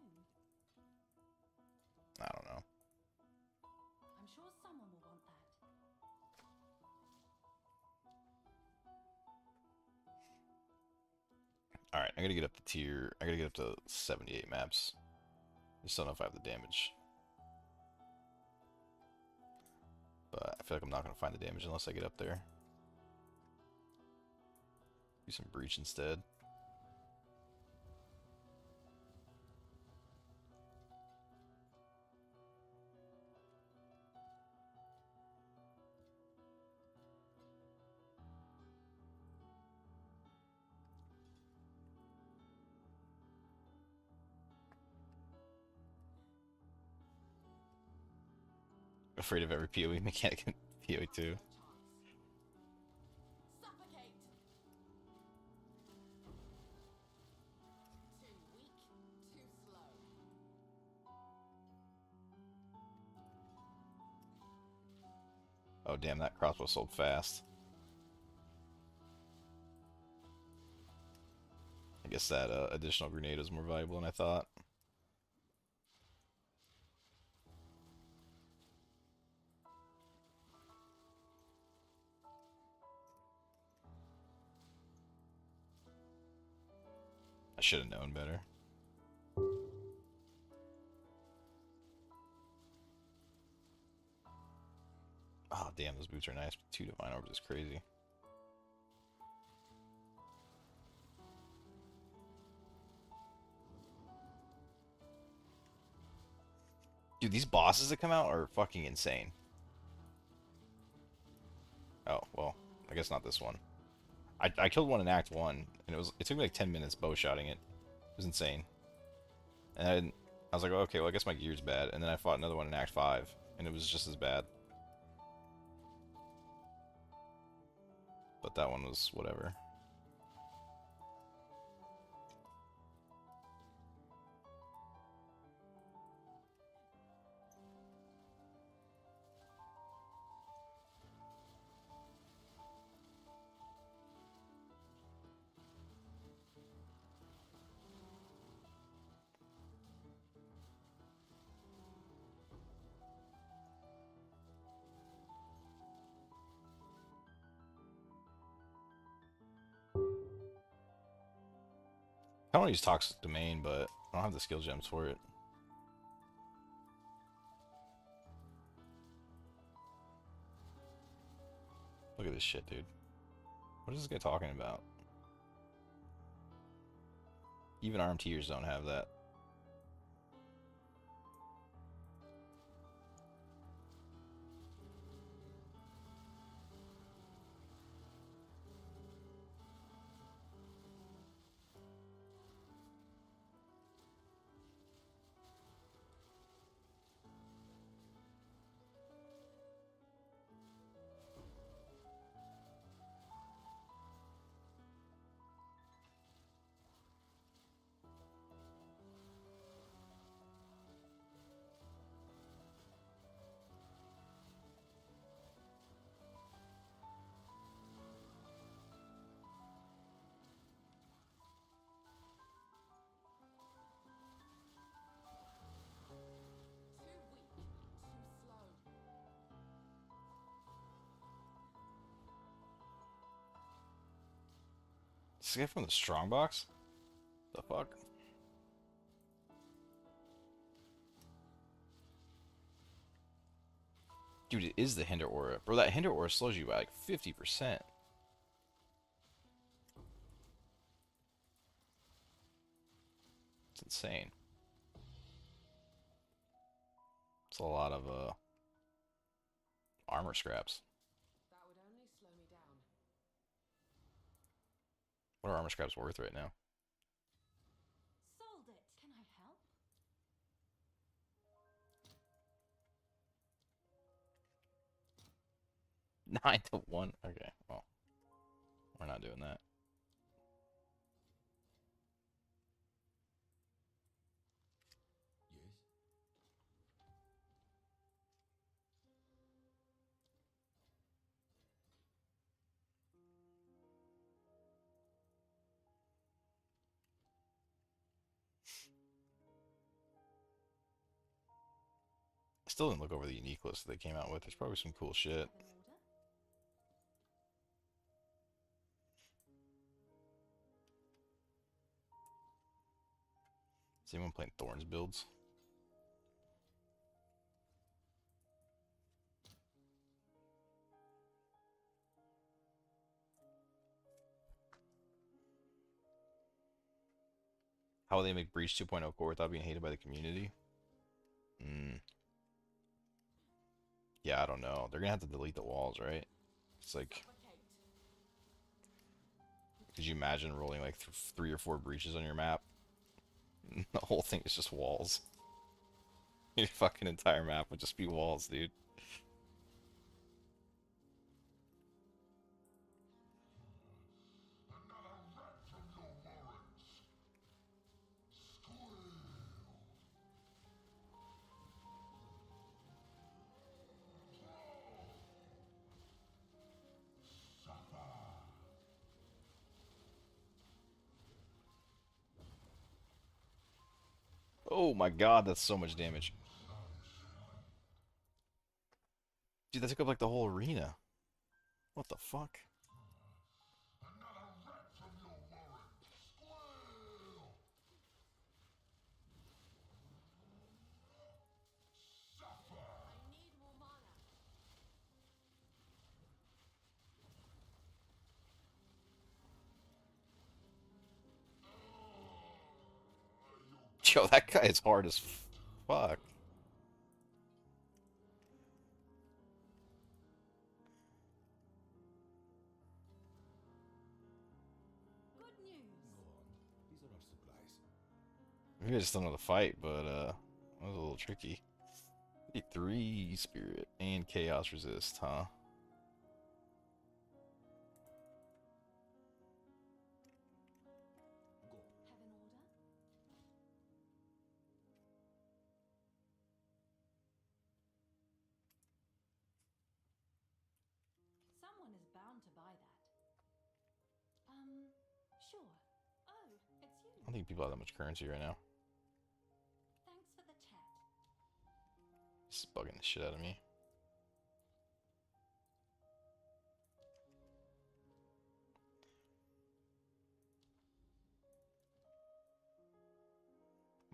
I don't know. I'm sure someone will want that. Alright, I gotta get up to tier. I gotta get up to 78 maps. Just don't know if I have the damage. But I feel like I'm not gonna find the damage unless I get up there. Do some breach instead. Afraid of every PoE mechanic in PoE 2. Suffocate. Too weak, too slow. Oh damn, that crossbow sold fast. I guess that additional grenade is more valuable than I thought. I should have known better. Oh damn, those boots are nice, but 2 divine orbs is crazy. Dude, these bosses that come out are fucking insane. Oh, well, I guess not this one. I killed one in Act 1, and it took me like 10 minutes bow shotting it. It was insane. And I was like, okay, well, I guess my gear's bad. And then I fought another one in Act 5, and it was just as bad. But that one was whatever. I want to use Toxic Domain, but I don't have the skill gems for it. Look at this shit, dude. What is this guy talking about? Even arm tiers don't have that. Too weak, too slow. This guy from the Strongbox? The fuck? Dude, it is the Hinder Aura. Bro, that Hinder Aura slows you by like 50%. It's insane. It's a lot of armor scraps. That would only slow me down. What are armor scraps worth right now? Sold it. Can I help? 9 to 1? Okay, well, we're not doing that. Yes? I still didn't look over the unique list that they came out with. There's probably some cool shit. An order? Is anyone playing Thorns builds? How will they make Breach 2.0 core without being hated by the community? Hmm. Yeah, I don't know. They're gonna have to delete the walls, right? It's like, Suffocate. could you imagine rolling like 3 or 4 breaches on your map? The whole thing is just walls. Your fucking entire map would just be walls, dude. Oh my god, that's so much damage. Dude, that took up like the whole arena. What the fuck? I need more mana. Yo, that guy is hard as fuck. Maybe I just don't know how to fight, but that was a little tricky. 53 spirit and chaos resist, huh? Have an order? Someone is bound to buy that. Sure. Oh, it's you. I don't think people have that much currency right now. Thanks for the chat. This is bugging the shit out of me.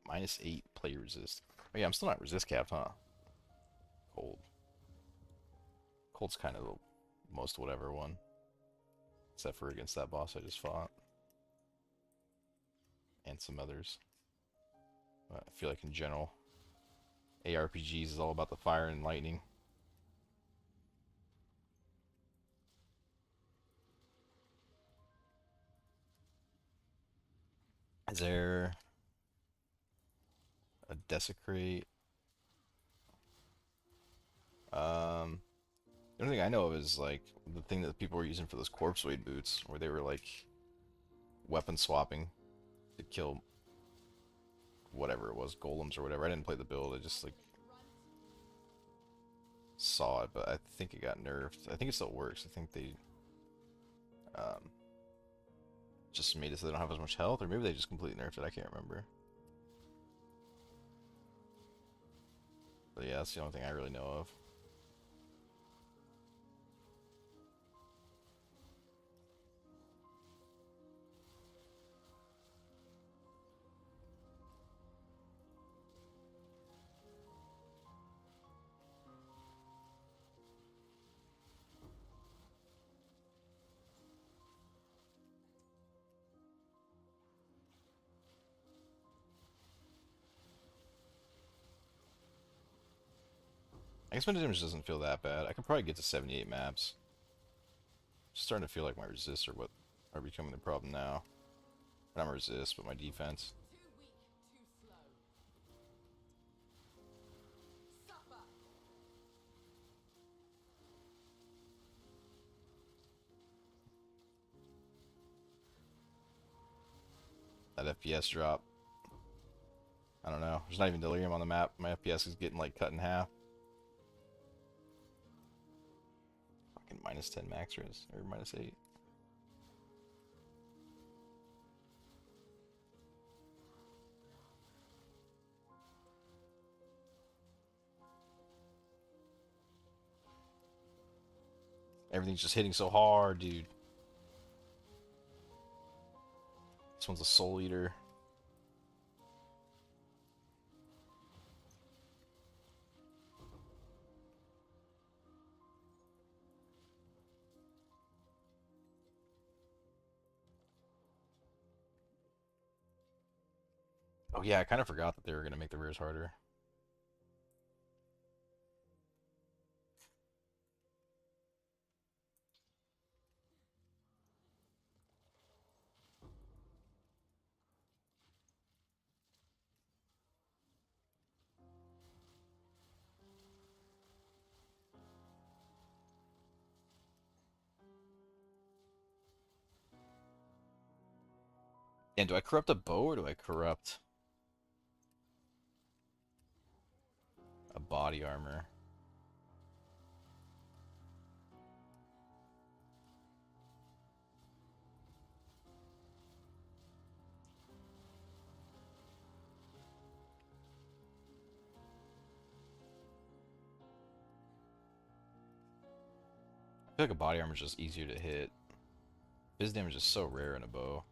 -8 play resist. Oh yeah, I'm still not resist capped, huh? Cold. Cold's kind of the most whatever one. Except for against that boss I just fought. And some others. But I feel like in general, ARPGs is all about the fire and lightning. Is there a desecrate? The only thing I know of is like the thing that people were using for those corpse weight boots, where they were like weapon swapping to kill whatever it was, golems or whatever. I didn't play the build, I just like saw it, but I think it got nerfed. I think it still works. I think they just made it so they don't have as much health, or maybe they just completely nerfed it. I can't remember. But yeah, that's the only thing I really know of. I guess my damage doesn't feel that bad. I could probably get to 78 maps. It's starting to feel like my resists are what are becoming the problem now. Not my resist, but my defense. Too weak, too slow. Suffer. That FPS drop. I don't know. There's not even delirium on the map. My FPS is getting like cut in half. Fucking -10 max res, or -8. Everything's just hitting so hard, dude. This one's a soul eater. Oh yeah, I kind of forgot that they were gonna make the rears harder. And do I corrupt a bow or do I corrupt a body armor? I feel like a body armor is just easier to hit. His damage is so rare in a bow.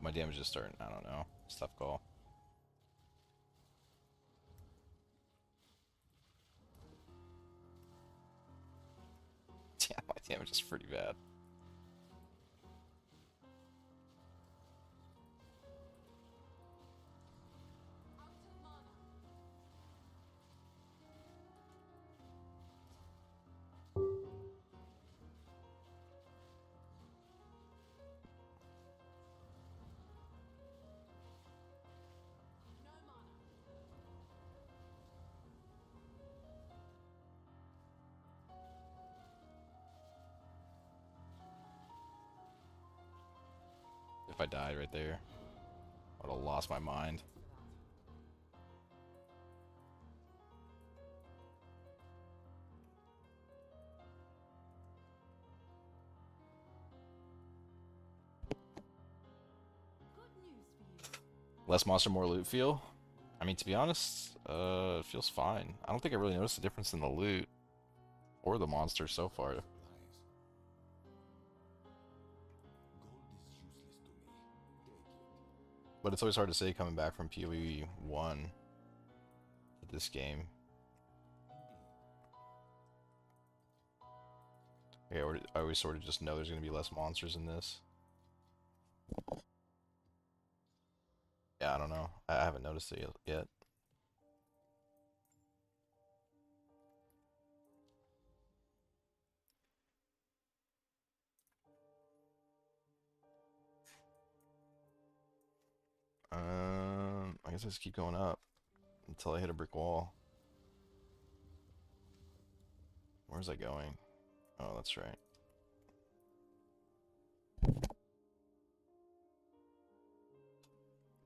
My damage is starting, I don't know. It's a tough call. Yeah, my damage is pretty bad. If I died right there, I would have lost my mind. Less monster, more loot feel? I mean, to be honest, it feels fine. I don't think I really noticed a difference in the loot or the monster so far. Lies. Gold is useless to me. Take it. But it's always hard to say coming back from PoE 1 to this game. Yeah, I always sort of just know there's going to be less monsters in this. Yeah, I don't know. I haven't noticed it yet. I guess I just keep going up until I hit a brick wall. Where's I going? Oh, that's right.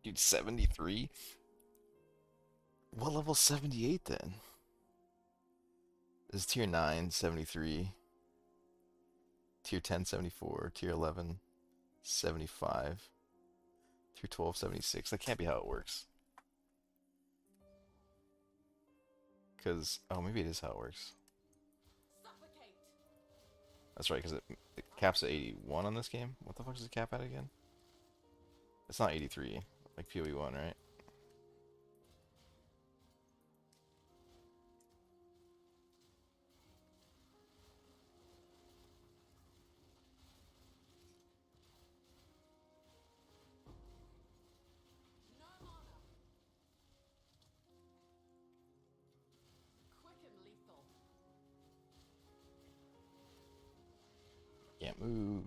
Dude, 73? What level 78 then? This is tier 9, 73. Tier 10, 74. Tier 11, 75. Tier 12, 76. That can't be how it works. Because, oh, maybe it is how it works. Suffocate. That's right, because it caps at 81 on this game. What the fuck is it cap at again? It's not 83, like PoE 1, right? No mana. Quick and lethal. Can't move.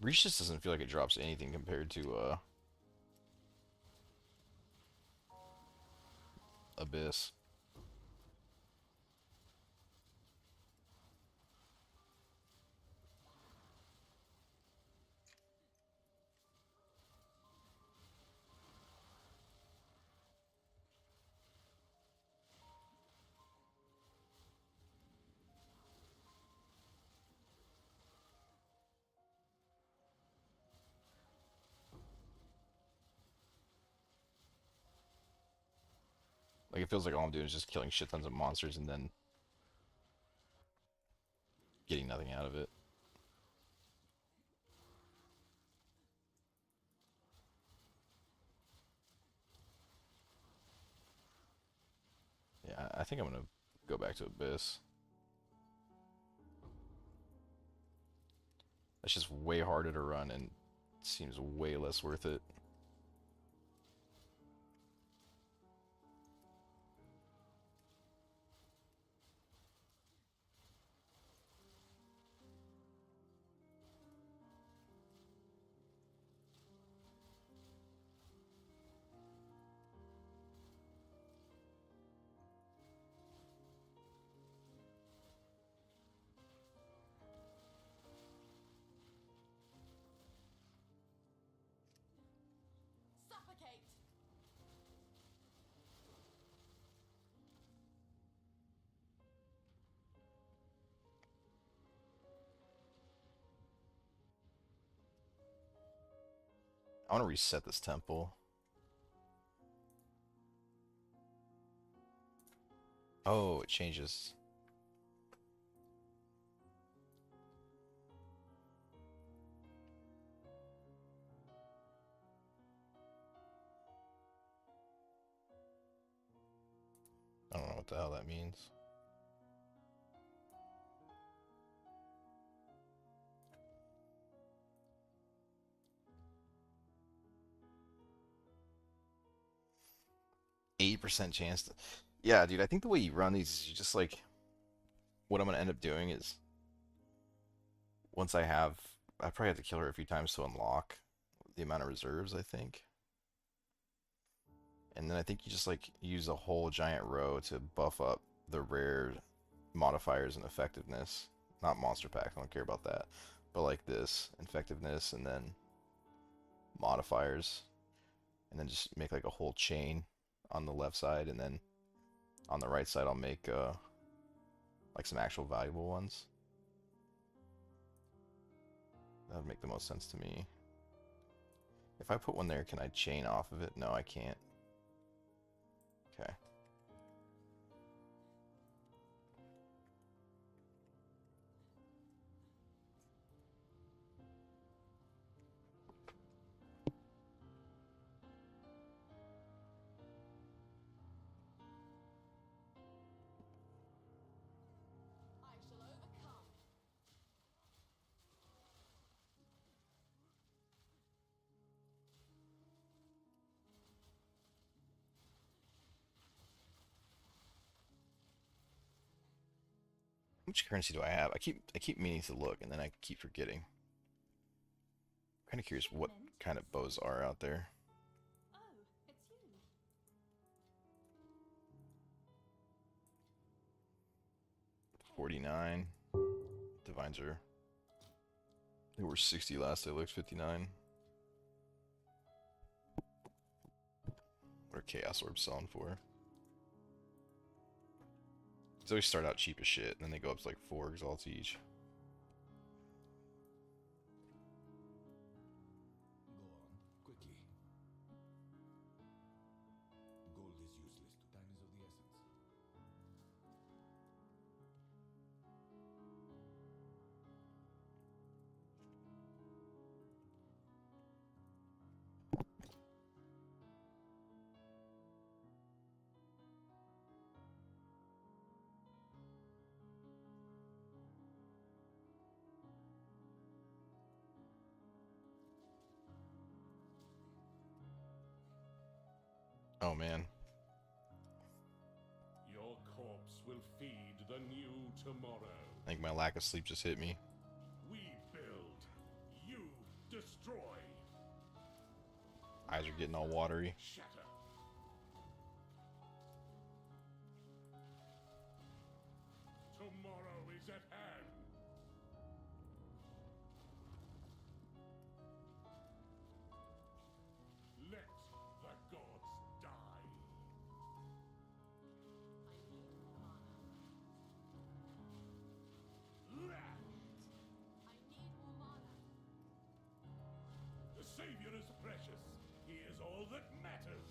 Reach just doesn't feel like it drops anything compared to Abyss. Like, it feels like all I'm doing is just killing shit tons of monsters and then getting nothing out of it. Yeah, I think I'm gonna go back to Abyss. That's just way harder to run and seems way less worth it. Suffocate. I want to reset this temple. Oh, it changes. I don't know what the hell that means. 8% chance to... Yeah, dude, I think the way you run these is you just like... What I'm gonna end up doing is... Once I have... I probably have to kill her a few times to unlock the amount of reserves, I think. And then I think you just like use a whole giant row to buff up the rare modifiers and effectiveness. Not monster pack, I don't care about that. But like this, effectiveness and then modifiers. And then just make like a whole chain on the left side, and then on the right side I'll make like some actual valuable ones. That would make the most sense to me. If I put one there, can I chain off of it? No, I can't. Okay. I shall overcome. How much currency do I have? I keep meaning to look, and then I keep forgetting. I'm kind of curious what kind of bows are out there. Oh, it's you. 49. Divines are... They were 60 last I looked, 59. What are Chaos Orbs selling for? They always start out cheap as shit, and then they go up to like 4 exalts each. Go on, quickly. Gold is useless. Time is of the essence. Oh man. Your corpse will feed the new tomorrow. I think my lack of sleep just hit me. We build, you destroy. Eyes are getting all watery. Shatter. Tomorrow is at hand. Let the gods die. I need more mana. The Savior is precious. He is all that matters.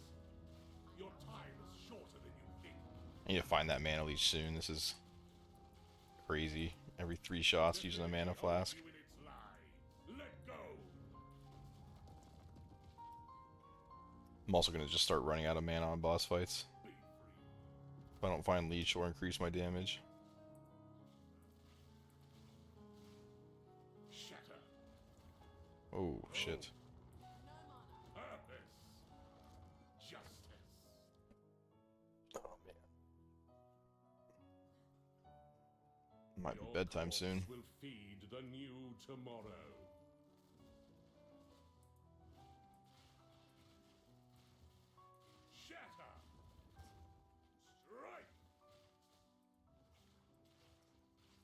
Your time is shorter than you think. I need to find that mana leech soon. This is crazy. Every 3 shots using a mana flask. You in its lie. Let go. I'm also going to just start running out of mana on boss fights. Be free. If I don't find leech or increase my damage. Shatter. Oh, shit. No mana. Purpose. Justice. Oh, man. Might be Your bedtime corpse soon. Will feed the new tomorrow. Shatter. Strike.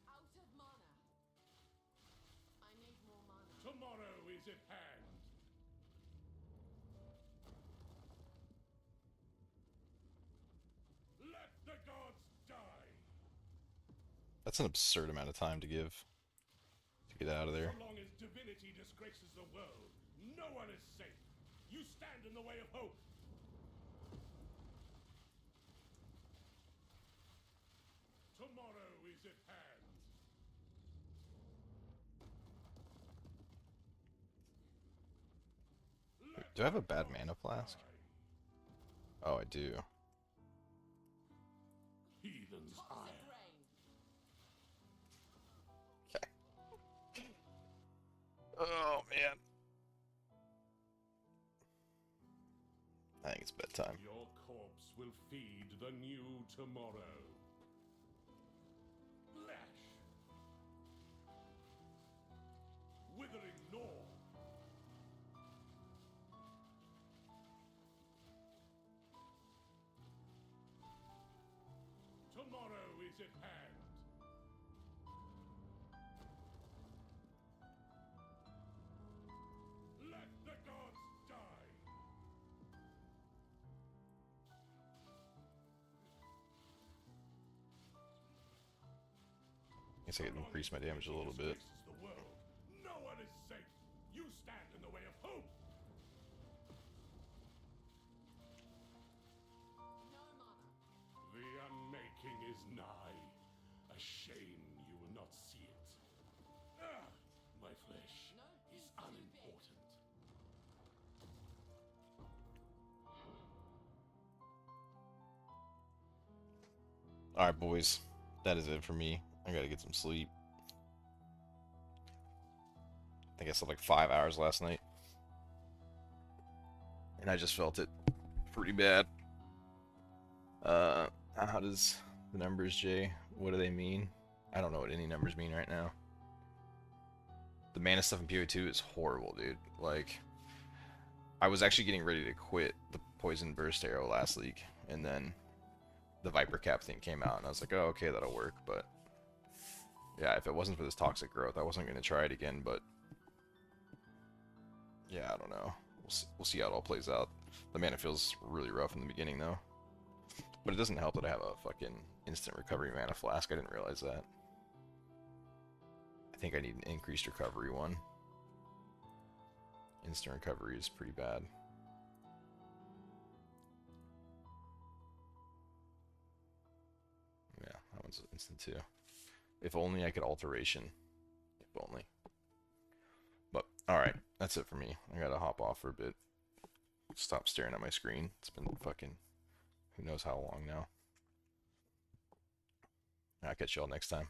Out of mana. I need more mana. Tomorrow is at hand. Let the gods die. That's an absurd amount of time to give. To get out of there. So long as divinity disgraces the world, no one is safe. You stand in the way of hope. Tomorrow is at hand. Let Do I have a the bad gods mana flask? die. Oh, I do. Heathen's Toxic ire. rain. Oh, man. I think it's bedtime. Your corpse will feed the new tomorrow. Lash. Withering gnaw. Tomorrow is at hand. Let the gods die. Guess I could increase my damage a little bit. The world. No one is safe. You stand in the way of hope. No mana. The unmaking is nigh. A shame you will not see it. Ah, my flesh No, is it's too big. unimportant. Alright, boys. That is it for me. I gotta get some sleep. I think I slept like 5 hours last night. And I just felt it pretty bad. How does the numbers, Jay? What do they mean? I don't know what any numbers mean right now. The mana stuff in PO2 is horrible, dude. Like, I was actually getting ready to quit the Poisonburst arrow last league, and then the Viper Cap thing came out, and I was like, oh, okay, that'll work, but yeah, if it wasn't for this toxic growth, I wasn't going to try it again, but yeah, I don't know. We'll see how it all plays out. The mana feels really rough in the beginning, though. But it doesn't help that I have a fucking instant recovery mana flask. I didn't realize that. I think I need an increased recovery one. Instant recovery is pretty bad. Yeah, that one's instant too. If only I could alteration. If only. But, alright, that's it for me. I gotta hop off for a bit. Stop staring at my screen. It's been fucking who knows how long now. I'll catch y'all next time.